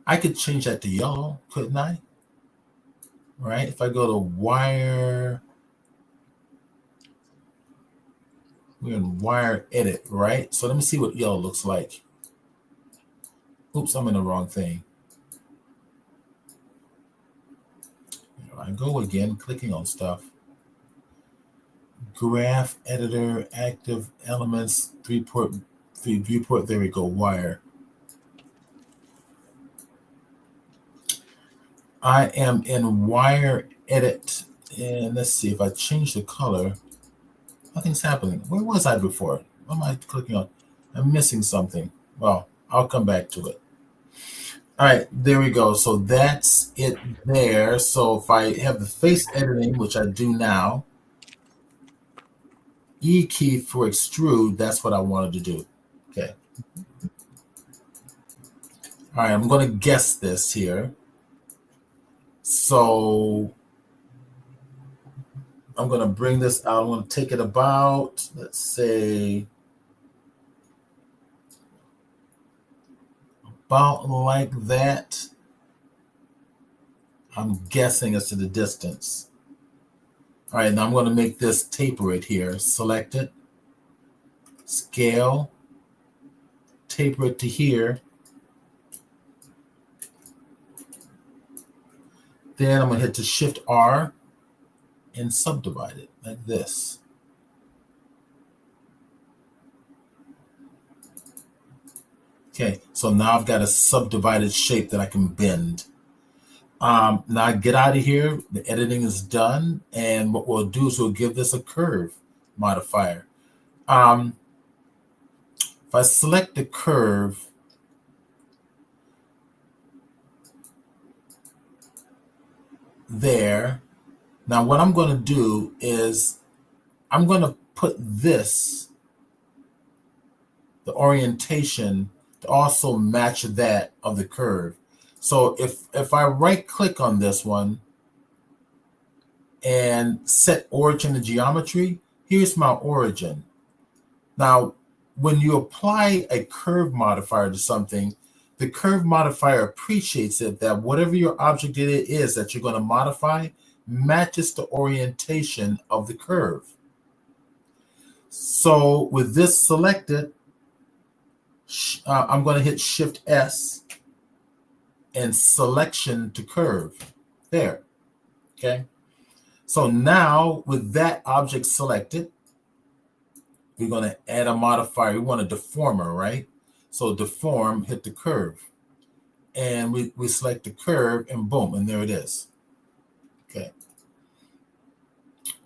I could change that to yellow, couldn't I? Right? If I go to wire, we're in wire edit, right? So let me see what yellow looks like. Oops, I'm in the wrong thing. Here I go again, clicking on stuff. Graph editor, active elements, viewport, there we go, wire. I am in wire edit, and let's see if I change the color. Nothing's happening. Where was I before? What am I clicking on? I'm missing something. Well, I'll come back to it. All right, there we go. So that's it there. So if I have the face editing, which I do now, E key for extrude, that's what I wanted to do. Okay. All right, I'm going to guess this here. So I'm going to bring this out. I'm going to take it about, let's say, about like that. I'm guessing it's to the distance. All right, now I'm going to make this taper it here. Select it, scale, taper it to here. Then I'm going to hit the Shift R and subdivide it like this. Okay, so now I've got a subdivided shape that I can bend. Now I get out of here, the editing is done, and what we'll do is we'll give this a curve modifier. If I select the curve, there, now what I'm going to do is I'm going to put this, the orientation, to also match that of the curve. So if I right click on this one and set origin to geometry, here's my origin. Now, when you apply a curve modifier to something, the curve modifier appreciates it that whatever your object it is that you're going to modify matches the orientation of the curve. So with this selected, I'm going to hit Shift S and selection to curve. There. Okay. So now with that object selected, we're going to add a modifier. We want a deformer, right? So deform, hit the curve. And we select the curve and boom, and there it is. Okay.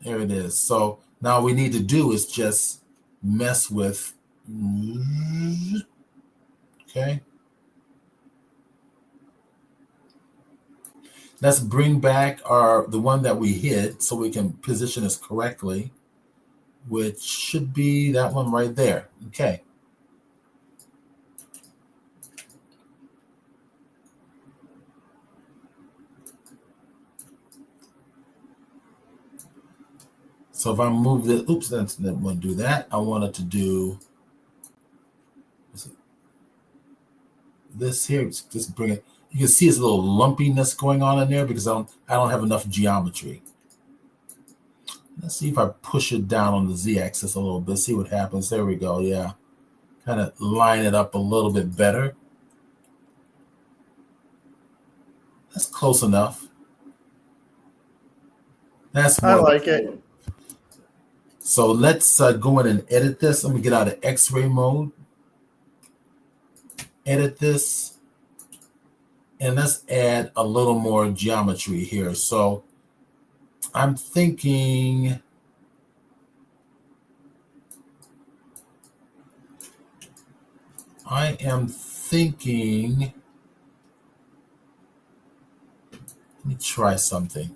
There it is. So now we need to do is just mess with, okay. Let's bring back the one that we hid so we can position this correctly, which should be that one right there. Okay. So if I move this, oops, that didn't want to do that. I wanted to do this here. Just bring it. You can see it's a little lumpiness going on in there because I don't have enough geometry. Let's see if I push it down on the Z-axis a little bit. See what happens. There we go. Yeah, kind of line it up a little bit better. That's close enough. That's more. I like it. So let's go in and edit this. Let me get out of X-ray mode. Edit this. And let's add a little more geometry here. So I'm thinking let me try something.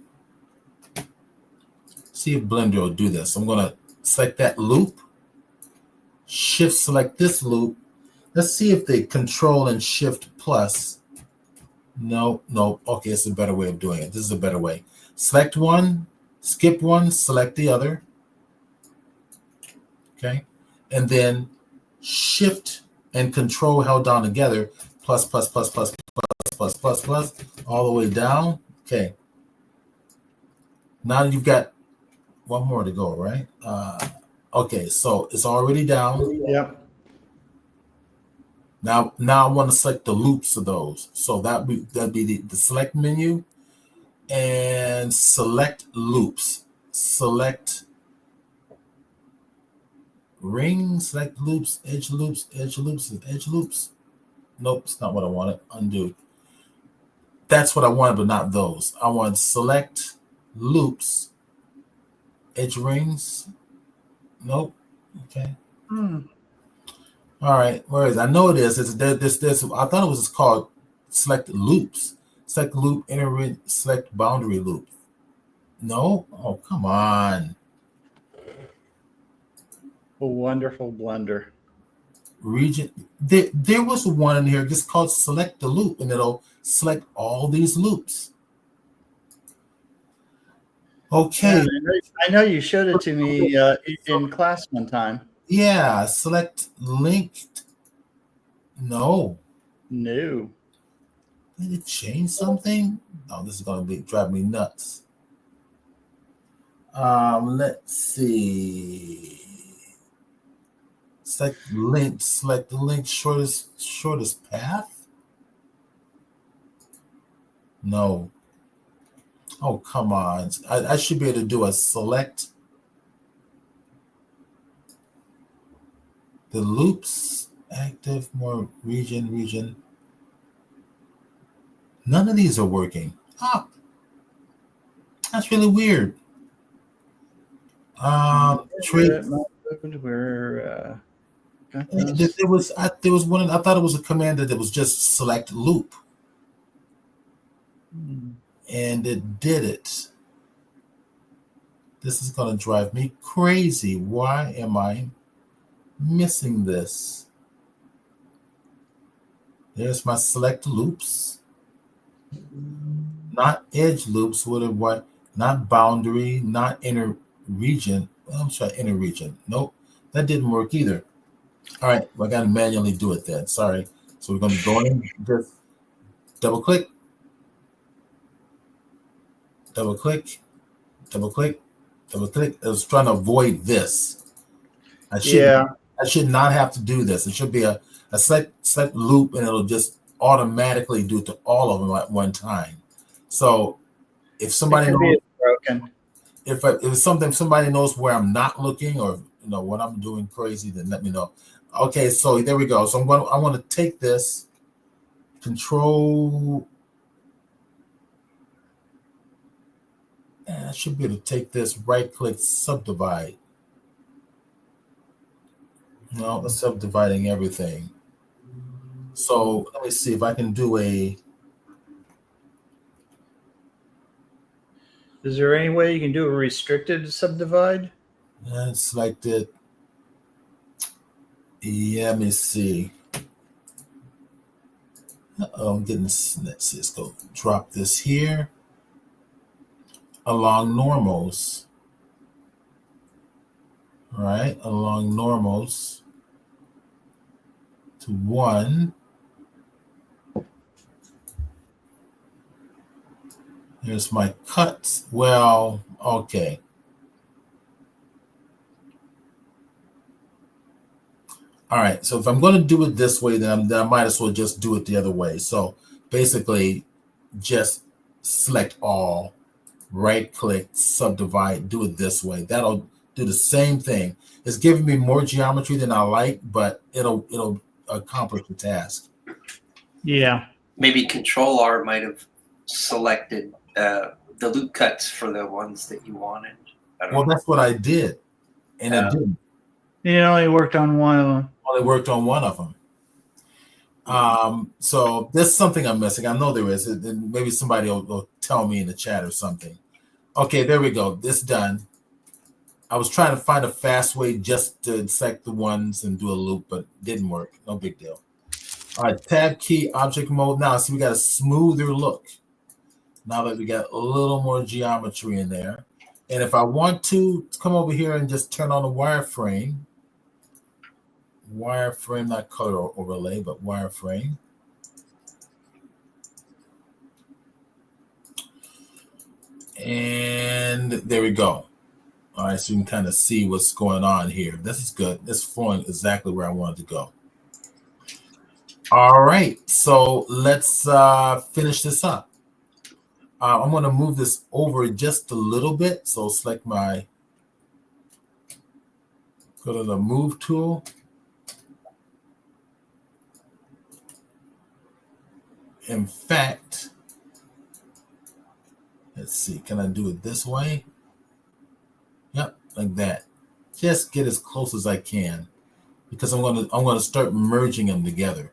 See if Blender will do this. I'm going to select that loop, shift select this loop. Let's see if they control and shift plus. No. Okay, it's a better way of doing it. This is a better way. Select one, skip one, select the other. Okay. And then shift and control held down together, plus, all the way down. Okay. Now you've got one more to go, right? Okay, so it's already down. Yep. Now I want to select the loops of those. So that'd be the select menu and select loops. Select ring, select loops, edge loops, edge loops, and edge loops. Nope, it's not what I wanted. Undo. That's what I wanted, but not those. I want select loops, edge rings. Nope. Okay. All right. Where is it? I know it is. It's this. I thought it was called select loops. Select loop, inner select boundary loop. No. Oh, come on. A wonderful blender. Region. There was one in here just called select the loop, and it'll select all these loops. Okay. Yeah, I know you showed it to me in class one time. Yeah. Select linked. No. No. Did it change something? No, this is going to drive me nuts. Let's see. Select the link shortest path. No. Oh, come on. I should be able to do a select the loops, active, more region. None of these are working. Ah, that's really weird. Trade. There was one. I thought it was a command that was just select loop, and it did it. This is going to drive me crazy. Why am I missing this? There's my select loops, not edge loops. What? Not boundary, not inner region. Well, I'm sorry, inner region. Nope, that didn't work either. All right, well, I got to manually do it then. Sorry. So we're going to go in, just double click. I was trying to avoid this. I should not have to do this. It should be a select loop, and it'll just automatically do it to all of them at one time. So if somebody knows, broken. if it's something somebody knows where I'm not looking, or what I'm doing crazy, then let me know. Okay, so there we go. So I want to take this control. And I should be able to take this, right click, subdivide. No, it's subdividing everything. So let me see if I can do a. Is there any way you can do a restricted subdivide? Select it. Yeah, let me see. I'm getting this. Let's see. Let's go drop this here along normals. All right, along normals to 1. Here's my cuts. Well, okay. All right, so if I'm going to do it this way, then I might as well just do it the other way. So basically, just select all, right-click, subdivide, do it this way. That'll do the same thing. It's giving me more geometry than I like, but it'll accomplish the task. Yeah. Maybe Control R might have selected the loop cuts for the ones that you wanted. Well, that's what I did, and it didn't. It only worked on one of them. Only worked on one of them. So there's something I'm missing. I know there is. Maybe somebody will tell me in the chat or something. Okay, there we go. This done. I was trying to find a fast way just to select the ones and do a loop, but didn't work. No big deal. All right, tab key, object mode. Now, see, we got a smoother look. Now that we got a little more geometry in there. And if I want to come over here and just turn on the wireframe, not color overlay, but wireframe. And there we go. All right, so you can kind of see what's going on here. This is good. This is flowing exactly where I wanted to go. All right, so let's finish this up. I'm going to move this over just a little bit. So select go to the move tool. In fact, Let's see, can I do it this way? Yep, like that. Just get as close as I can because I'm gonna start merging them together.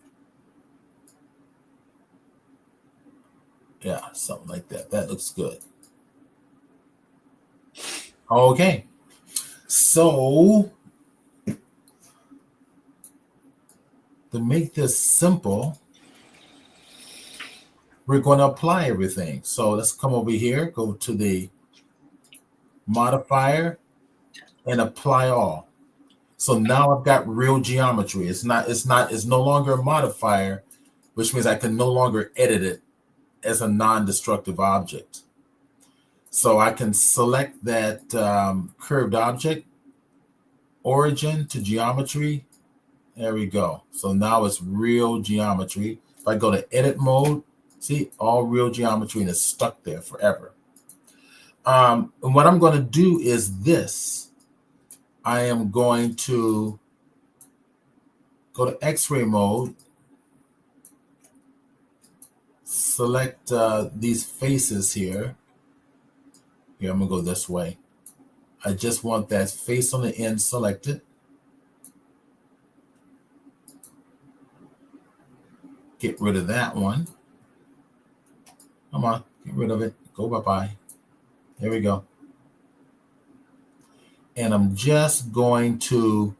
Yeah, something like that. That looks good. Okay, so to make this simple, we're going to apply everything. So let's come over here, go to the modifier and apply all. So now I've got real geometry. It's no longer a modifier, which means I can no longer edit it as a non-destructive object. So I can select that curved object, origin to geometry. There we go. So now it's real geometry. If I go to edit mode, see, all real geometry and it's stuck there forever. And what I'm going to do is this. I am going to go to X-ray mode, select these faces here. Here, I'm going to go this way. I just want that face on the end selected. Get rid of that one. Come on, get rid of it. Go bye-bye. There we go. And I'm just going to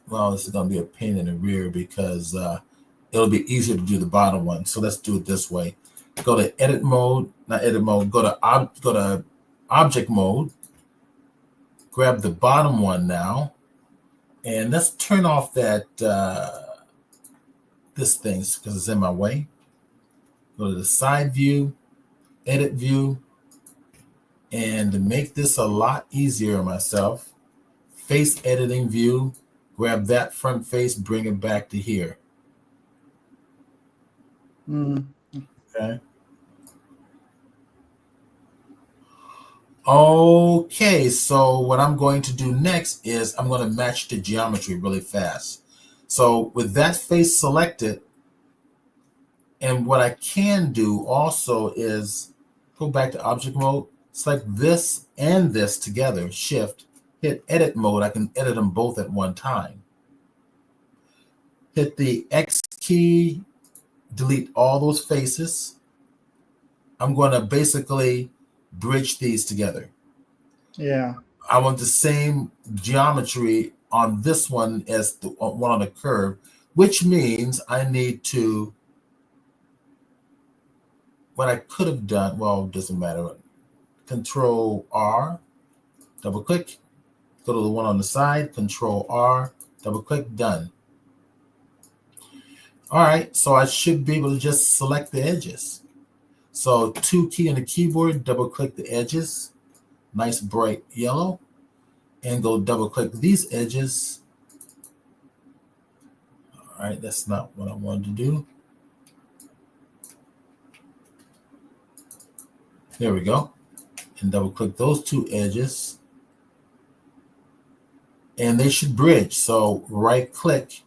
well, this is going to be a pain in the rear because it'll be easier to do the bottom one. So let's do it this way. Go to edit mode, not edit mode, go to object mode. Grab the bottom one now. And let's turn off that this thing because it's in my way. Go to the side view, edit view, and to make this a lot easier on myself, face editing view, grab that front face, bring it back to here. Okay. Okay, so what I'm going to do next is I'm going to match the geometry really fast. So with that face selected, and what I can do also is go back to object mode, select this and this together, shift, hit edit mode. I can edit them both at one time. Hit the X key, delete all those faces. I'm going to basically bridge these together. Yeah. I want the same geometry on this one as the one on the curve, which means I need to, what I could have done, well, it doesn't matter. Control R, double click, go to the one on the side, Control R, double click, done. All right, so I should be able to just select the edges. So 2 key on the keyboard, double click the edges, nice bright yellow, and go double click these edges. All right, that's not what I wanted to do. There we go. And double click those 2 edges. And they should bridge. So right click.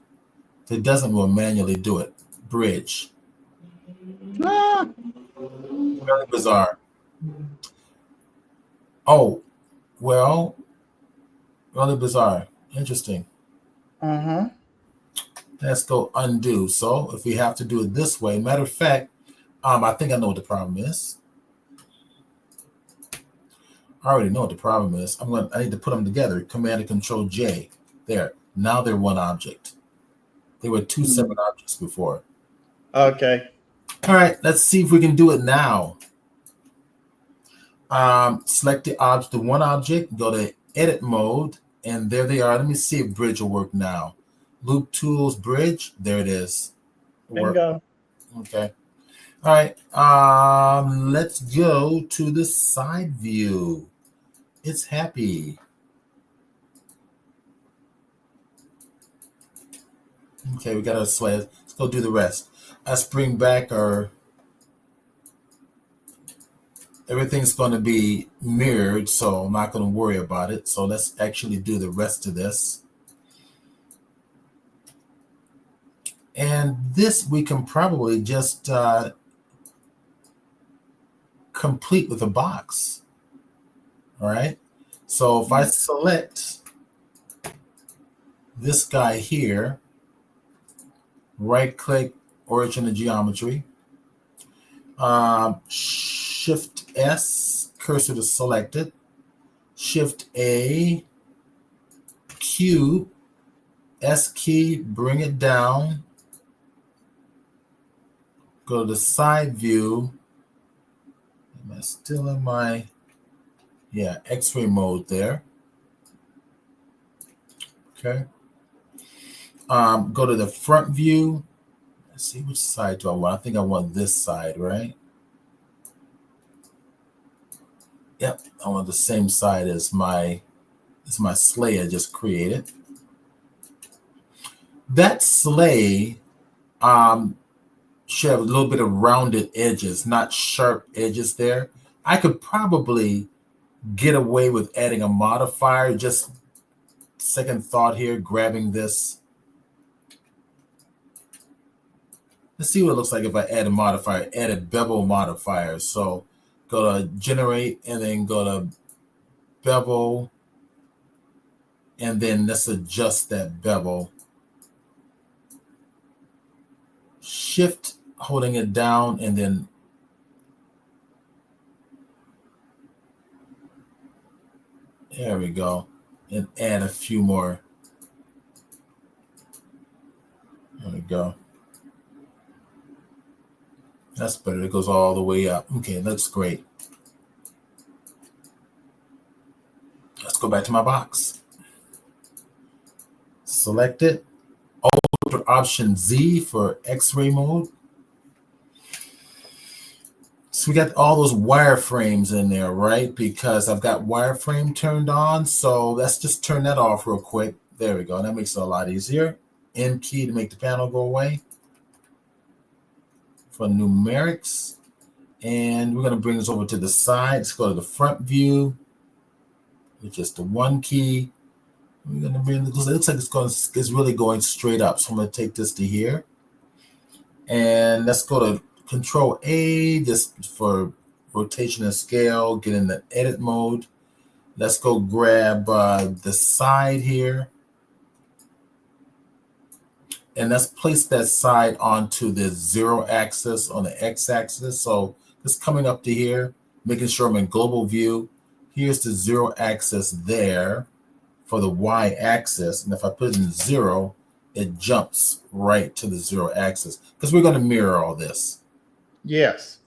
If it doesn't, we'll manually do it. Bridge. Ah. Really bizarre. Oh, well, really bizarre. Interesting. Let's go undo. So if we have to do it this way, matter of fact, I think I know what the problem is. I already know what the problem is. I need to put them together. Command and Control J. There. Now they're one object. They were 2 separate objects before. Okay. All right. Let's see if we can do it now. Select the one object. Go to Edit mode, and there they are. Let me see if Bridge will work now. Loop Tools Bridge. There it is. Bingo. Okay. All right. Let's go to the side view. It's happy. Okay, we got our sled. Let's go do the rest. Let's bring back our. Everything's going to be mirrored, so I'm not going to worry about it. So let's actually do the rest of this. And this we can probably just complete with a box. All right. So if I select this guy here, right click, origin of geometry, Shift S, cursor to selected, Shift A, Q, S key, bring it down, go to the side view. Am I still in my, X-ray mode there. Okay. Go to the front view. Let's see, which side do I want? I think I want this side, right? Yep, I want the same side as my sleigh I just created. That sleigh should have a little bit of rounded edges, not sharp edges there. I could probably get away with adding a modifier. Just second thought here, grabbing this. Let's see what it looks like if I add a modifier, add a bevel modifier. So go to generate and then go to bevel. And then let's adjust that bevel. Shift, holding it down, and then there we go. And add a few more. There we go. That's better. It goes all the way up. Okay, that's great. Let's go back to my box. Select it. Hold Option Z for X-ray mode. So we got all those wireframes in there, right? Because I've got wireframe turned on. So let's just turn that off real quick. There we go. That makes it a lot easier. N key to make the panel go away. For numerics. And we're going to bring this over to the side. Let's go to the front view. With just the 1 key. We're going to bring it looks like it's really going straight up. So I'm going to take this to here. And let's go to Control A, just for rotation and scale, get in the edit mode. Let's go grab the side here. And let's place that side onto the 0 axis on the X axis. So it's coming up to here, making sure I'm in global view. Here's the 0 axis there for the Y axis. And if I put it in 0, it jumps right to the 0 axis because we're going to mirror all this. Yes.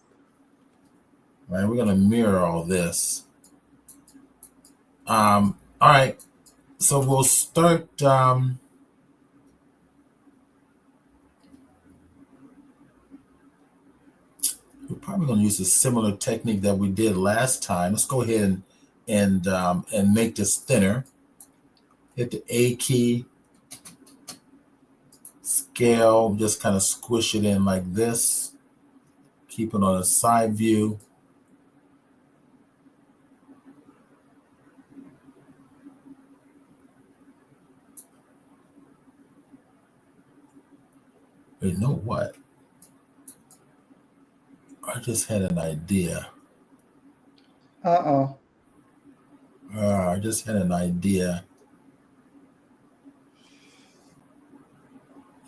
Right, we're going to mirror all this. All right, so we'll start. We're probably going to use a similar technique that we did last time. Let's go ahead and make this thinner. Hit the A key, scale, just kind of squish it in like this. Keep it on a side view. You know what? I just had an idea. Uh-oh. I just had an idea.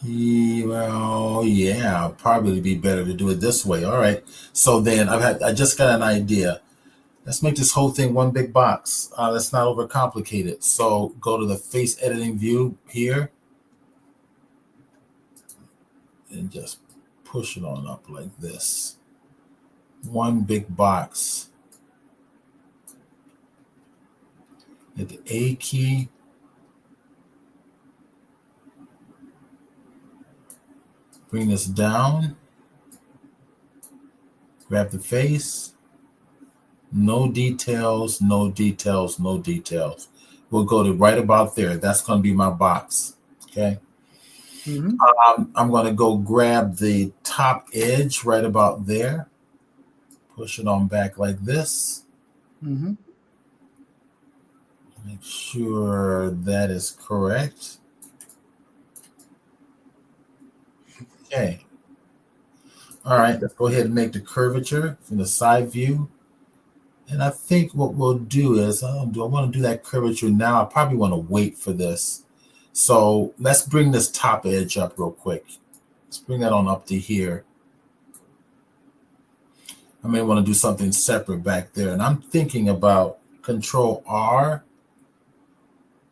Well, yeah, probably be better to do it this way. All right. So then I just got an idea. Let's make this whole thing one big box. Let's not overcomplicate it. So go to the face editing view here and just push it on up like this. One big box. Hit the A key. Bring this down. Grab the face. No details, no details, no details. We'll go to right about there. That's going to be my box. Okay. Mm-hmm. I'm going to go grab the top edge right about there. Push it on back like this. Mm-hmm. Make sure that is correct. Okay. All right, let's go ahead and make the curvature from the side view. And I think what we'll do is, do I want to do that curvature now? I probably want to wait for this. So let's bring this top edge up real quick. Let's bring that on up to here. I may want to do something separate back there. And I'm thinking about Control R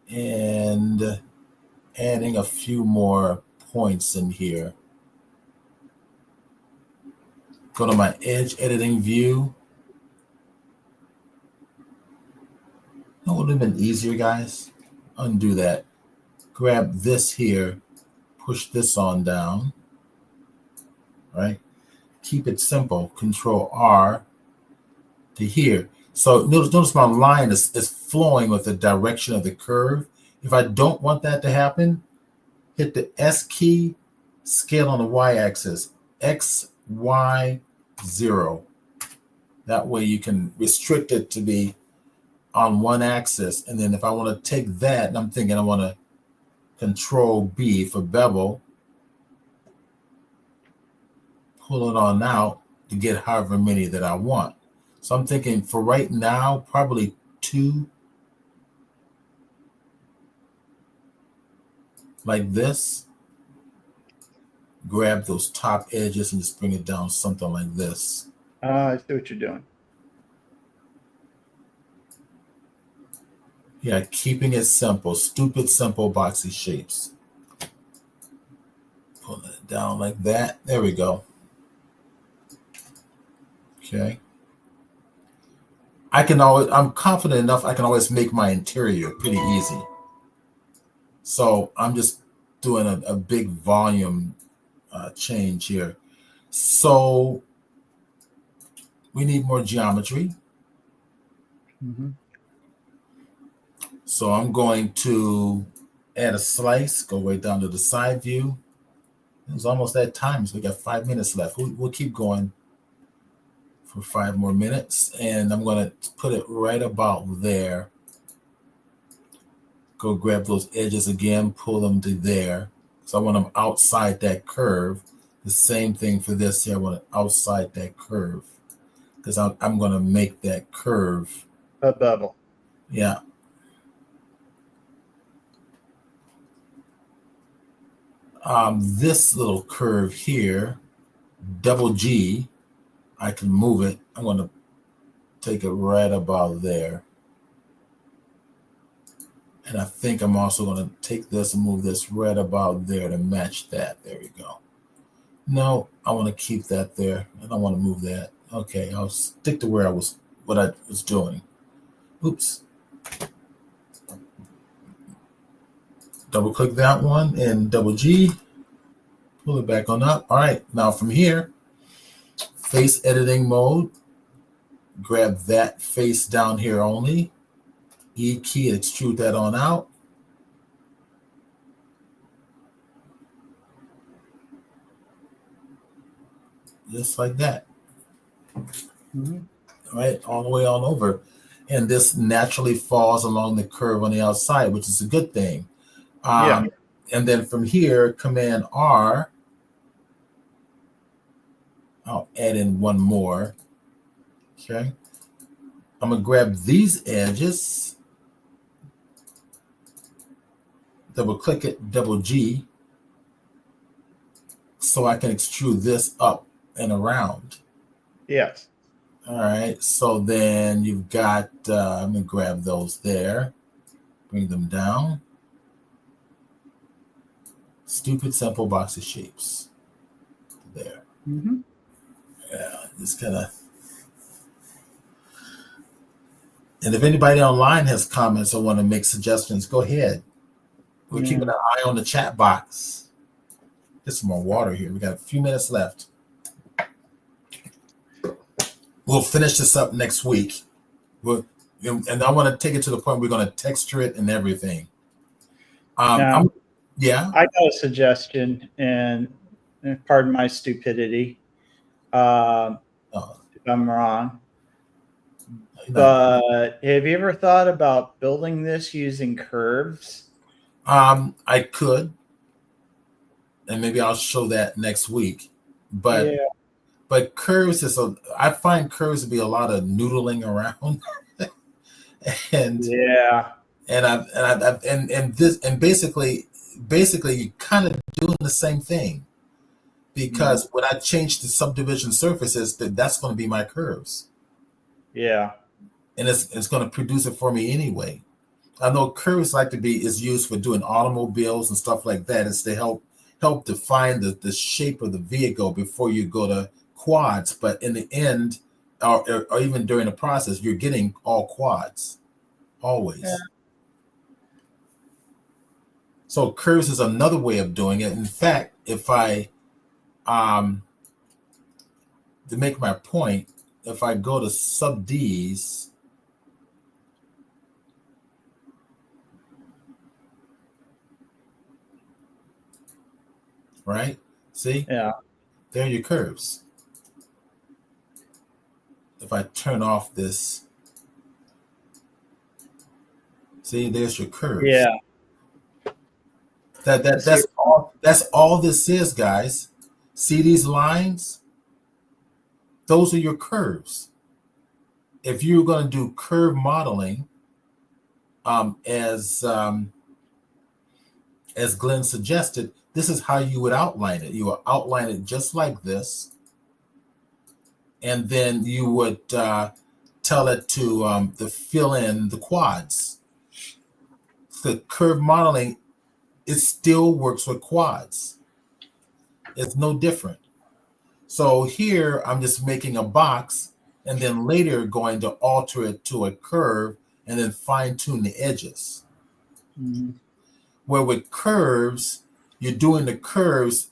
and adding a few more points in here. Go to my edge editing view. That would have been easier, guys. Undo that. Grab this here, push this on down, right? Keep it simple. Control R to here. So notice my line is flowing with the direction of the curve. If I don't want that to happen, hit the S key, scale on the y-axis, X, Y, 0. That way you can restrict it to be on one axis. And then if I want to take that, and I'm thinking I want to Control B for bevel, pull it on out to get however many that I want. So I'm thinking for right now, probably 2 like this. Grab those top edges and just bring it down something like this. I see what you're doing. Yeah, keeping it simple. Stupid, simple, boxy shapes. Pull it down like that. There we go. Okay. I'm confident enough I can always make my interior pretty easy. So I'm just doing a big volume change here. So we need more geometry. Mm-hmm. So I'm going to add a slice, go right down to the side view. It was almost that time, so we got 5 minutes left. We'll keep going for 5 more minutes, and I'm going to put it right about there. Go grab those edges again, pull them to there. So I want them outside that curve. The same thing for this here. I want it outside that curve because I'm going to make that curve. A bevel. Yeah. This little curve here, double G, I can move it. I'm going to take it right about there. And I think I'm also going to take this and move this right about there to match that. There we go. No, I want to keep that there. I don't want to move that. Okay, I'll stick to what I was doing. Oops. Double click that one and double G. Pull it back on up. All right, now from here, face editing mode. Grab that face down here only. E key, extrude that on out. Just like that. Mm-hmm. All right, all the way on over. And this naturally falls along the curve on the outside, which is a good thing. Yeah. And then from here, Command R. I'll add in one more. Okay. I'm going to grab these edges. Double click it, double G. So I can extrude this up and around. Yes. All right. So then you've got, I'm going to grab those there. Bring them down. Stupid, simple boxy shapes. There. Mm-hmm. Yeah, just kind of. And if anybody online has comments or want to make suggestions, go ahead. We're keeping an eye on the chat box. Get some more water here. We got a few minutes left. We'll finish this up next week. And I want to take it to the point we're going to texture it and everything. Yeah. I got a suggestion, and pardon my stupidity if I'm wrong. But have you ever thought about building this using curves? I could, and maybe I'll show that next week. But But curves I find curves to be a lot of noodling around, and Yeah. and basically you kind of doing the same thing, because when I change the subdivision surfaces, that's going to be my curves, Yeah. and it's going to produce it for me anyway. I know curves is used for doing automobiles and stuff like that. It's to help define the shape of the vehicle before you go to quads. But in the end, or even during the process, you're getting all quads always. Yeah. So curves is another way of doing it. In fact, if I to make my point, if I go to sub D's, right? See? Yeah. There are your curves. If I turn off this, see, there's your curves. Yeah. That's all this is, guys. See these lines? Those are your curves. If you're going to do curve modeling, as Glenn suggested, this is how you would outline it. You would outline it just like this, and then you would tell it to fill in the quads. The curve modeling, it still works with quads. It's no different. So here I'm just making a box, and then later going to alter it to a curve and then fine tune the edges. Mm-hmm. Where with curves, you're doing the curves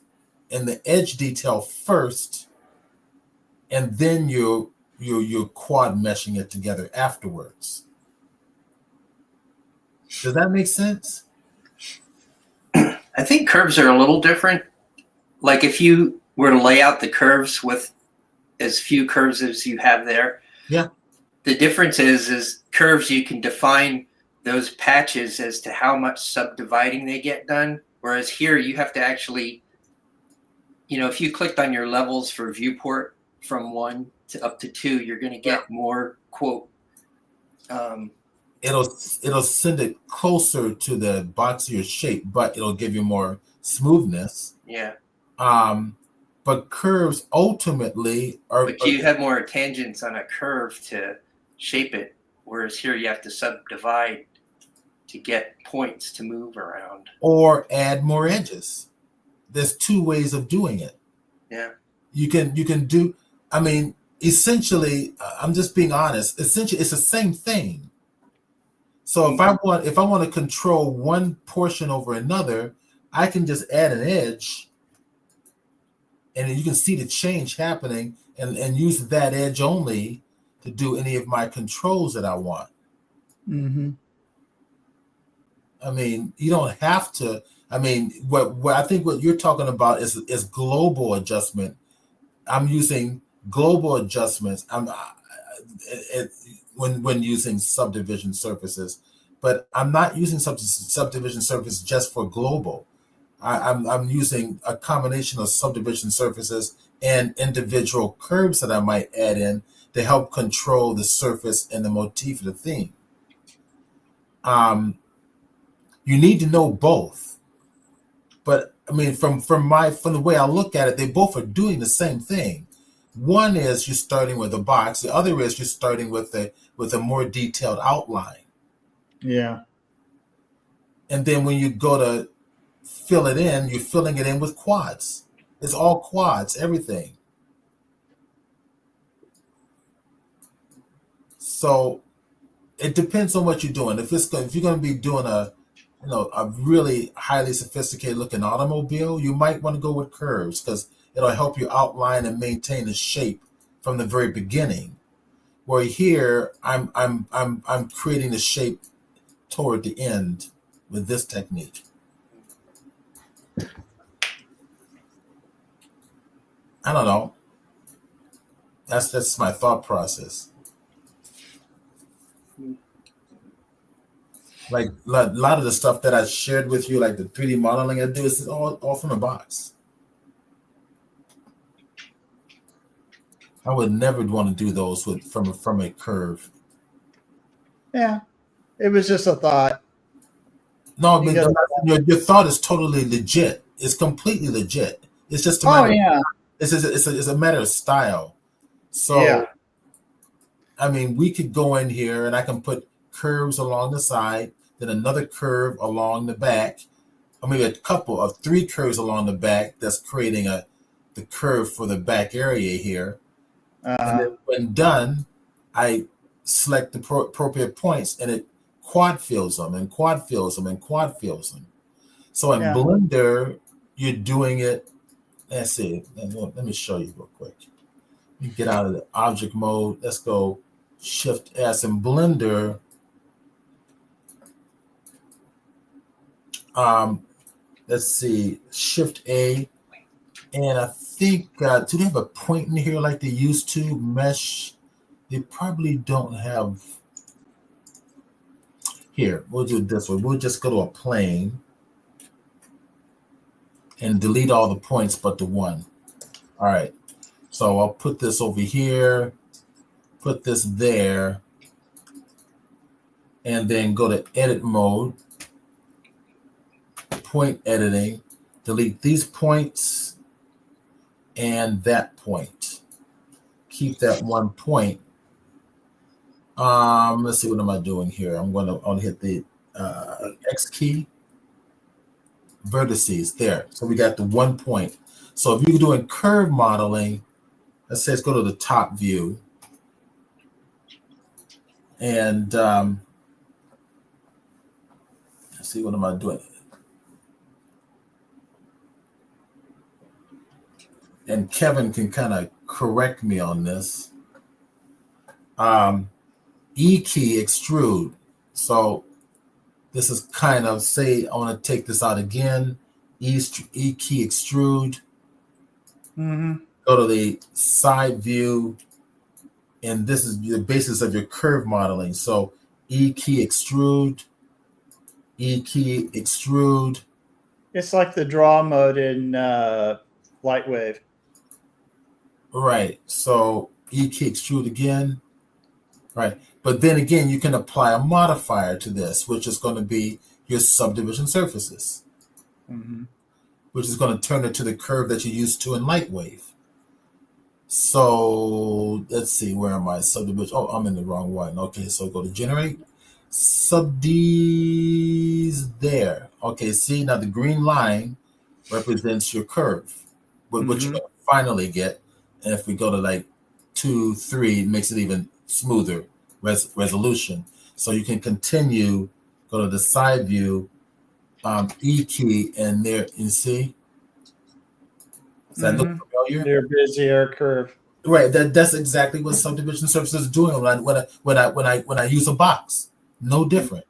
and the edge detail first, and then you're quad meshing it together afterwards. Does that make sense? I think curves are a little different. Like if you were to lay out the curves with as few curves as you have there, yeah. The difference is curves, you can define those patches as to how much subdividing they get done. Whereas here you have to actually, if you clicked on your levels for viewport from 1 to up to 2, you're going to get more quote. It'll send it closer to the boxier shape, but it'll give you more smoothness. Yeah. But curves ultimately But you have more tangents on a curve to shape it, whereas here you have to subdivide to get points to move around. Or add more edges. There's 2 ways of doing it. Yeah. You can do, essentially, I'm just being honest, essentially it's the same thing. So if I want to control one portion over another, I can just add an edge, and you can see the change happening, and use that edge only to do any of my controls that I want. Mm-hmm. You don't have to. What I think what you're talking about is global adjustment. I'm using global adjustments. When using subdivision surfaces, but I'm not using subdivision surfaces just for global. I'm using a combination of subdivision surfaces and individual curves that I might add in to help control the surface and the motif of the theme. You need to know both, but from the way I look at it, they both are doing the same thing. One is you're starting with a box. The other is you're starting with a more detailed outline. Yeah. And then when you go to fill it in, you're filling it in with quads. It's all quads, everything. So it depends on what you're doing. If you're going to be doing a really highly sophisticated looking automobile, you might want to go with curves because it'll help you outline and maintain the shape from the very beginning. Where here, I'm creating the shape toward the end with this technique. I don't know. That's my thought process. Like a lot of the stuff that I shared with you, like the 3D modeling I do, is all from the box. I would never want to do those from a curve. Yeah, it was just a thought. No, You but gotta- your thought is totally legit. It's completely legit. It's just a Oh matter. yeah, It's a matter of style. yeah, So I mean, we could go in here and I can put curves along the side, then another curve along the back, or maybe a couple of 3 curves along the back. That's creating the curve for the back area here. And then when done, I select the appropriate points and it quad fills them and quad fills them and quad fills them. So in Yeah. Blender, you're doing it. Let's see. Let me show you real quick. Let me get out of the object mode. Let's go Shift S in Blender. Let's see. Shift A. And I think, do they have a point in here like they used to? Mesh. They probably don't have. Here, we'll do it this way. We'll just go to a plane and delete all the points but the one. All right. So I'll put this over here, put this there, and then go to edit mode, point editing, delete these points and that point. Keep that one point. Let's see, what am I doing here? I'm going to hit the X key. Vertices there. So we got the 1 point. So if you're doing curve modeling, let's say let's go to the top view. And let's see, what am I doing? And Kevin can kind of correct me on this. E key extrude. So this is kind of, say I want to take this out again. E key extrude. Go to the side view. And this is the basis of your curve modeling. So E key extrude. E key extrude. it's like the draw mode in LightWave. Right. So E key extrude again. Right. But then again, you can apply a modifier to this, which is going to be your subdivision surfaces, which is going to turn it to the curve that you're used to in LightWave. So let's see, where am I? Subdivision. Oh, I'm in the wrong one. Okay, so go to generate. Subd's there. Okay, see, now the green line represents your curve, which you're going to finally get. And if we go to like 2, 3, it makes it even smoother resolution. So you can continue, go to the side view, E key, and there you see. Does that look familiar? Your Bezier curve. Right. That's exactly what subdivision surfaces is doing when I use a box. No different.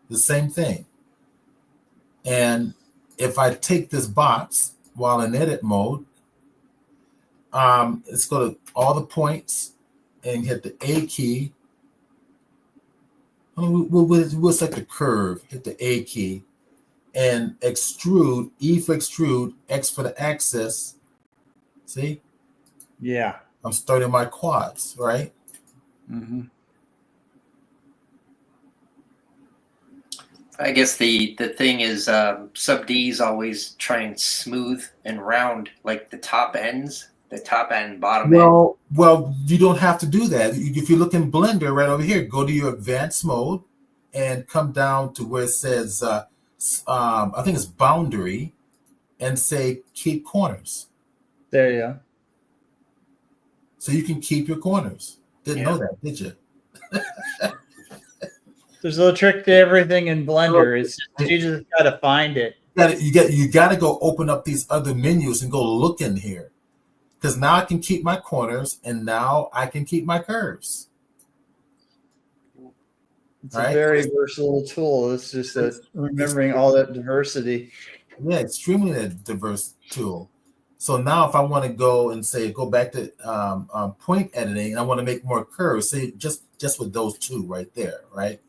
The same thing. And if I take this box while in edit mode, let's go to all the points and hit the A key. We'll set the curve, hit the A key, and extrude, E for extrude, X for the axis. See? Yeah. I'm starting my quads, right? I guess the thing is sub D's always try and smooth and round like the top ends, the top end, bottom end. Well, you don't have to do that. If you look in Blender right over here, go to your advanced mode and come down to where it says, I think it's boundary, and say keep corners. There you go. So you can keep your corners. Didn't know that, did you? There's a little trick to everything in Blender. It's just, you just got to find it. You got to go open up these other menus and go look in here, because now I can keep my corners and now I can keep my curves. It's a very versatile tool. It's just remembering all that diversity. Yeah, extremely diverse tool. So now if I want to go and say, go back to point editing, and I want to make more curves, say just with those two right there, right?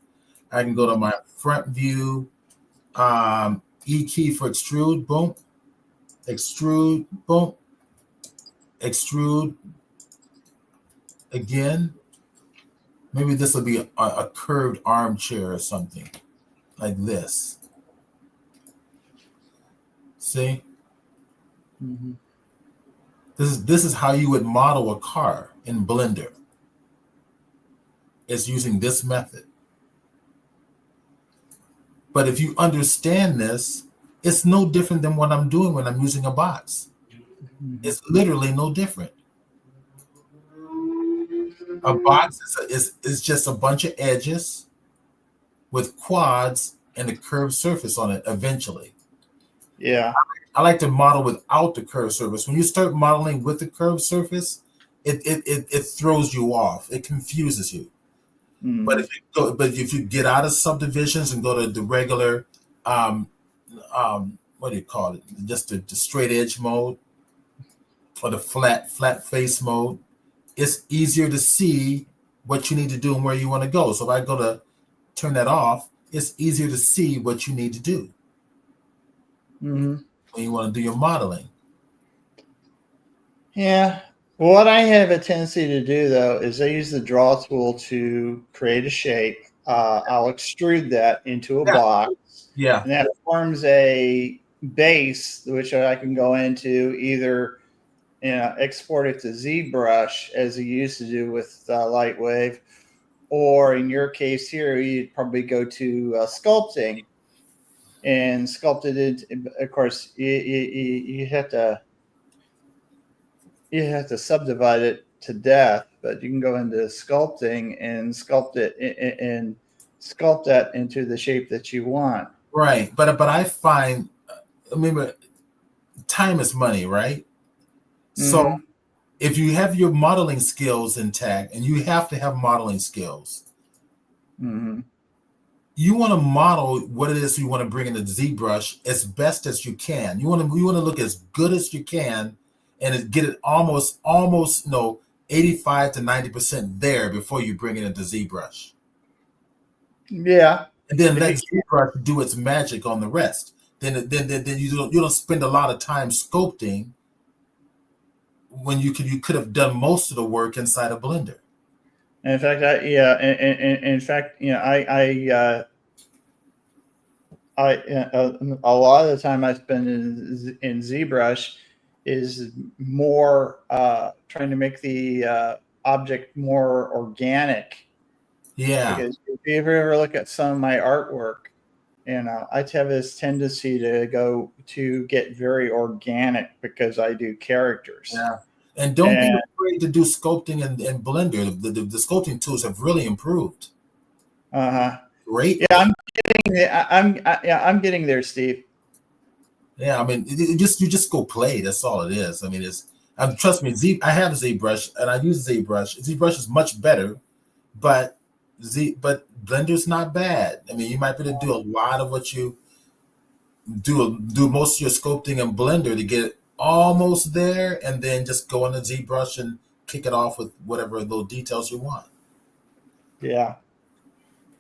I can go to my front view, E key for extrude, boom, extrude, boom, extrude, again, maybe this will be a curved armchair or something like this. See? Mhm. This is how you would model a car in Blender. It's using this method. But if you understand this, it's no different than what I'm doing when I'm using a box. Mhm. It's literally no different. A box is just a bunch of edges with quads and a curved surface on it eventually. Yeah. I like to model without the curved surface. When you start modeling with the curved surface, it throws you off. It confuses you. Mhm. But if you get out of subdivisions and go to the regular, um, what do you call it? Just the straight edge mode or the flat face mode. It's easier to see what you need to do and where you want to go. So if I go to turn that off, it's easier to see what you need to do Mhm. when you want to do your modeling. Yeah. What I have a tendency to do though is I use the draw tool to create a shape. I'll extrude that into a Yeah. box, Yeah. and that forms a base which I can go into either export it to ZBrush as you used to do with LightWave, or in your case here, you'd probably go to sculpting and sculpt it into. Of course, you have to subdivide it to death, but you can go into sculpting and sculpt it and sculpt that into the shape that you want. Right. But I find, remember, time is money, right? So Mm-hmm. if you have your modeling skills intact, and you have to have modeling skills, Mm-hmm. you want to model what it is you want to bring into ZBrush as best as you can. You want to look as good as you can, and get it almost 85 to 90% there before you bring it into ZBrush, Yeah. and then If let you ZBrush do its magic on the rest. Then you don't spend a lot of time sculpting when you could have done most of the work inside of Blender. In fact, in fact, a lot of the time I spend in ZBrush is more trying to make the object more organic. Yeah. Because if you ever look at some of my artwork, I have this tendency to get very organic because I do characters. Yeah. And don't be And afraid to do sculpting in Blender. The sculpting tools have really improved greatly. yeah, I'm getting there, Steve. Yeah, I mean, you just go play. That's all it is. I mean, trust me. I have ZBrush and I use ZBrush. ZBrush is much better, but but Blender's not bad. I mean, you might be able to do a lot of what you do most of your sculpting in Blender to get it almost there, and then just go into ZBrush and kick it off with whatever little details you want. Yeah.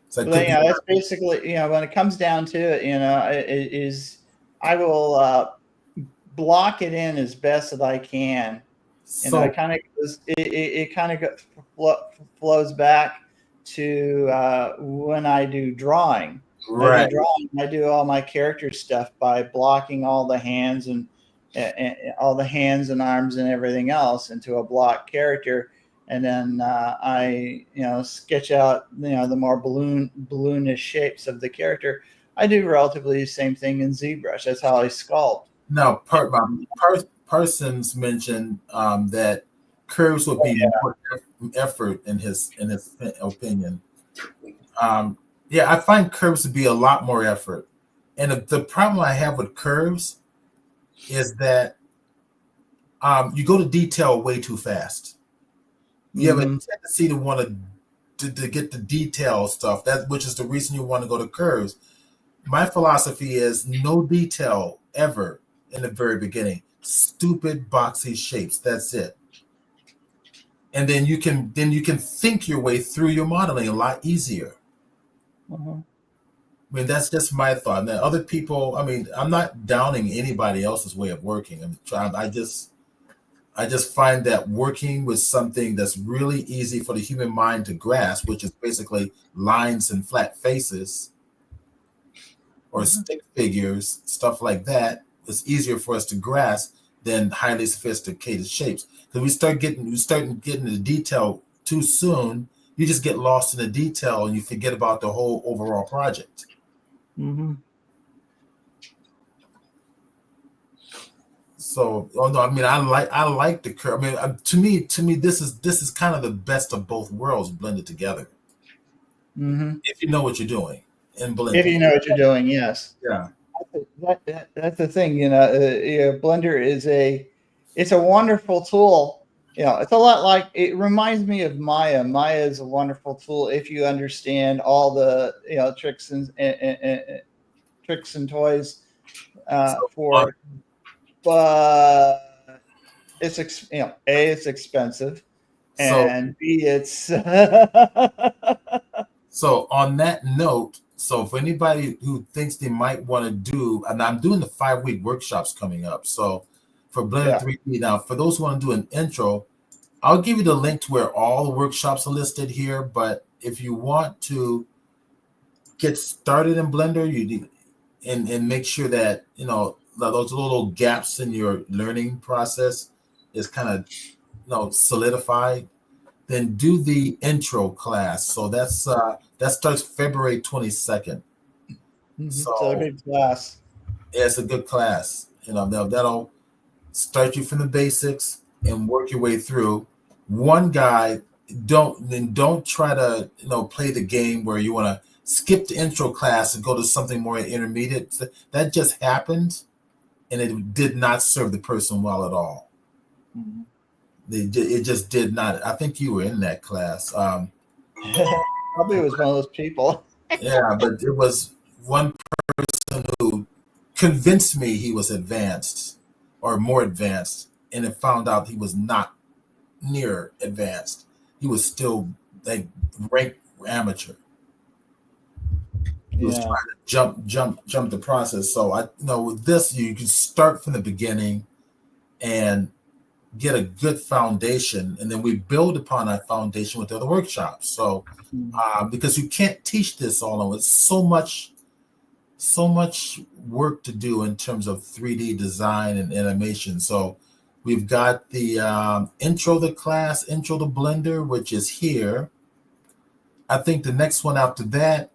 So it But could be that's basically, when it comes down to it, I will block it in as best as I can. so It kind of flows back to when I do drawing. right. I do all my character stuff by blocking all the hands and all the hands and arms and everything else into a block character, and then I sketch out the more balloonish shapes of the character. I do relatively the same thing in ZBrush. That's how I sculpt. Now, Parsons mentioned that curves would be more effort in his opinion. Yeah, I find curves to be a lot more effort, and the problem I have with curves is that you go to detail way too fast. You have a Mm-hmm. tendency to want to get the detail stuff, which is the reason you want to go to curves. My philosophy is no detail ever in the very beginning. Stupid boxy shapes. That's it. And then you can think your way through your modeling a lot easier. Uh-huh. I mean, that's just my thought. Now, other people, I mean, I'm not downing anybody else's way of working. I just I just find that working with something that's really easy for the human mind to grasp, which is basically lines and flat faces or stick figures, stuff like that, it's easier for us to grasp than highly sophisticated shapes. Because we start getting the detail too soon, you just get lost in the detail and you forget about the whole overall project. Mm-hmm. So, oh no, I mean, I like the curve. I mean, to me, this is kind of the best of both worlds blended together. Mm-hmm. If you know what you're doing and blend. If you know what you're doing, yes. Yeah. That's the thing, Blender it's a wonderful tool. It's a lot like, it reminds me of Maya. Maya is a wonderful tool if you understand all the tricks and tricks and toys for it. But it's expensive, So and B, it's so on that note, so for anybody who thinks they might want to do, and I'm doing the 5-week workshops coming up. So for Blender yeah. 3D now, for those who want to do an intro, I'll give you the link to where all the workshops are listed here. But if you want to get started in Blender, you need and make sure that those little gaps in your learning process is kind of solidified. Then do the intro class. So that starts February 22nd. It's a So big class. yeah, it's a good class. That'll start you from the basics and work your way through. One guy, don't try to play the game where you want to skip the intro class and go to something more intermediate. That just happened, and it did not serve the person well at all. Mm-hmm. It just did not. I think you were in that class. Probably was one of those people. Yeah, but it was one person who convinced me he was advanced or more advanced, and it found out he was not near advanced. He was still like ranked amateur. He was Yeah. trying to jump the process. So with this, you can start from the beginning and get a good foundation, and then we build upon that foundation with other workshops. So because you can't teach this all on, it's so much work to do in terms of 3D design and animation. So we've got the intro to class, intro to Blender, which is here. I think the next one after that,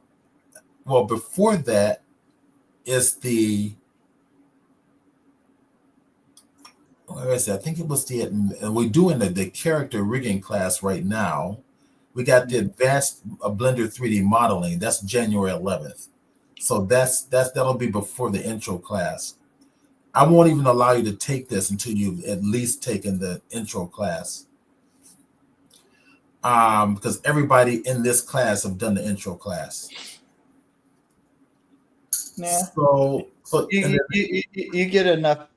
well, before that is where is it? I think it was we're doing the character rigging class right now. We got the advanced Blender 3D modeling. That's January 11th. So that'll be before the intro class. I won't even allow you to take this until you've at least taken the intro class. Because everybody in this class have done the intro class. Yeah. So you get enough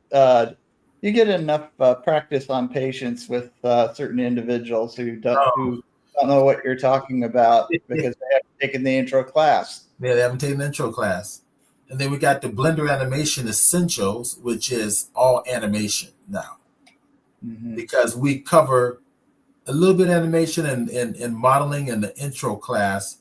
practice on patience with certain individuals who don't know what you're talking about because they haven't taken the intro class. Yeah, they haven't taken the intro class. And then we got the Blender Animation Essentials, which is all animation now. Mm-hmm. Because we cover a little bit of animation and modeling in the intro class.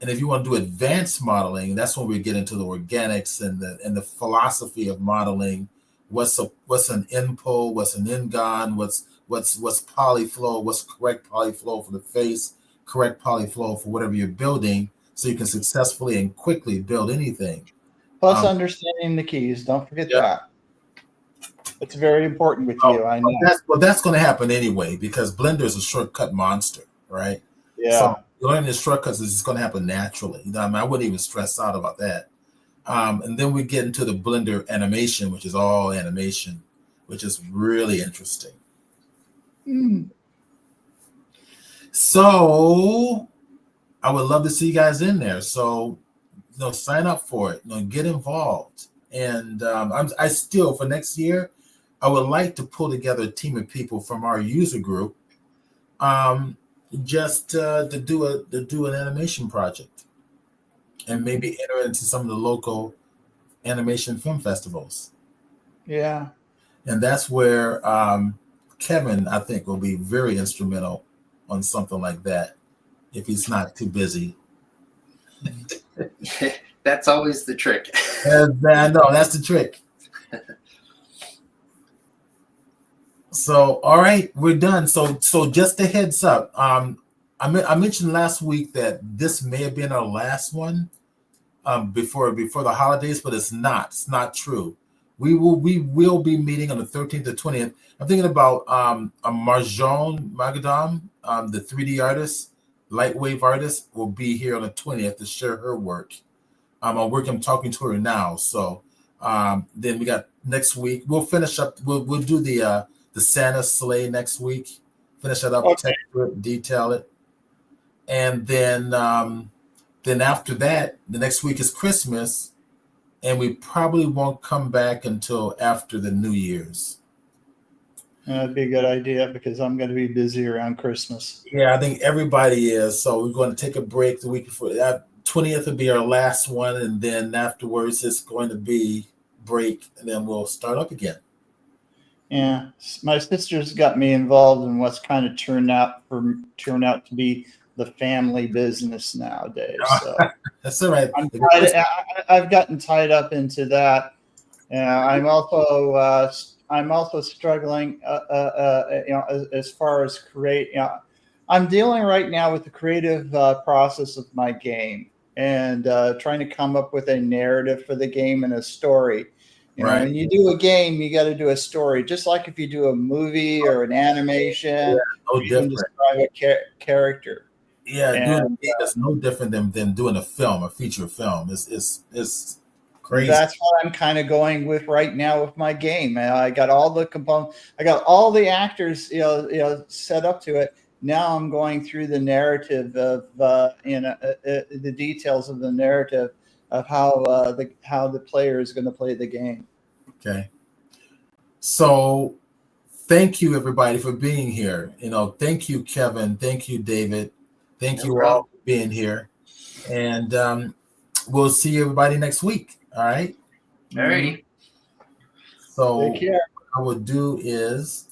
And if you want to do advanced modeling, that's when we get into the organics and the philosophy of modeling. What's an input? What's an ingon? What's polyflow? What's correct polyflow for the face? Correct polyflow for whatever you're building, so you can successfully and quickly build anything. Plus, understanding the keys. Don't forget that. It's very important with you. I know. That's going to happen anyway because Blender is a shortcut monster, right? Yeah. So learning the shortcuts is just going to happen naturally. I wouldn't even stress out about that. And then we get into the Blender animation, which is all animation, which is really interesting. So I would love to see you guys in there. So sign up for it. Get involved. And I still, for next year, I would like to pull together a team of people from our user group, just to do an animation project, and maybe enter into some of the local animation film festivals. Yeah. And that's where Kevin, I think, will be very instrumental on something like that if he's not too busy. That's always the trick. I know, that's the trick. So, all right, we're done. So just a heads up. I mentioned last week that this may have been our last one before the holidays, but it's not. It's not true. We will be meeting on the 13th to 20th. I'm thinking about a Marjon Magadam, the 3D artist, LightWave artist, will be here on the 20th to share her work. I'm talking to her now. So then we got next week. We'll finish up. We'll do the Santa sleigh next week. Finish it up, Okay. texture it, detail it, and then after that, the next week is Christmas, and we probably won't come back until after the New Year's. That'd be a good idea because I'm going to be busy around Christmas. Yeah, I think everybody is. So we're going to take a break the week before. 20th will be our last one, and then afterwards it's going to be break, and then we'll start up again. Yeah, my sister's got me involved in what's kind of turned out to be the family business nowadays. So that's all right. I've gotten tied up into that. I'm also struggling, as far as create. I'm dealing right now with the creative process of my game and trying to come up with a narrative for the game and a story. Right. When you do a game, you got to do a story, just like if you do a movie or an animation. No you can different. describe a character. Yeah, doing a game is no different than doing a film, a feature film. It's crazy. That's what I'm kind of going with right now with my game. I got all the components. I got all the actors, set up to it. Now I'm going through the narrative of, the details of the narrative of how the player is going to play the game. Okay. So, thank you everybody for being here. Thank you, Kevin. Thank you, David. Thank you all for being here, and we'll see everybody next week. All right. All righty. So Take care. what I would do is